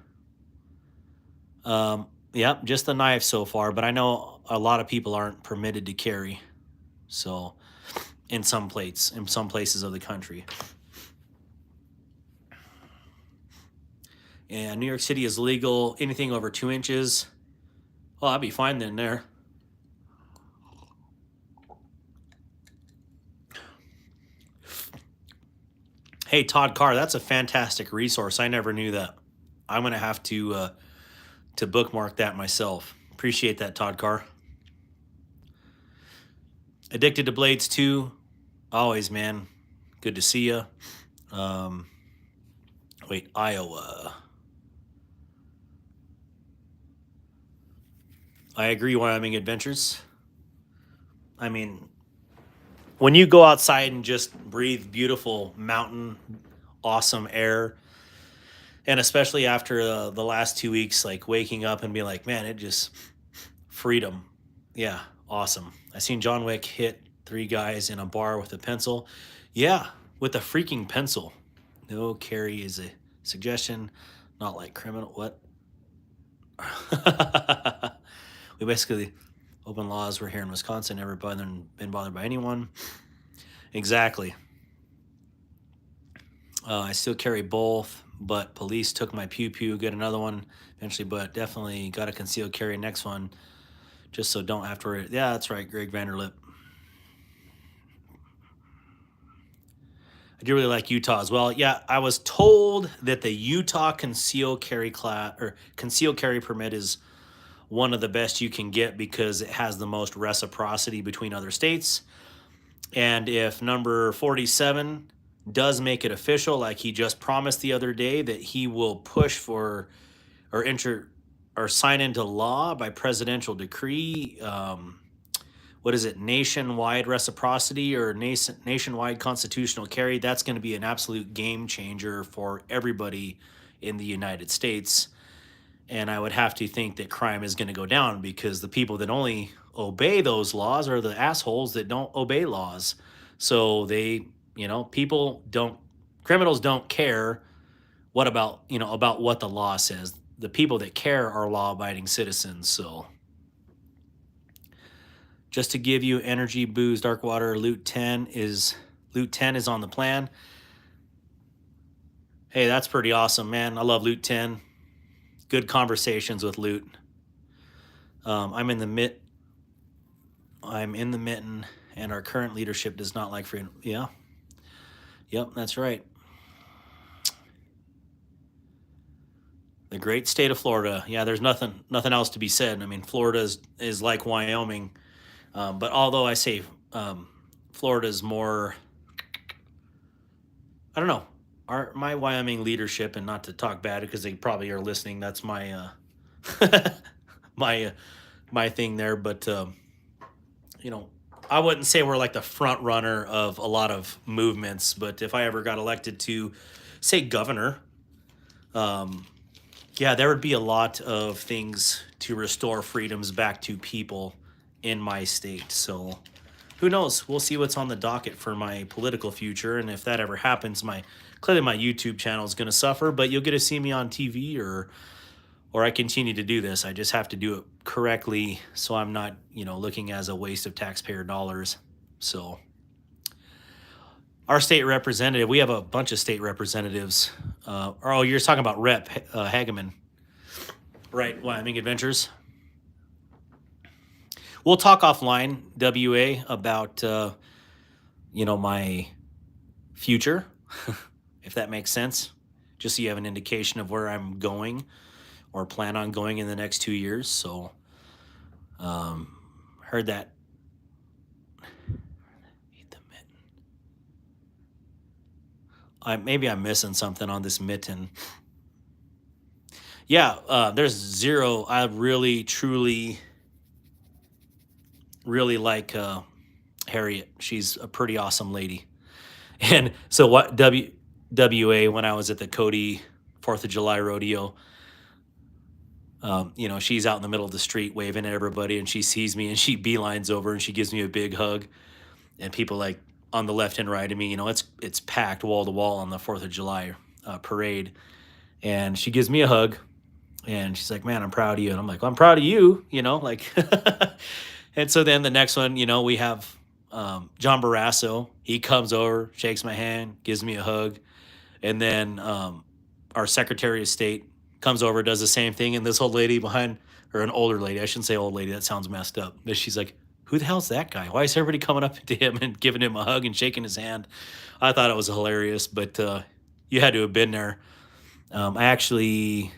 Yep, just the knife so far, but I know a lot of people aren't permitted to carry. So in some places of the country. And New York City is legal anything over 2 inches. Well, I'll be fine then there. Hey, Todd Carr, that's a fantastic resource. I never knew that. I'm going to have to bookmark that myself. Appreciate that, Todd Carr. Addicted to Blades 2. Always, man. Good to see you. Iowa. I agree, Wyoming Adventures. I mean, when you go outside and just breathe beautiful mountain, awesome air, and especially after the last 2 weeks, like waking up and being like, man, it just freedom. Yeah, awesome. I seen John Wick hit 3 guys in a bar with a pencil. Yeah, with a freaking pencil. No carry is a suggestion, not like criminal. What? We basically open laws. We're here in Wisconsin. Never been bothered by anyone. Exactly. I still carry both, but police took my pew. Get another one eventually, but definitely got a concealed carry next one, just so don't have to worry. Yeah, that's right, Greg Vanderlip. I do really like Utah as well. Yeah, I was told that the Utah concealed carry class or concealed carry permit is one of the best you can get because it has the most reciprocity between other states. And if number 47 does make it official, like he just promised the other day, that he will push for or enter or sign into law by presidential decree. What is it? Nationwide reciprocity or nationwide constitutional carry. That's going to be an absolute game changer for everybody in the United States. And I would have to think that crime is going to go down because the people that only obey those laws are the assholes that don't obey laws. So they, criminals don't care about what the law says. The people that care are law-abiding citizens. So just to give you energy booze, Darkwater, Loot 10 is on the plan. Hey, that's pretty awesome, man. I love Loot 10. Good conversations with Loot. I'm in the mitten, and our current leadership does not like freedom. Yeah. Yep, that's right. The great state of Florida. Yeah, there's nothing else to be said. I mean, Florida is like Wyoming. But although I say Florida's more, I don't know, my Wyoming leadership, and not to talk bad because they probably are listening. That's my my thing there. But I wouldn't say we're like the front runner of a lot of movements. But if I ever got elected to, say, governor, yeah, there would be a lot of things to restore freedoms back to people in my state. So who knows? We'll see what's on the docket for my political future. And if that ever happens, clearly my YouTube channel is going to suffer, but you'll get to see me on TV or I continue to do this. I just have to do it correctly so I'm not, looking as a waste of taxpayer dollars. So our state representative, we have a bunch of state representatives. You're talking about Rep. Hageman, right? Wyoming Adventures. We'll talk offline, WA, about, my future, if that makes sense, just so you have an indication of where I'm going or plan on going in the next 2 years. So, heard that. Eat the mitten. Maybe I'm missing something on this mitten. Yeah, there's zero. I really, truly like Harriet. She's a pretty awesome lady. And so what WA, when I was at the Cody 4th of July rodeo, she's out in the middle of the street waving at everybody, and she sees me and she beelines over and she gives me a big hug. And people like on the left and right of me, it's packed wall to wall on the 4th of July parade. And she gives me a hug and she's like, "Man, I'm proud of you." And I'm like, "Well, I'm proud of you," like And so then the next one, we have John Barrasso. He comes over, shakes my hand, gives me a hug. And then our Secretary of State comes over, does the same thing. And this old lady behind, or an older lady, I shouldn't say old lady, that sounds messed up. But she's like, "Who the hell's that guy? Why is everybody coming up to him and giving him a hug and shaking his hand?" I thought it was hilarious, but you had to have been there. I actually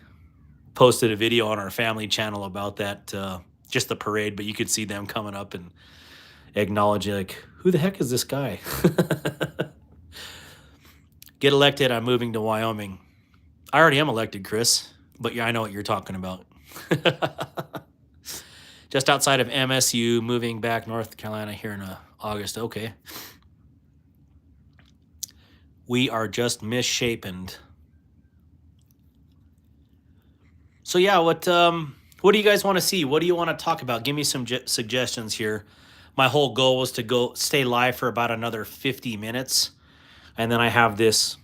posted a video on our family channel about that, just the parade, but you could see them coming up and acknowledging, like, "Who the heck is this guy?" Get elected, I'm moving to Wyoming. I already am elected, Chris, but yeah, I know what you're talking about. Just outside of MSU, moving back North Carolina here in August. Okay. We are just misshapen. So yeah, what do you guys want to see? What do you want to talk about? Give me some suggestions here. My whole goal was to stay live for about another 50 minutes. And then I have this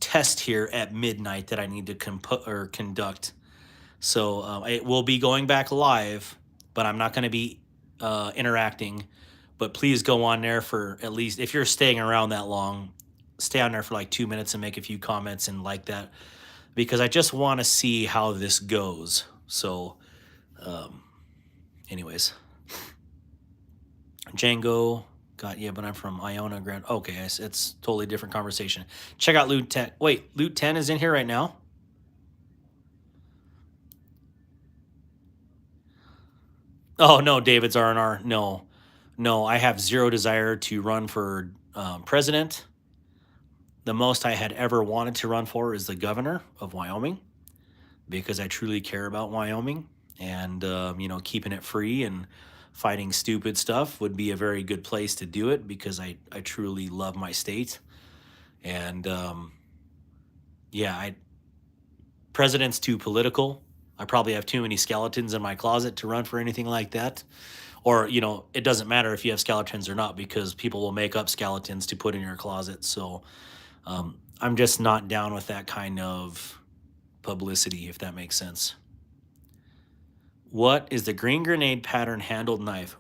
test here at midnight that I need to conduct. So it will be going back live, but I'm not going to be interacting. But please go on there for at least, if you're staying around that long, stay on there for like 2 minutes and make a few comments and like that. Because I just want to see how this goes. So, anyways. Django, God, yeah, but I'm from Iona, Grand. Okay, it's totally different conversation. Check out Loot 10. Wait, Loot 10 is in here right now? Oh, no, David's R&R. No, no, I have zero desire to run for president. The most I had ever wanted to run for is the governor of Wyoming because I truly care about Wyoming and, keeping it free and fighting stupid stuff would be a very good place to do it because I truly love my state. And, yeah, president's too political. I probably have too many skeletons in my closet to run for anything like that. Or, it doesn't matter if you have skeletons or not because people will make up skeletons to put in your closet. So I'm just not down with that kind of publicity, if that makes sense. What is the green grenade pattern handled knife?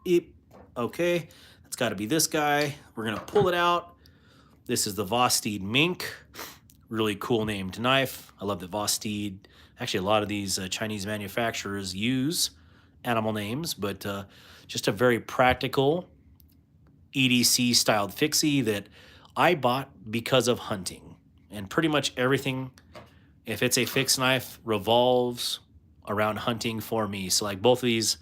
Eep. Okay, that's got to be this guy. We're going to pull it out. This is the Vosteed Mink. Really cool named knife. I love that Vosteed. Actually, a lot of these Chinese manufacturers use animal names, but just a very practical EDC styled fixie that I bought because of hunting. And pretty much everything, if it's a fixed knife, revolves around hunting for me. So like both of these,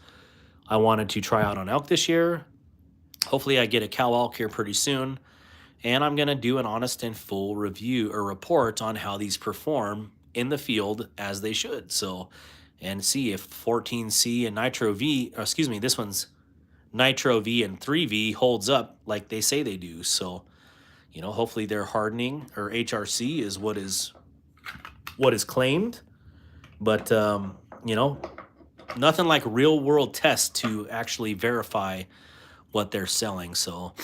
I wanted to try out on elk this year. Hopefully I get a cow elk here pretty soon. And I'm going to do an honest and full review or report on how these perform in the field as they should. So, and see if 14C and Nitro V, or excuse me, this one's Nitro V and 3V holds up like they say they do. So, hopefully their hardening or HRC is what is claimed. But, nothing like real world tests to actually verify what they're selling. So,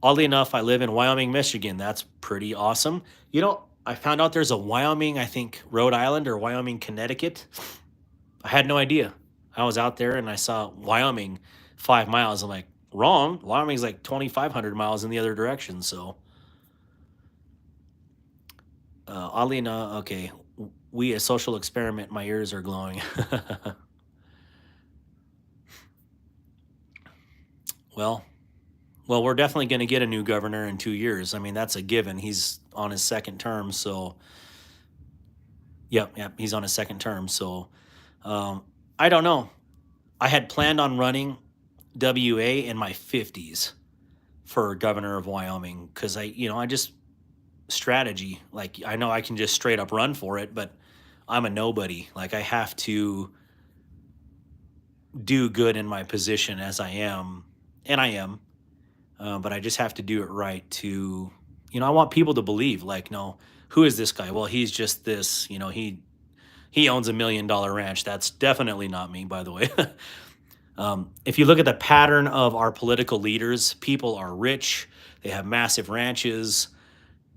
oddly enough, I live in Wyoming, Michigan. That's pretty awesome. I found out there's a Wyoming, I think, Rhode Island or Wyoming, Connecticut. I had no idea. I was out there and I saw Wyoming 5 miles. I'm like, wrong. Wyoming's like 2,500 miles in the other direction. So, oddly enough, okay, we a social experiment. My ears are glowing. Well, we're definitely going to get a new governor in 2 years. I mean, that's a given. He's on his second term. So, yep, he's on his second term. So, I don't know. I had planned on running WA in my 50s for governor of Wyoming because I just strategy. Like, I know I can just straight up run for it, but I'm a nobody. Like, I have to do good in my position as I am, and I am. But I just have to do it right to, I want people to believe, like, no, who is this guy? Well, he's just this, he owns $1 million ranch. That's definitely not me, by the way. If you look at the pattern of our political leaders, people are rich. They have massive ranches,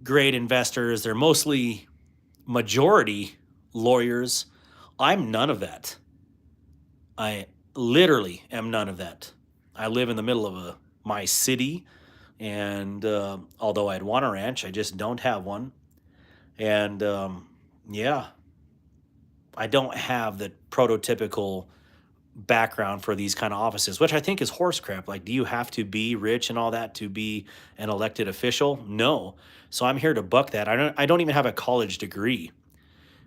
great investors. They're mostly majority lawyers. I'm none of that. I literally am none of that. I live in the middle of my city, and although I'd want a ranch, I just don't have one. And yeah, I don't have the prototypical background for these kind of offices, which I think is horse crap. Like, do you have to be rich and all that to be an elected official? No. So I'm here to buck that. I don't even have a college degree,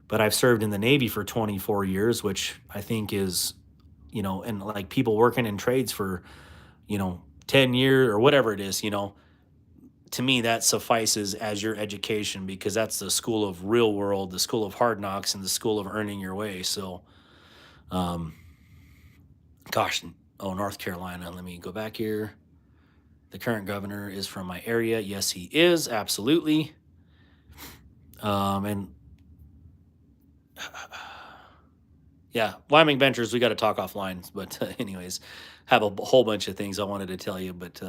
but I've served in the Navy for 24 years, which I think is, and like people working in trades for, 10 years or whatever it is, to me that suffices as your education because that's the school of real world, the school of hard knocks, and the school of earning your way. So, North Carolina. Let me go back here. The current governor is from my area. Yes, he is. Absolutely. And yeah, Wyoming Ventures, we got to talk offline. But anyways, have a whole bunch of things I wanted to tell you. But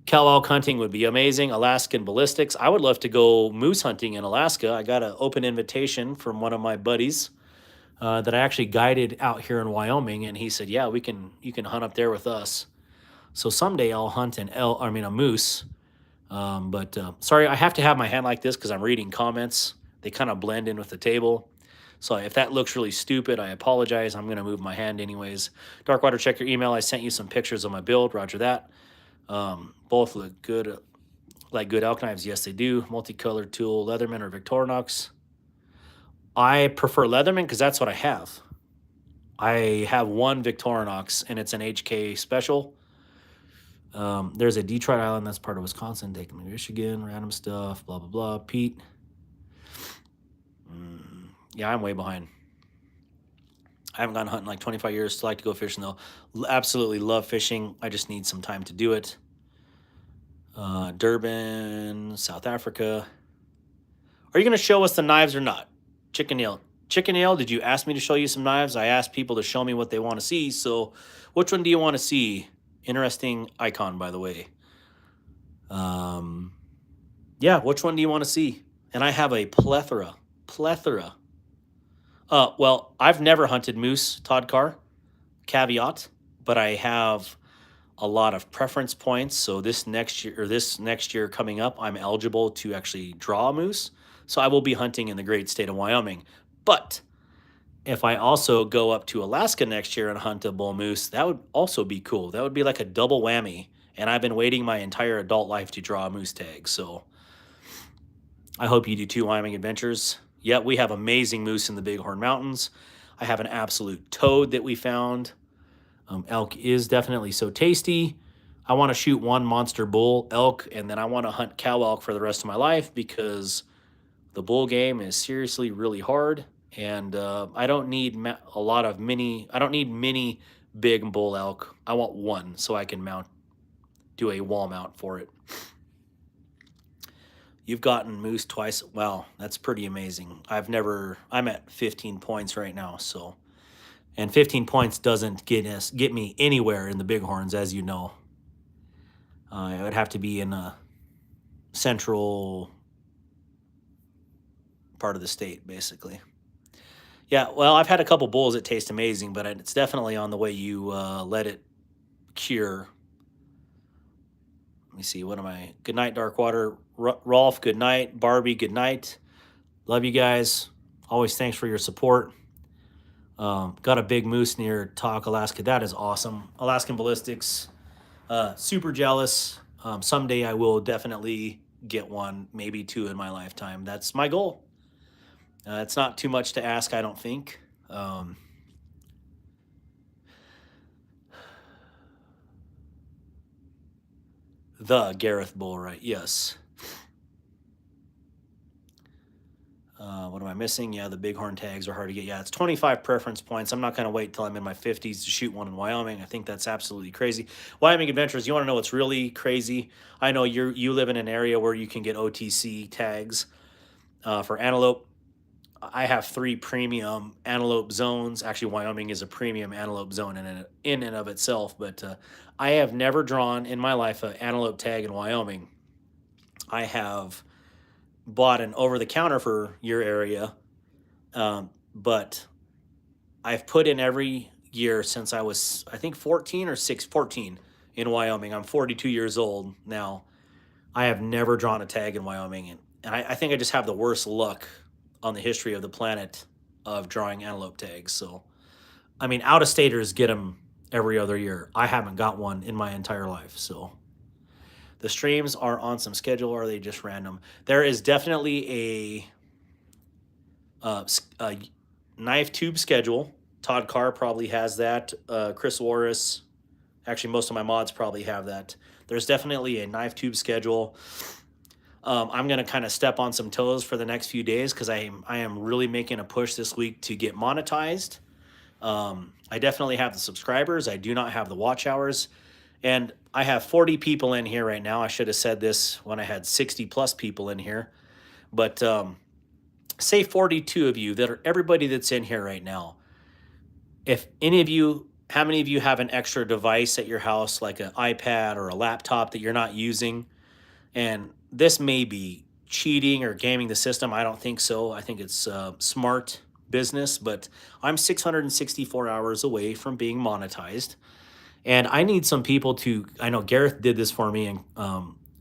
cow elk hunting would be amazing. Alaskan ballistics. I would love to go moose hunting in Alaska. I got an open invitation from one of my buddies that I actually guided out here in Wyoming, and he said, "Yeah, you can hunt up there with us." So someday I'll hunt a moose. But sorry, I have to have my hand like this because I'm reading comments. They kind of blend in with the table. So if that looks really stupid, I apologize. I'm going to move my hand anyways. Darkwater, check your email. I sent you some pictures of my build. Roger that. Both look good, like good elk knives. Yes, they do. Multicolored tool, Leatherman or Victorinox. I prefer Leatherman because that's what I have. I have one Victorinox, and it's an HK special. There's a Detroit Island that's part of Wisconsin, taking me to Michigan, random stuff, blah, blah, blah. Pete. Yeah, I'm way behind. I haven't gone hunting like 25 years. Still like to go fishing, though. Absolutely love fishing. I just need some time to do it. Durban, South Africa. Are you going to show us the knives or not? Chicken Nail. Chicken Nail, did you ask me to show you some knives? I asked people to show me what they want to see. So which one do you want to see? Interesting icon, by the way. Yeah, which one do you want to see? And I have a plethora. Well, I've never hunted moose, Todd Carr, caveat, but I have a lot of preference points. So this next year coming up, I'm eligible to actually draw a moose. So I will be hunting in the great state of Wyoming. But if I also go up to Alaska next year and hunt a bull moose, that would also be cool. That would be like a double whammy. And I've been waiting my entire adult life to draw a moose tag. So I hope you do too, Wyoming Adventures. Yeah, we have amazing moose in the Bighorn Mountains. I have an absolute toad that we found. Elk is definitely so tasty. I want to shoot one monster bull elk, and then I want to hunt cow elk for the rest of my life because the bull game is seriously really hard. And I don't need I don't need many big bull elk. I want one so I can do a wall mount for it. You've gotten moose twice. Wow, that's pretty amazing. I'm at 15 points right now. So, and 15 points doesn't get me anywhere in the Bighorns, as you know. It would have to be in a central part of the state, basically. Yeah, well, I've had a couple bulls that taste amazing, but it's definitely on the way you let it cure. Let me see, what am I? Good night, Darkwater. Rolf, good night. Barbie, good night. Love you guys. Always thanks for your support. Got a big moose near Tok, Alaska. That is awesome. Alaskan Ballistics. Super jealous. Someday I will definitely get one, maybe two in my lifetime. That's my goal. It's not too much to ask, I don't think. The Gareth Bull, right? Yes. What am I missing? Yeah, the bighorn tags are hard to get. Yeah, it's 25 preference points. I'm not going to wait till I'm in my 50s to shoot one in Wyoming. I think that's absolutely crazy. Wyoming Adventures, you want to know what's really crazy? I know you live in an area where you can get OTC tags for antelope. I have 3 premium antelope zones. Actually, Wyoming is a premium antelope zone in and of itself, but I have never drawn in my life an antelope tag in Wyoming. I have bought an over-the-counter for your area, but I've put in every year since I was, I think, 14 in Wyoming. I'm 42 years old now. I have never drawn a tag in Wyoming, and I think I just have the worst luck on the history of the planet of drawing antelope tags. So, I mean, out-of-staters get them every other year. I haven't got one in my entire life, so... The streams are on some schedule, or are they just random? There is definitely a knife tube schedule. Todd Carr probably has that. Chris Warris. Actually, most of my mods probably have that. There's definitely a knife tube schedule. I'm going to kind of step on some toes for the next few days because I am really making a push this week to get monetized. I definitely have the subscribers. I do not have the watch hours. And I have 40 people in here right now. I should have said this when I had 60 plus people in here. But say 42 of you that are everybody that's in here right now. If any of you, how many of you have an extra device at your house, like an iPad or a laptop that you're not using? And this may be cheating or gaming the system. I don't think so. I think it's smart business. But I'm 664 hours away from being monetized. And I need some people to, I know Gareth did this for me, and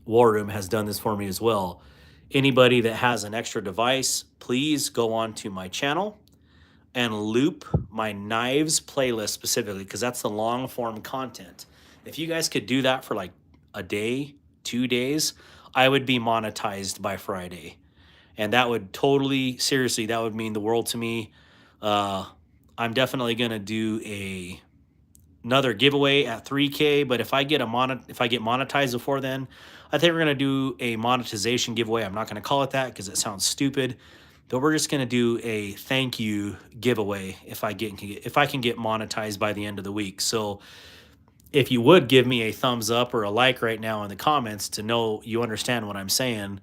War Room has done this for me as well. Anybody that has an extra device, please go on to my channel and loop my knives playlist specifically, because that's the long form content. If you guys could do that for like a day, 2 days, I would be monetized by Friday. And that would totally, seriously, that would mean the world to me. Uh, I'm definitely gonna do another giveaway at 3K. But if I get monetized before then, I think we're gonna do a monetization giveaway. I'm not gonna call it that because it sounds stupid, but we're just gonna do a thank you giveaway if I can get monetized by the end of the week. So if you would give me a thumbs up or a like right now in the comments to know you understand what I'm saying.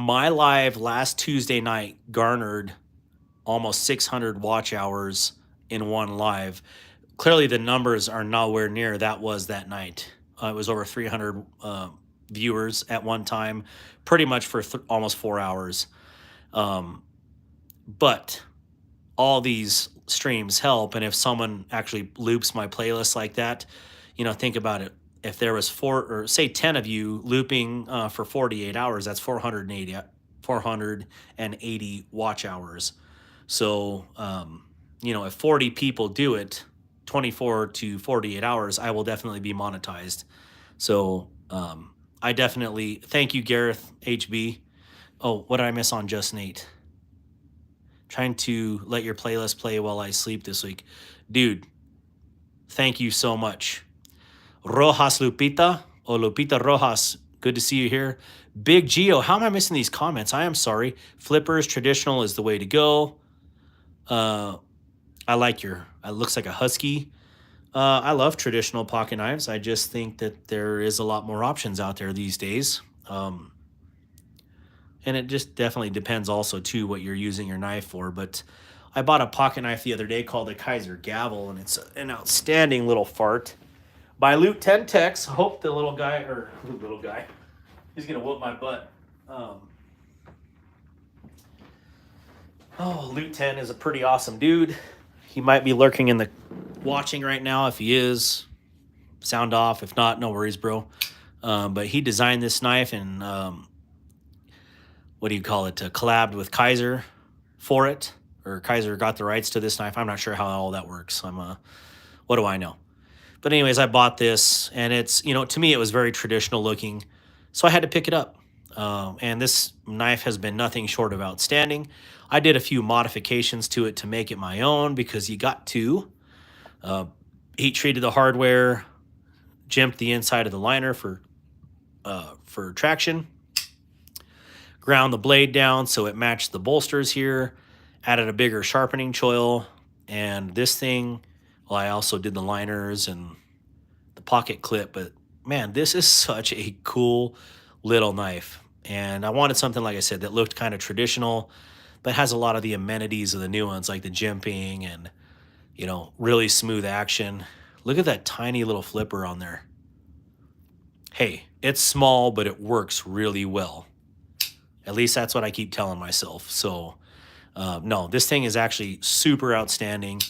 My live last Tuesday night garnered almost 600 watch hours in one live. Clearly, the numbers are nowhere near that was that night. It was over 300 viewers at one time, pretty much for almost 4 hours. But all these streams help, and if someone actually loops my playlist like that, think about it. If there was 10 of you looping for 48 hours, that's 480 watch hours. So, if 40 people do it, 24 to 48 hours, I will definitely be monetized. So, I definitely thank you, Gareth HB. Oh, what did I miss on Just Nate? Trying to let your playlist play while I sleep this week. Dude, thank you so much. Rojas Lupita, Lupita Rojas, good to see you here. Big Geo, how am I missing these comments? I am sorry. Flippers, traditional is the way to go. I like it looks like a husky. I love traditional pocket knives. I just think that there is a lot more options out there these days. And it just definitely depends also, too, what you're using your knife for. But I bought a pocket knife the other day called the Kaiser Gavel, and it's an outstanding little fart. By Loot 10 Tex. Hope the little guy, he's going to whoop my butt. Loot 10 is a pretty awesome dude. He might be lurking in the watching right now. If he is, sound off. If not, no worries, bro. But he designed this knife and collabed with Kaiser for it, or Kaiser got the rights to this knife. I'm not sure how all that works. What do I know? But anyways, I bought this, and it's, to me, it was very traditional looking, so I had to pick it up. And this knife has been nothing short of outstanding. I did a few modifications to it to make it my own, because you got to heat treated the hardware, jimped the inside of the liner for traction, ground the blade down so it matched the bolsters here, added a bigger sharpening choil, and this thing, well, I also did the liners and the pocket clip, but man, this is such a cool little knife. And I wanted something, like I said, that looked kind of traditional, but has a lot of the amenities of the new ones, like the jimping and, really smooth action. Look at that tiny little flipper on there. Hey, it's small, but it works really well. At least that's what I keep telling myself. So, no, this thing is actually super outstanding.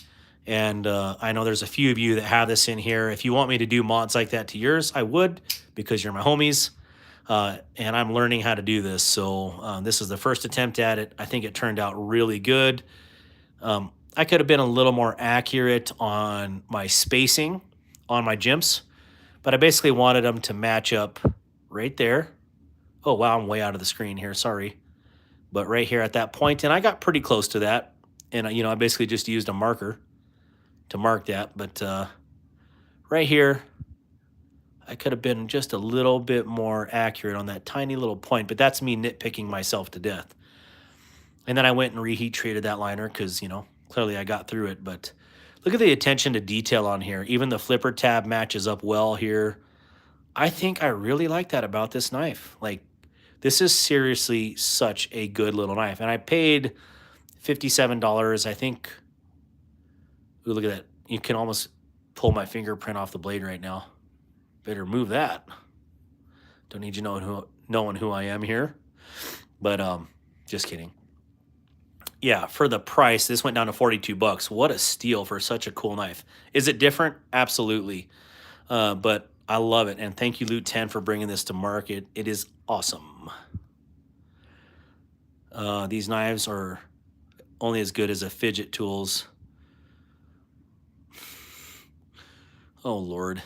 And I know there's a few of you that have this in here. If you want me to do mods like that to yours, I would, because you're my homies. And I'm learning how to do this. So this is the first attempt at it. I think it turned out really good. I could have been a little more accurate on my spacing on my jimps, but I basically wanted them to match up right there. Oh, wow, I'm way out of the screen here. Sorry. But right here at that point, and I got pretty close to that. And, I basically just used a marker to mark that. But right here, I could have been just a little bit more accurate on that tiny little point. But that's me nitpicking myself to death. And then I went and reheat treated that liner because, clearly I got through it. But look at the attention to detail on here. Even the flipper tab matches up well here. I think I really like that about this knife. Like, this is seriously such a good little knife. And I paid $57, I think. Ooh, look at that. You can almost pull my fingerprint off the blade right now. Better move that. Don't need you knowing who I am here. But just kidding. Yeah, for the price, this went down to $42. What a steal for such a cool knife. Is it different? Absolutely. But I love it. And thank you, Loot 10, for bringing this to market. It is awesome. These knives are only as good as a fidget tools. Oh, Lord.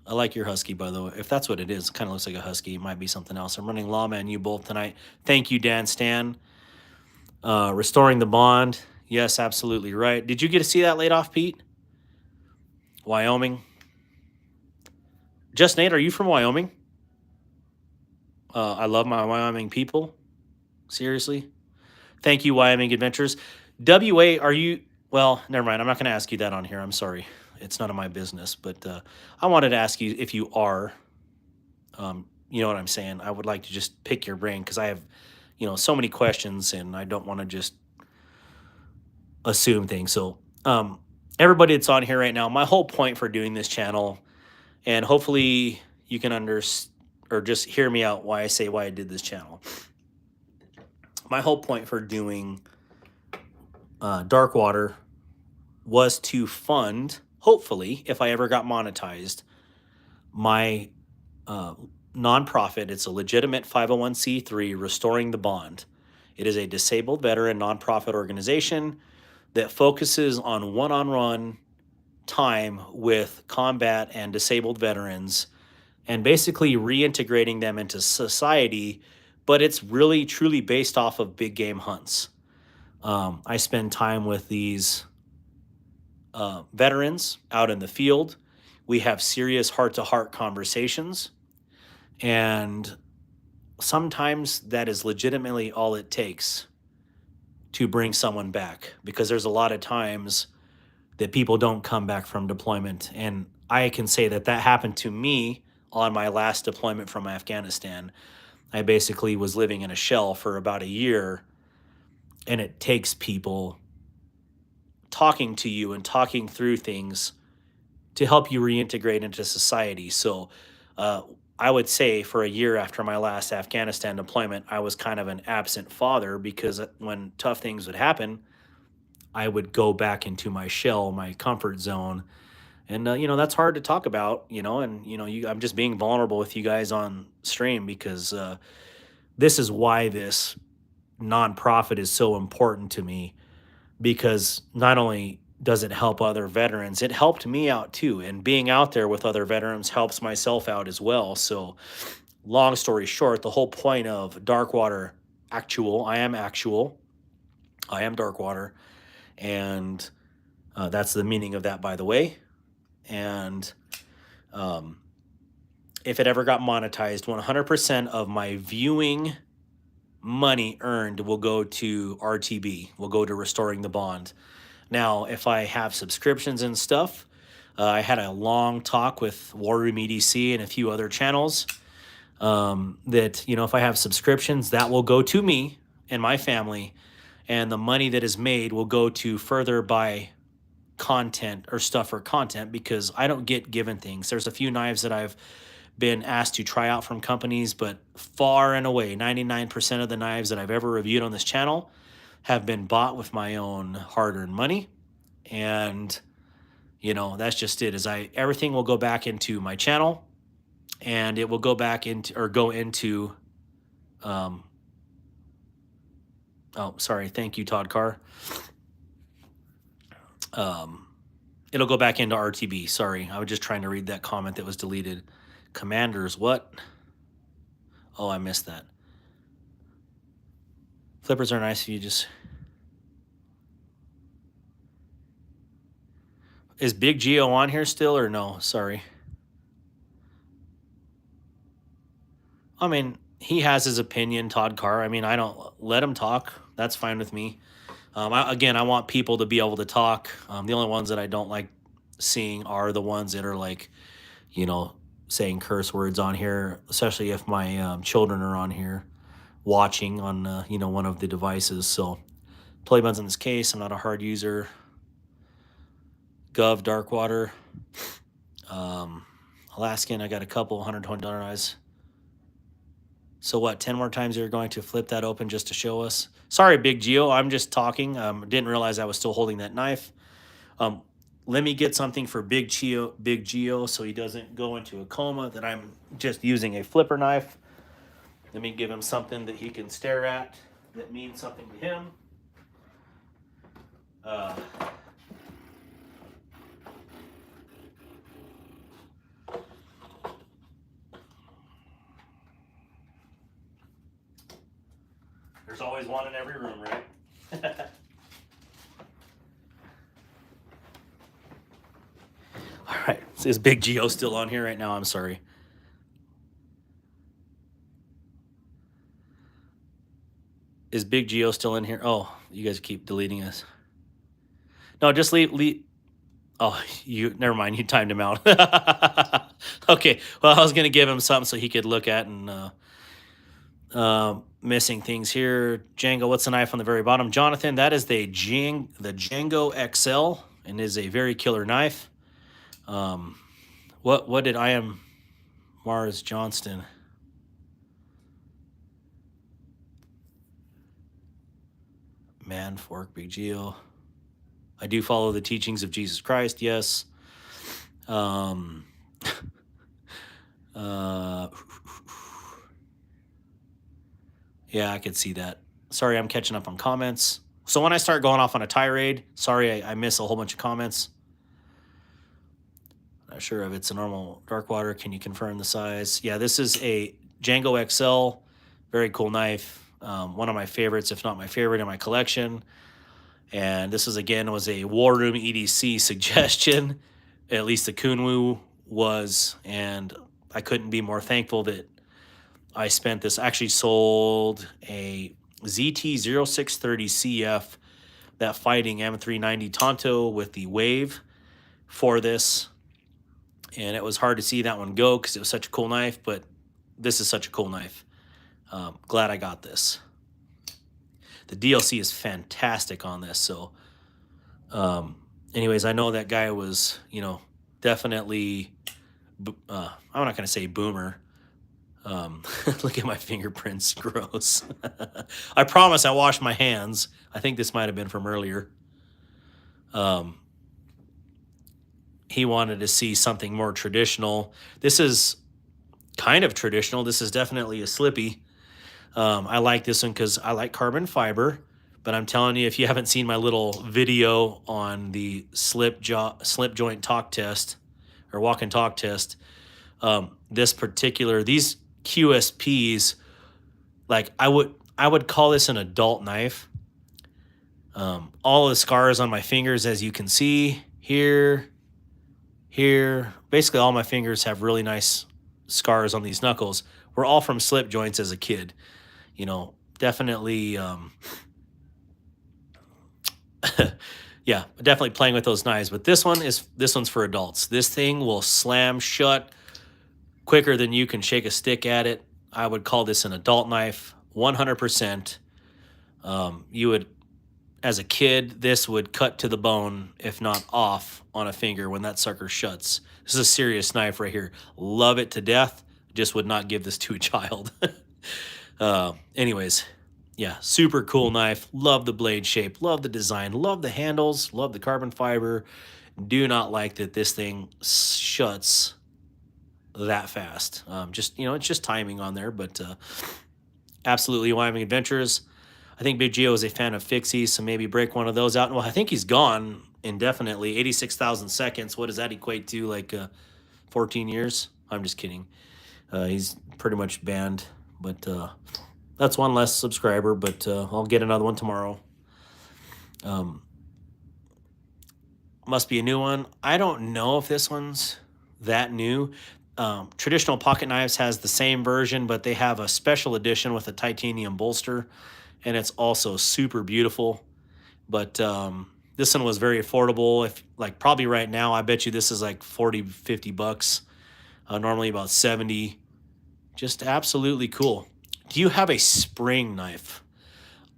I like your husky, by the way. If that's what it is, it kind of looks like a husky. It might be something else. I'm running Llama and you both tonight. Thank you, Dan Stan. Restoring the bond. Yes, absolutely right. Did you get to see that laid off, Pete? Wyoming. Just Nate, are you from Wyoming? I love my Wyoming people. Seriously. Thank you, Wyoming Adventures. WA, are you? Well, never mind. I'm not going to ask you that on here. I'm sorry. It's none of my business. But I wanted to ask you if you are. You know what I'm saying? I would like to just pick your brain because I have, so many questions and I don't want to just assume things. So, everybody that's on here right now, my whole point for doing this channel, and hopefully you can or just hear me out why I did this channel. My whole point for doing Dark Water was to fund, hopefully, if I ever got monetized, my nonprofit. It's a legitimate 501c3, Restoring the Bond. It is a disabled veteran nonprofit organization that focuses on one-on-one time with combat and disabled veterans and basically reintegrating them into society, but it's really truly based off of big game hunts. I spend time with these veterans out in the field. We have serious heart-to-heart conversations, and sometimes that is legitimately all it takes to bring someone back, because there's a lot of times that people don't come back from deployment. And I can say that happened to me on my last deployment from Afghanistan. I basically was living in a shell for about a year, and it takes people talking to you and talking through things to help you reintegrate into society. So I would say for a year after my last Afghanistan deployment, I was kind of an absent father, because when tough things would happen, I would go back into my shell, my comfort zone. And, that's hard to talk about, and, I'm just being vulnerable with you guys on stream, because this is why this nonprofit is so important to me, because not only does it help other veterans, it helped me out too. And being out there with other veterans helps myself out as well. So long story short, the whole point of Darkwater Actual, I am Darkwater. And that's the meaning of that, by the way. And if it ever got monetized, 100% of my viewing money earned will go to RTB, will go to Restoring the Bond. Now, if I have subscriptions and stuff, I had a long talk with War Room EDC and a few other channels that, if I have subscriptions, that will go to me and my family, and the money that is made will go to further buy content or stuff for content, because I don't get given things. There's a few knives that I've been asked to try out from companies, but far and away, 99% of the knives that I've ever reviewed on this channel have been bought with my own hard-earned money. And that's just it. Everything will go back into my channel, and it will go into oh, sorry, thank you, Todd Carr. It'll go back into RTB. Sorry, I was just trying to read that comment that was deleted. Commanders, what? Oh, I missed that. Flippers are nice if you just... Is Big Geo on here still or no? Sorry. I mean, he has his opinion, Todd Carr. I mean, I don't let him talk. That's fine with me. I want people to be able to talk. The only ones that I don't like seeing are the ones that are like, saying curse words on here, especially if my children are on here watching on, one of the devices. So play buttons in this case. I'm not a hard user. Gov, Darkwater. Alaskan, I got a couple $120 knives. So what, 10 more times you're going to flip that open just to show us? Sorry, Big Geo, I'm just talking. Didn't realize I was still holding that knife. Let me get something for Big Geo, so he doesn't go into a coma that I'm just using a flipper knife. Let me give him something that he can stare at that means something to him. Uh, there's always one in every room, right? All right. Is Big Geo still on here right now? I'm sorry. Is Big Geo still in here? Oh, you guys keep deleting us. No, just leave. Oh, never mind. You timed him out. Okay. Well, I was going to give him something so he could look at and missing things here. Django, what's the knife on the very bottom? Jonathan, that is the Django XL and is a very killer knife. What did I am Mars Johnston? Man, fork, Big Geo. I do follow the teachings of Jesus Christ, yes. Yeah, I could see that. Sorry, I'm catching up on comments. So when I start going off on a tirade, sorry, I miss a whole bunch of comments. Not sure if it's a normal dark water. Can you confirm the size? Yeah, this is a Django XL. Very cool knife. One of my favorites, if not my favorite in my collection. And this is, again, was a War Room EDC suggestion. At least the Kunwu was. And I couldn't be more thankful that I spent this. I actually sold a ZT0630 CF, that fighting M390 Tonto with the Wave for this. And it was hard to see that one go because it was such a cool knife, but this is such a cool knife. Glad I got this. The DLC is fantastic on this. So anyways, I know that guy was, definitely, I'm not going to say boomer. Look at my fingerprints, gross. I promise I washed my hands. I think this might have been from earlier. He wanted to see something more traditional. This is kind of traditional. This is definitely a slippy. I like this one because I like carbon fiber, but I'm telling you, if you haven't seen my little video on the slip joint talk test or walk and talk test, these QSPs, like I would call this an adult knife. All the scars on my fingers, as you can see here, basically all my fingers have really nice scars on these knuckles. We're all from slip joints as a kid. Definitely, yeah, definitely playing with those knives. But this one's for adults. This thing will slam shut quicker than you can shake a stick at it. I would call this an adult knife, 100%. You would, as a kid, this would cut to the bone, if not off, on a finger when that sucker shuts. This is a serious knife right here. Love it to death. Just would not give this to a child. Anyways, yeah, super cool knife. Love the blade shape. Love the design. Love the handles. Love the carbon fiber. Do not like that this thing shuts that fast. It's just timing on there, but absolutely Wyoming Adventures. I think Big Geo is a fan of Fixie, so maybe break one of those out. Well, I think he's gone indefinitely. 86,000 seconds. What does that equate to? Like 14 years? I'm just kidding. He's pretty much banned, but that's one less subscriber, but I'll get another one tomorrow. Must be a new one. I don't know if this one's that new. Traditional pocket knives has the same version, but they have a special edition with a titanium bolster, and it's also super beautiful. But this one was very affordable. Probably right now, I bet you this is like 40, 50 bucks. Normally about 70. Just absolutely cool. Do you have a spring knife?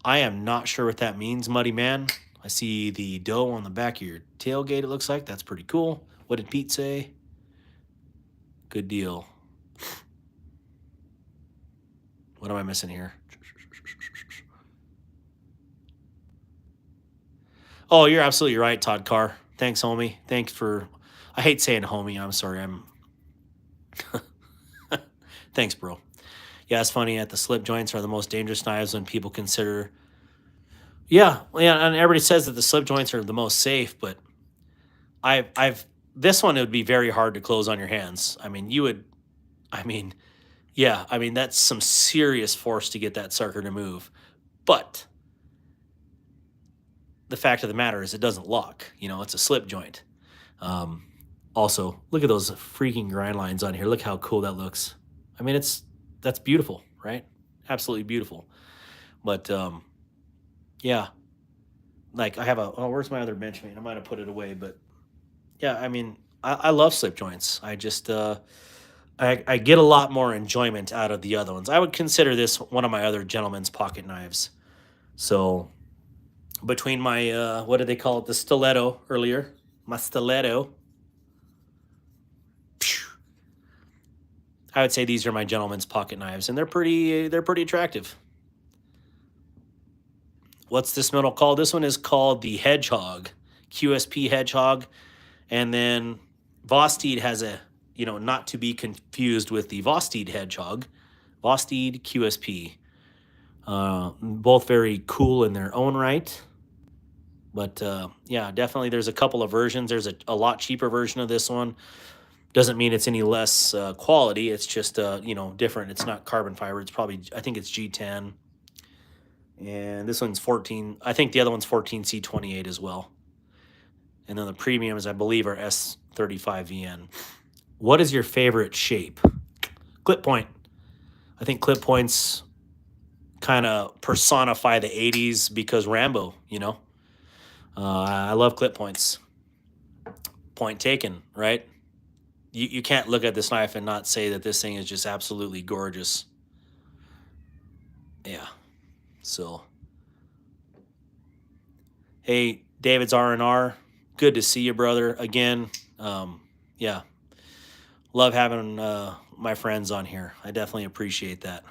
I am not sure what that means, Muddy Man. I see the dough on the back of your tailgate, it looks like. That's pretty cool. What did Pete say? Good deal. What am I missing here? Oh, you're absolutely right, Todd Carr. Thanks, homie. Thanks for... I hate saying homie. I'm sorry. Thanks, bro. Yeah, it's funny. At the slip joints are the most dangerous knives when people consider Yeah, yeah, and everybody says that the slip joints are the most safe, but I've this one it would be very hard to close on your hands. I mean, you would. I mean, yeah, I mean that's some serious force to get that sucker to move. But the fact of the matter is, it doesn't lock. You know, it's a slip joint. Um, Also, look at those freaking grind lines on here. Look how cool that looks. I mean, that's beautiful, right? Absolutely beautiful. But yeah, like I have a. Oh, where's my other Benchmade? I might have put it away, but yeah, I mean, I love slip joints. I just I get a lot more enjoyment out of the other ones. I would consider this one of my other gentleman's pocket knives. So between my what did they call it? The stiletto earlier. My stiletto. Phew, I would say these are my gentleman's pocket knives, and they're pretty attractive. What's this model called? This one is called the Hedgehog, QSP Hedgehog, and then Vosteed has a not to be confused with the Vosteed Hedgehog, Vosteed QSP. Both very cool in their own right. But yeah, definitely there's a couple of versions. There's a lot cheaper version of this one. Doesn't mean it's any less quality. It's just different. It's not carbon fiber. It's probably I think it's G10, and this one's 14. I think the other one's 14C28 as well. And then the premiums I believe are S35VN. What is your favorite shape? Clip point. I think clip points kind of personify the 80s because Rambo, I love clip points. Point taken, right? You can't look at this knife and not say that this thing is just absolutely gorgeous. Yeah. So, hey, David's R&R. Good to see you, brother. Again, yeah. Love having my friends on here. I definitely appreciate that.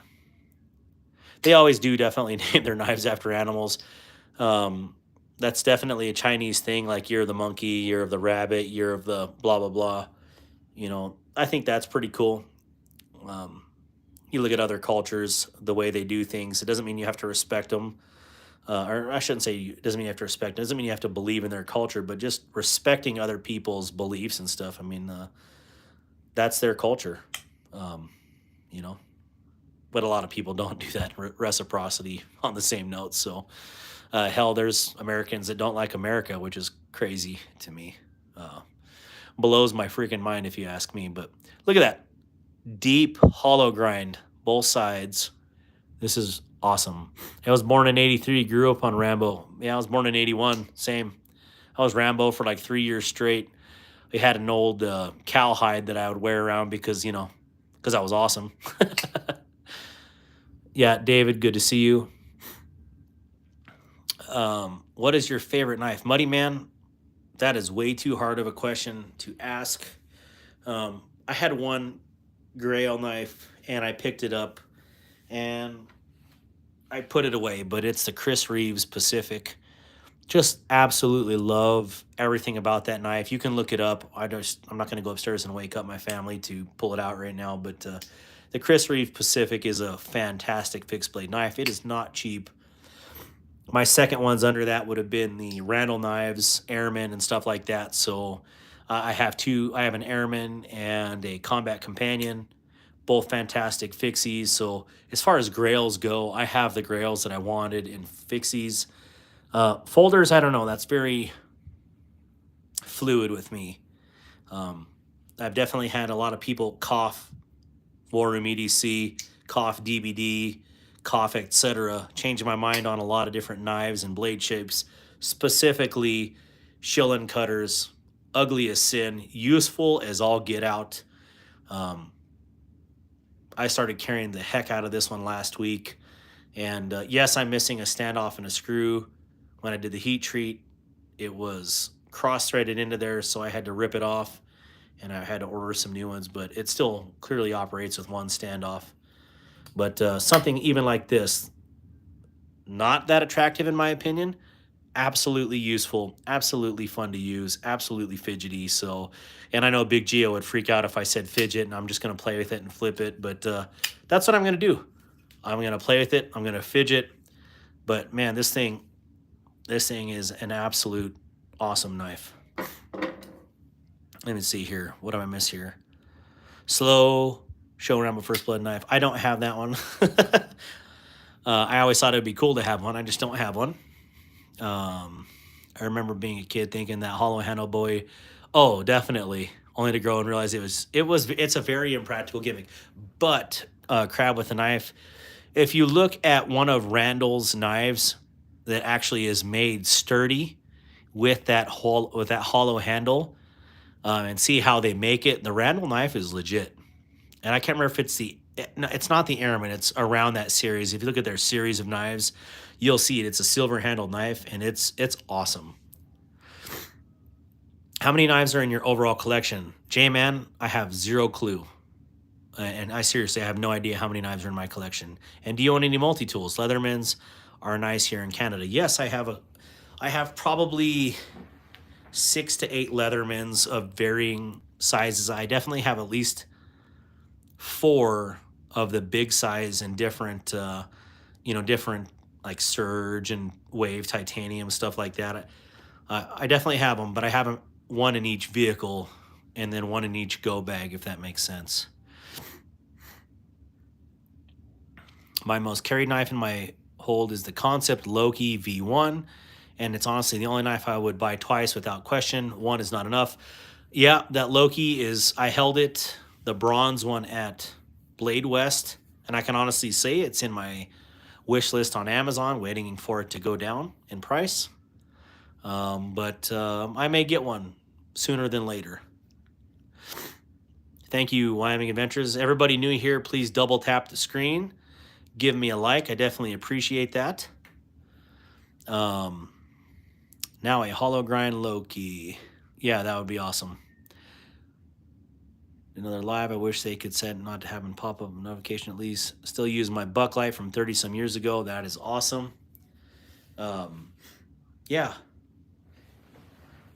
They always do definitely name their knives after animals. That's definitely a Chinese thing, like year of the monkey, year of the rabbit, year of the blah, blah, blah. I think that's pretty cool. You look at other cultures, the way they do things. It doesn't mean you have to respect them. Or I shouldn't say it doesn't mean you have to respect. It doesn't mean you have to believe in their culture, but just respecting other people's beliefs and stuff. I mean, that's their culture, you know. But a lot of people don't do that reciprocity on the same note. So, hell, there's Americans that don't like America, which is crazy to me. Blows my freaking mind if you ask me. But look at that deep hollow grind, both sides. This is awesome. I was born in '83, grew up on Rambo. Yeah, I was born in '81. Same. I was Rambo for like 3 years straight. I had an old cowhide that I would wear around because I was awesome. Yeah, David, good to see you. What is your favorite knife? Muddy Man, that is way too hard of a question to ask. I had one Grail knife, and I picked it up, and I put it away, but it's the Chris Reeves Pacific. Just absolutely love everything about that knife. You can look it up. I'm not going to go upstairs and wake up my family to pull it out right now, but the Chris Reeves Pacific is a fantastic fixed blade knife. It is not cheap. My second ones under that would have been the Randall knives, Airman, and stuff like that. So I have two. I have an Airman and a Combat Companion, both fantastic Fixies. So as far as Grails go, I have the Grails that I wanted in Fixies. Folders, I don't know. That's very fluid with me. I've definitely had a lot of people cough War Room EDC, cough DBD, cough, etc. Changing my mind on a lot of different knives and blade shapes, specifically Schillen cutters, ugly as sin, useful as all get out. I started carrying the heck out of this one last week. And yes, I'm missing a standoff and a screw. When I did the heat treat, it was cross-threaded into there, so I had to rip it off, and I had to order some new ones, but it still clearly operates with one standoff. But something even like this, not that attractive in my opinion, absolutely useful, absolutely fun to use, absolutely fidgety. So, and I know Big Geo would freak out if I said fidget, and I'm just going to play with it and flip it, but that's what I'm going to do. I'm going to play with it. I'm going to fidget. But man, this thing, This thing is an absolute awesome knife. Let me see here. What do I miss here? Slow, show around with first blood knife. I don't have that one. I always thought it would be cool to have one. I just don't have one. I remember being a kid thinking that hollow handle boy. Oh, definitely. Only to grow and realize it's a very impractical gimmick. But crab with a knife. If you look at one of Randall's knives that actually is made sturdy with that hollow handle, and see how they make it, the Randall knife is legit. And I can't remember if it's not the Airman, it's around that series. If you look at their series of knives, you'll see it. It's a silver handled knife, and it's awesome. How many knives are in your overall collection? J-Man, I have zero clue. And I have no idea how many knives are in my collection. And do you own any multi-tools? Leathermans are nice here in Canada. Yes, I have probably 6 to 8 Leathermans of varying sizes. I definitely have at least 4 of the big size and different, different like Surge and Wave titanium, stuff like that. I definitely have them, but I haven't one in each vehicle and then one in each go bag, if that makes sense. My most carried knife in my hold is the Concept Loki V1, and it's honestly the only knife I would buy twice without question. One is not enough. Yeah, that Loki I held it, the bronze one, at Blade West, and I can honestly say it's in my wish list on Amazon, waiting for it to go down in price. But I may get one sooner than later. Thank you, Wyoming Adventures. Everybody new here, please double tap the screen. Give me a like. I definitely appreciate that. Now a hollow grind Loki. Yeah, that would be awesome. Another live. I wish they could set not to have a pop-up notification at least. Still use my Bucklight from 30 some years ago. That is awesome. Yeah.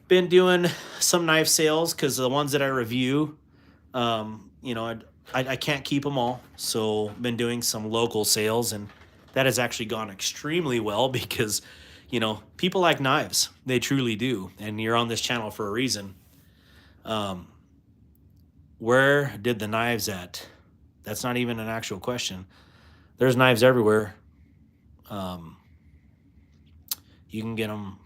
Been doing some knife sales because the ones that I review, I can't keep them all. So been doing some local sales, and that has actually gone extremely well because, people like knives. They truly do. And you're on this channel for a reason. Where did the knives at? That's not even an actual question. There's knives everywhere. You can get them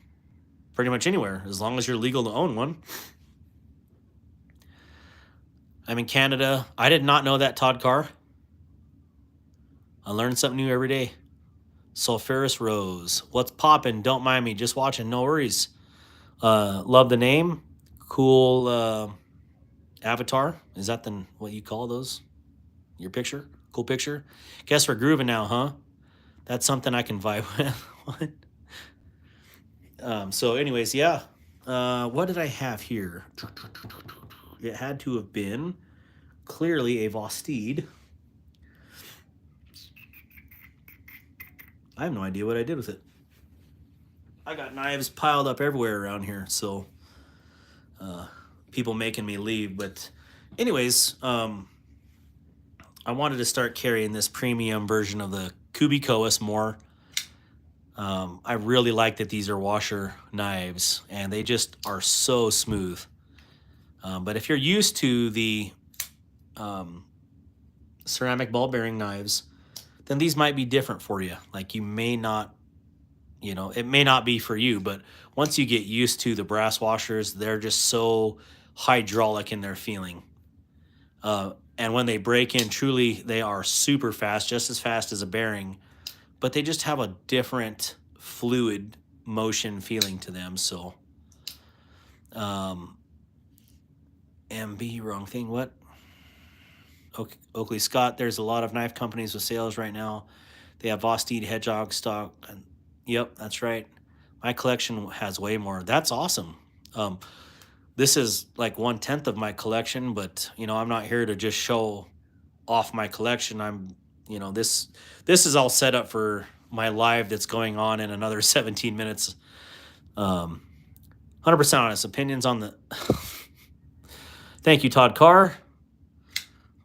pretty much anywhere as long as you're legal to own one. I'm in Canada. I did not know that, Todd Carr. I learn something new every day. Sulphurous Rose. What's poppin'? Don't mind me. Just watching. No worries. Love the name. Cool avatar. Is that what you call those? Your picture? Cool picture? Guess we're grooving now, huh? That's something I can vibe with. What? So anyways, yeah. What did I have here? It had to have been clearly a Vostede. I have no idea what I did with it. I got knives piled up everywhere around here, so people making me leave. But anyways, I wanted to start carrying this premium version of the Kubikoas more. I really like that these are washer knives, and they just are so smooth. But if you're used to the ceramic ball bearing knives, then these might be different for you. Like, you may not, it may not be for you, but once you get used to the brass washers, they're just so hydraulic in their feeling. And when they break in, truly, they are super fast, just as fast as a bearing, but they just have a different fluid motion feeling to them. So, MB, wrong thing. What? Oakley Scott, there's a lot of knife companies with sales right now. They have Vostede Hedgehog stock. And, yep, that's right. My collection has way more. That's awesome. This is like 1/10 of my collection, but I'm not here to just show off my collection. This is all set up for my live that's going on in another 17 minutes. 100% honest opinions on the. Thank you, Todd Carr.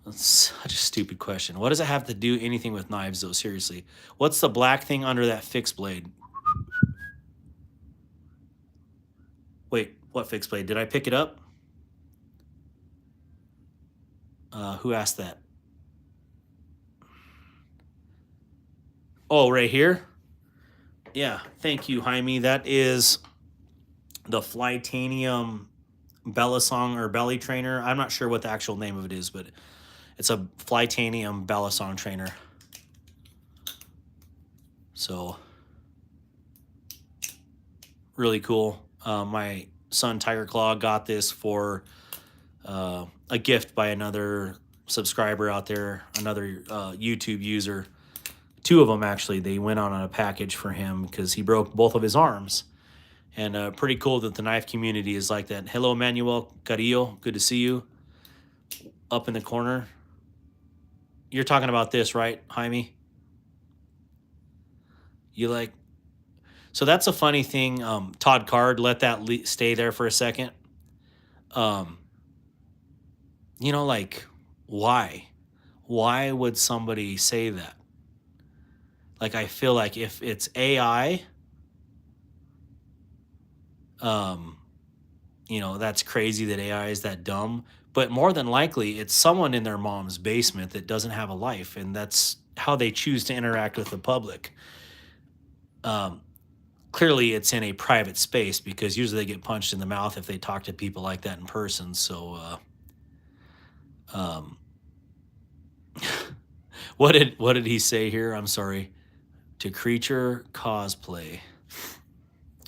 That's such a stupid question. What does it have to do anything with knives, though? Seriously. What's the black thing under that fixed blade? Wait, what fixed blade? Did I pick it up? Who asked that? Oh, right here? Yeah, thank you, Jaime. That is the Flytanium Bellasong or belly trainer. I'm not sure what the actual name of it is, but it's a Flytanium Bellasong trainer. So, really cool. My son Tiger Claw got this for a gift by another subscriber out there, another YouTube user. Two of them, actually. They went on a package for him because he broke both of his arms. And pretty cool that the knife community is like that. Hello, Manuel Carrillo. Good to see you. Up in the corner. You're talking about this, right, Jaime? You like... So that's a funny thing. Todd Card, let that stay there for a second. You know, like, why? Why would somebody say that? Like, I feel like if it's AI, you know, that's crazy that AI is that dumb. But more than likely, it's someone in their mom's basement that doesn't have a life, and that's how they choose to interact with the public. Clearly, it's in a private space because usually they get punched in the mouth if they talk to people like that in person. So, what did he say here? I'm sorry. To Creature Cosplay.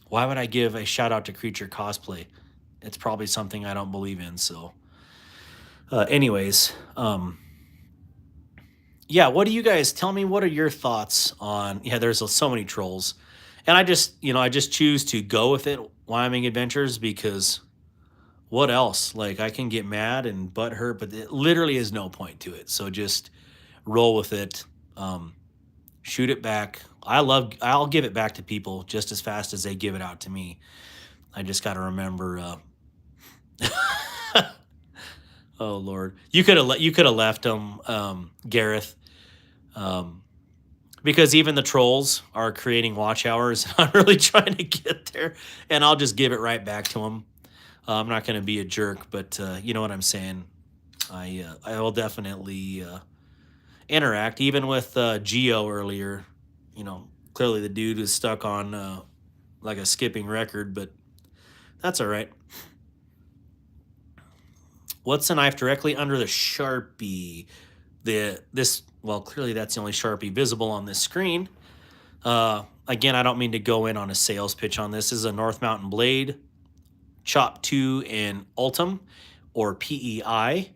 Why would I give a shout out to Creature Cosplay? It's probably something I don't believe in. So, anyways, yeah. What do you guys tell me? What are your thoughts on? Yeah, there's so many trolls, and I just choose to go with it. Wyoming Adventures, because what else? Like, I can get mad and butt hurt, but it literally is no point to it. So just roll with it. Shoot it back. I'll give it back to people just as fast as they give it out to me. I just got to remember. Oh Lord, you could have left them, Gareth, because even the trolls are creating watch hours. I'm really trying to get there, and I'll just give it right back to them. I'm not going to be a jerk, but you know what I'm saying. I will definitely interact, even with Geo earlier. You know, clearly the dude was stuck on like a skipping record, but that's all right. What's the knife directly under the Sharpie? Well, clearly that's the only Sharpie visible on this screen. Again, I don't mean to go in on a sales pitch on this. This is a North Mountain blade, Chop 2 in Ultim or PEI.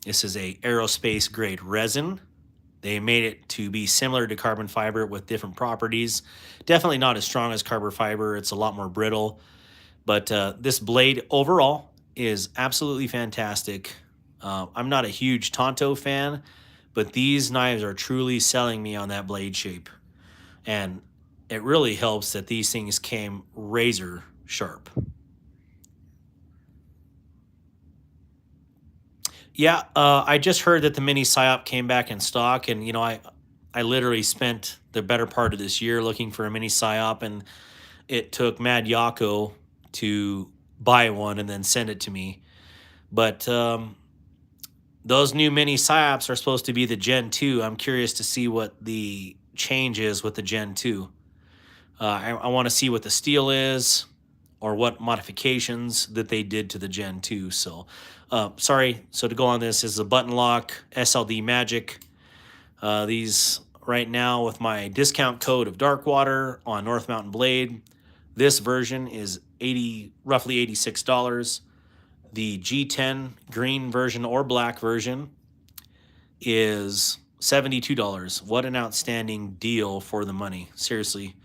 This is a aerospace grade resin. They made it to be similar to carbon fiber with different properties. Definitely not as strong as carbon fiber. It's a lot more brittle. But this blade overall is absolutely fantastic. I'm not a huge Tonto fan, but these knives are truly selling me on that blade shape. And it really helps that these things came razor sharp. Yeah, I just heard that the mini psyop came back in stock, and you know, I literally spent the better part of this year looking for a mini psyop, and it took Mad Yako to buy one and then send it to me. But those new mini psyops are supposed to be the Gen 2. I'm curious to see what the change is with the Gen 2. I want to see what the steel is, or what modifications that they did to the Gen 2. So, sorry. So to go on this is a button lock SLD Magic. These right now with my discount code of Darkwater on North Mountain Blade. This version is roughly $86. The G10 green version or black version is $72. What an outstanding deal for the money. Seriously.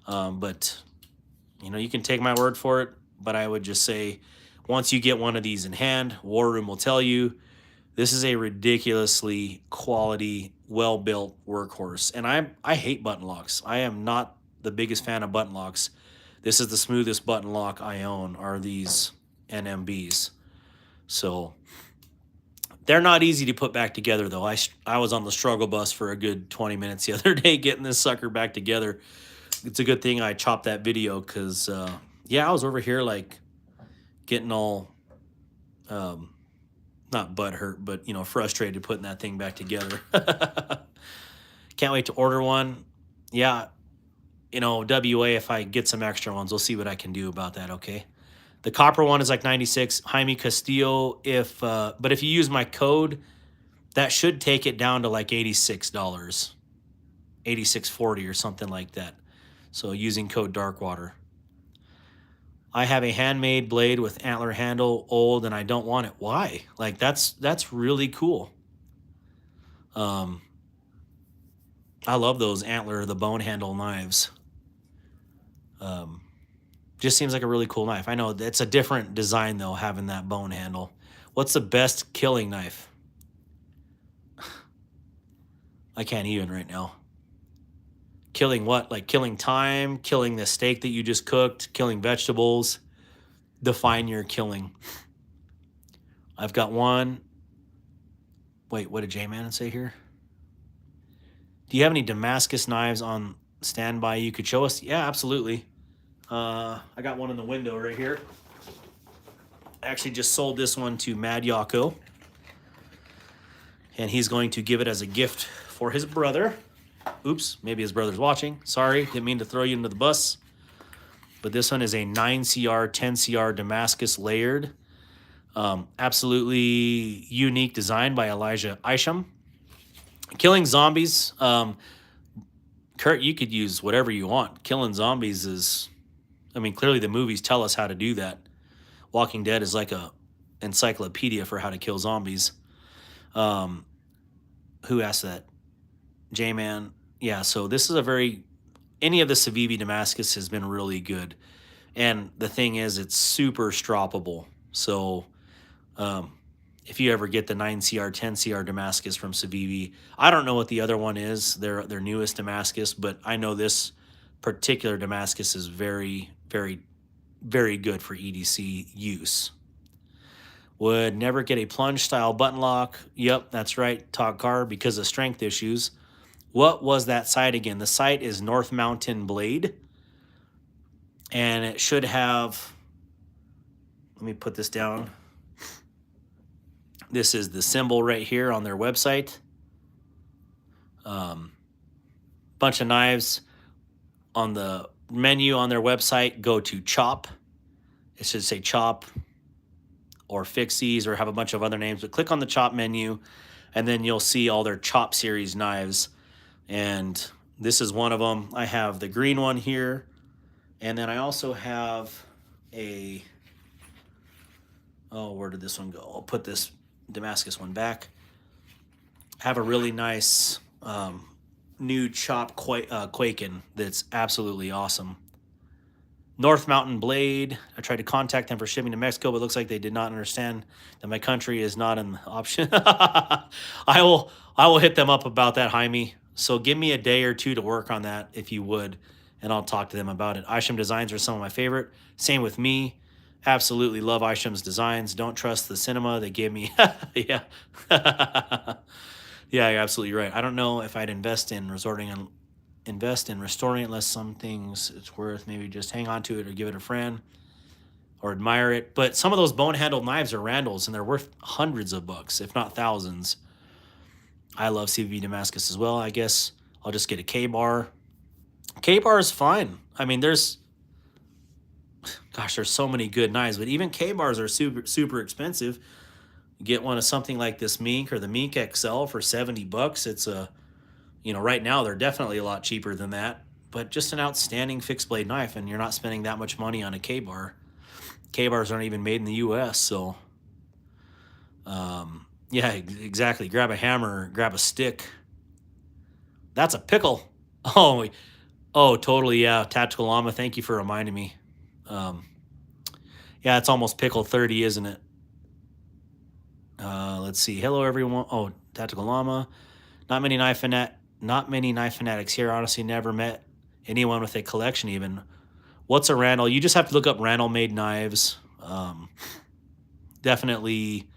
But you know, you can take my word for it, but I would just say once you get one of these in hand, War Room will tell you this is a ridiculously quality, well-built workhorse. And I hate button locks. I am not the biggest fan of button locks. This is the smoothest button lock I own, are these NMBs. So they're not easy to put back together, though. I was on the struggle bus for a good 20 minutes the other day getting this sucker back together. It's a good thing I chopped that video because yeah, I was over here like getting all not butt hurt, but frustrated putting that thing back together. Can't wait to order one. Yeah, WA, if I get some extra ones, we'll see what I can do about that. Okay. The copper one is like 96. Jaime Castillo. But if you use my code, that should take it down to like $86, $86.40 or something like that. So using code Darkwater. I have a handmade blade with antler handle, old, and I don't want it. Why? Like that's really cool. I love those the bone handle knives. Just seems like a really cool knife. I know it's a different design though, having that bone handle. What's the best killing knife? I can't even right now. Killing what? Like killing time, killing the steak that you just cooked, killing vegetables. Define your killing. I've got one. Wait, what did J-Man say here? Do you have any Damascus knives on standby you could show us? Yeah, absolutely. I got one in the window right here. I actually just sold this one to Mad Yako. And he's going to give it as a gift for his brother. Oops, maybe his brother's watching. Sorry, didn't mean to throw you into the bus. But this one is a 9CR, 10CR Damascus layered. Absolutely unique design by Elijah Isham. Killing zombies. Kurt, you could use whatever you want. Killing zombies is... clearly the movies tell us how to do that. Walking Dead is like a encyclopedia for how to kill zombies. Who asked that? J-Man. Yeah, so this is any of the Civivi Damascus has been really good. And the thing is, it's super stroppable. So if you ever get the 9CR, 10CR Damascus from Civivi, I don't know what the other one is, their newest Damascus, but I know this particular Damascus is very, very, very good for EDC use. Would never get a plunge style button lock. Yep, that's right, Todd Carr, because of strength issues. What was that site again? The site is North Mountain Blade. And it should have, let me put this down. This is the symbol right here on their website. Bunch of knives. On the menu on their website, go to Chop. It should say Chop or Fixies or have a bunch of other names. But click on the Chop menu, and then you'll see all their Chop series knives. And this is one of them. I have the green one here. And then I also have where did this one go? I'll put this Damascus one back. I have a really nice new Chop Quaken that's absolutely awesome. North Mountain Blade. I tried to contact them for shipping to Mexico, but it looks like they did not understand that my country is not an option. I will hit them up about that, Jaime. So give me a day or two to work on that, if you would, and I'll talk to them about it. Isham designs are some of my favorite. Same with me. Absolutely love Isham's designs. Don't trust the cinema they gave me. Yeah. Yeah, you're absolutely right. I don't know if I'd invest in restoring it unless some things it's worth. Maybe just hang on to it or give it a friend or admire it. But some of those bone-handled knives are Randall's, and they're worth hundreds of bucks, if not thousands. I love CV Damascus as well. I guess I'll just get a K-bar. K-bar is fine. There's so many good knives, but even K-bars are super, super expensive. You get one of something like this Mink or the Mink XL for $70. It's right now they're definitely a lot cheaper than that, but just an outstanding fixed blade knife, and you're not spending that much money on a K-bar. K-bars aren't even made in the U.S., so yeah, exactly. Grab a hammer, grab a stick. That's a pickle. Oh, totally, yeah. Tactical Llama, thank you for reminding me. Yeah, it's almost pickle 30, isn't it? Let's see. Hello, everyone. Oh, Tactical Llama. Not many knife fanatics here. Honestly, never met anyone with a collection even. What's a Randall? You just have to look up Randall made knives. Definitely,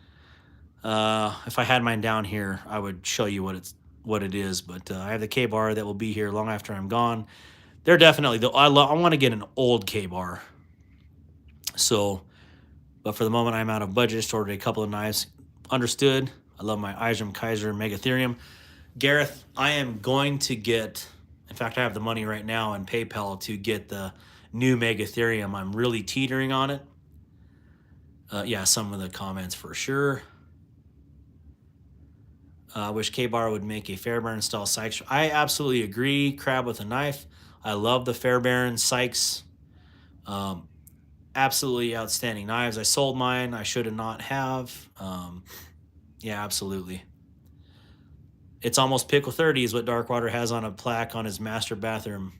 if I had mine down here, I would show you what it is. But I have the K-bar that will be here long after I'm gone. They're definitely, I want to get an old K-bar. So, but for the moment, I'm out of budget. Just ordered a couple of knives. Understood. I love my Kaiser Megatherium. Gareth, I am going to get, in fact, I have the money right now in PayPal to get the new Megatherium. I'm really teetering on it. Yeah, some of the comments for sure. I wish K-Bar would make a Fairbairn style Sykes. I absolutely agree. Crab with a knife. I love the Fairbairn Sykes. Absolutely outstanding knives. I sold mine. I should have not have. Yeah, absolutely. It's almost pickle 30 is what Darkwater has on a plaque on his master bathroom.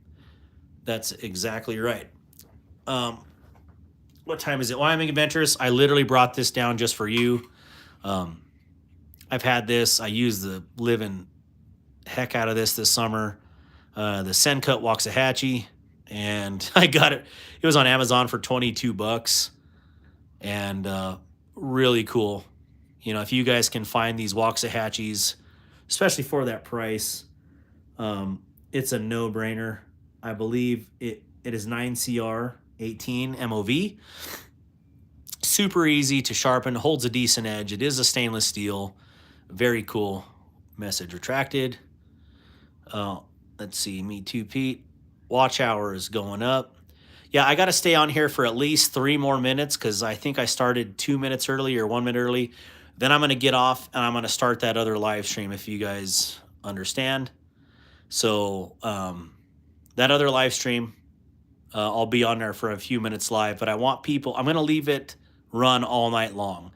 That's exactly right. What time is it? Wyoming Adventures. I literally brought this down just for you. I've had this. I used the living heck out of this summer. The Sencut Waxahachie, and I got it. It was on Amazon for $22, and really cool. You know, if you guys can find these Waxahachies, especially for that price, it's a no-brainer. I believe it is 9CR 18 MOV. Super easy to sharpen, holds a decent edge. It is a stainless steel. Very cool. Message retracted. Let's see, me too, Pete. Watch hours going up. Yeah, I got to stay on here for at least 3 more minutes because I think I started 2 minutes early or 1 minute early. Then I'm going to get off and I'm going to start that other live stream if you guys understand. So that other live stream, I'll be on there for a few minutes live, but I want people, I'm going to leave it run all night long.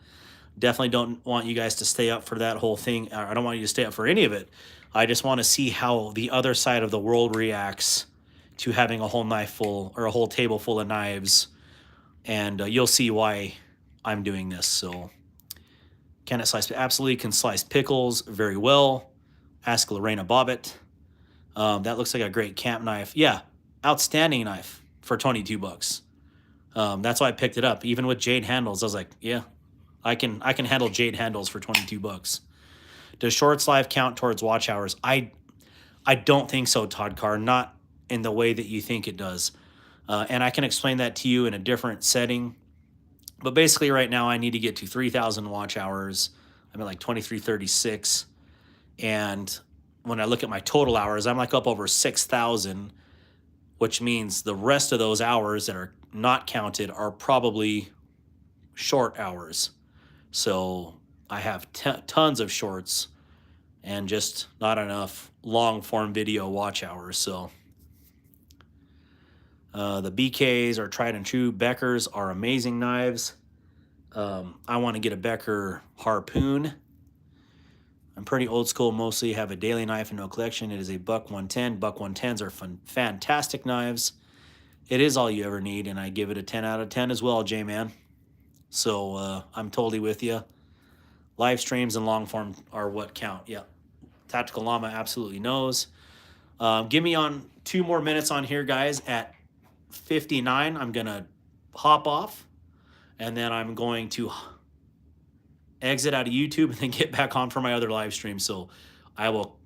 Definitely don't want you guys to stay up for that whole thing. I don't want you to stay up for any of it. I just want to see how the other side of the world reacts to having a whole knife full or a whole table full of knives. And you'll see why I'm doing this. So can it slice? Absolutely can slice pickles very well. Ask Lorena Bobbitt. That looks like a great camp knife. Yeah, outstanding knife for $22. That's why I picked it up. Even with jade handles, I was like, yeah, I can handle jade handles for $22. Does shorts live count towards watch hours? I don't think so, Todd Carr. Not in the way that you think it does. And I can explain that to you in a different setting. But basically right now I need to get to 3,000 watch hours. I'm at like 2336. And when I look at my total hours, I'm like up over 6,000, which means the rest of those hours that are not counted are probably short hours. So I have tons of shorts and just not enough long form video watch hours. So the BKs are tried and true. Beckers are amazing knives. I want to get a Becker harpoon. I'm pretty old school, mostly have a daily knife and no collection. It is a buck 110. Buck 110s are fantastic knives. It is all you ever need, and I give it a 10 out of 10 as well, J-Man. So I'm totally with you. Live streams and long form are what count. Yeah. Tactical Llama absolutely knows. Give me on 2 more minutes on here, guys. At 59, I'm going to hop off, and then I'm going to exit out of YouTube and then get back on for my other live stream. So I will,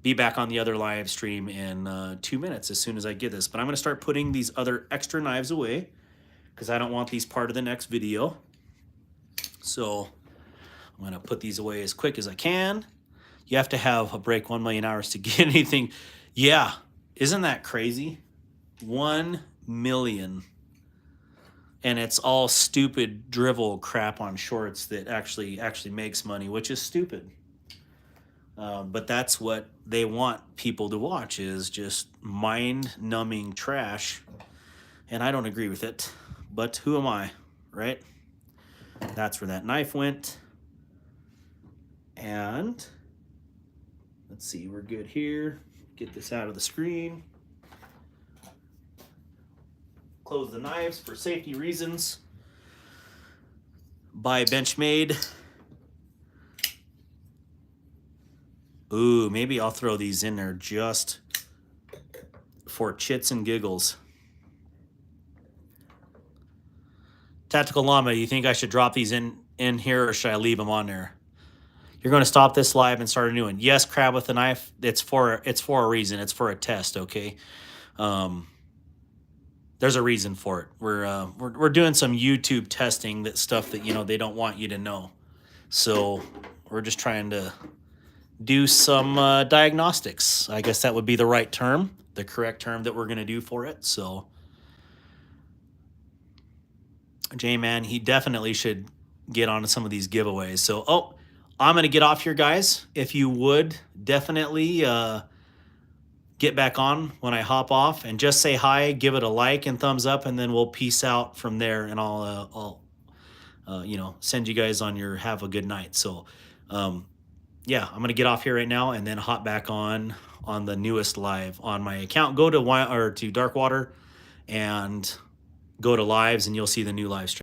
be back on the other live stream in 2 minutes as soon as I get this. But I'm going to start putting these other extra knives away because I don't want these part of the next video. So I'm going to put these away as quick as I can. You have to have a break 1 million hours to get anything. Yeah. Isn't that crazy? 1 million. And it's all stupid drivel crap on shorts that actually makes money, which is stupid. But that's what they want people to watch, is just mind-numbing trash. And I don't agree with it. But who am I, right? That's where that knife went. And let's see, we're good here. Get this out of the screen. Close the knives for safety reasons. Buy Benchmade. Ooh, maybe I'll throw these in there just for chits and giggles. Tactical Llama, you think I should drop these in here or should I leave them on there? You're going to stop this live and start a new one. Yes, Crab with a knife. It's for a reason. It's for a test, okay? there's a reason for it. We're doing some YouTube testing, that stuff that they don't want you to know. So we're just trying to do some diagnostics. I guess that would be the right term, the correct term that we're going to do for it. So J-Man, he definitely should get onto some of these giveaways. So, I'm going to get off here, guys. If you would, definitely get back on when I hop off and just say hi, give it a like and thumbs up, and then we'll peace out from there, and I'll send you guys on your have a good night. So, yeah, I'm going to get off here right now and then hop back on the newest live on my account. Go to Darkwater and go to lives, and you'll see the new live stream.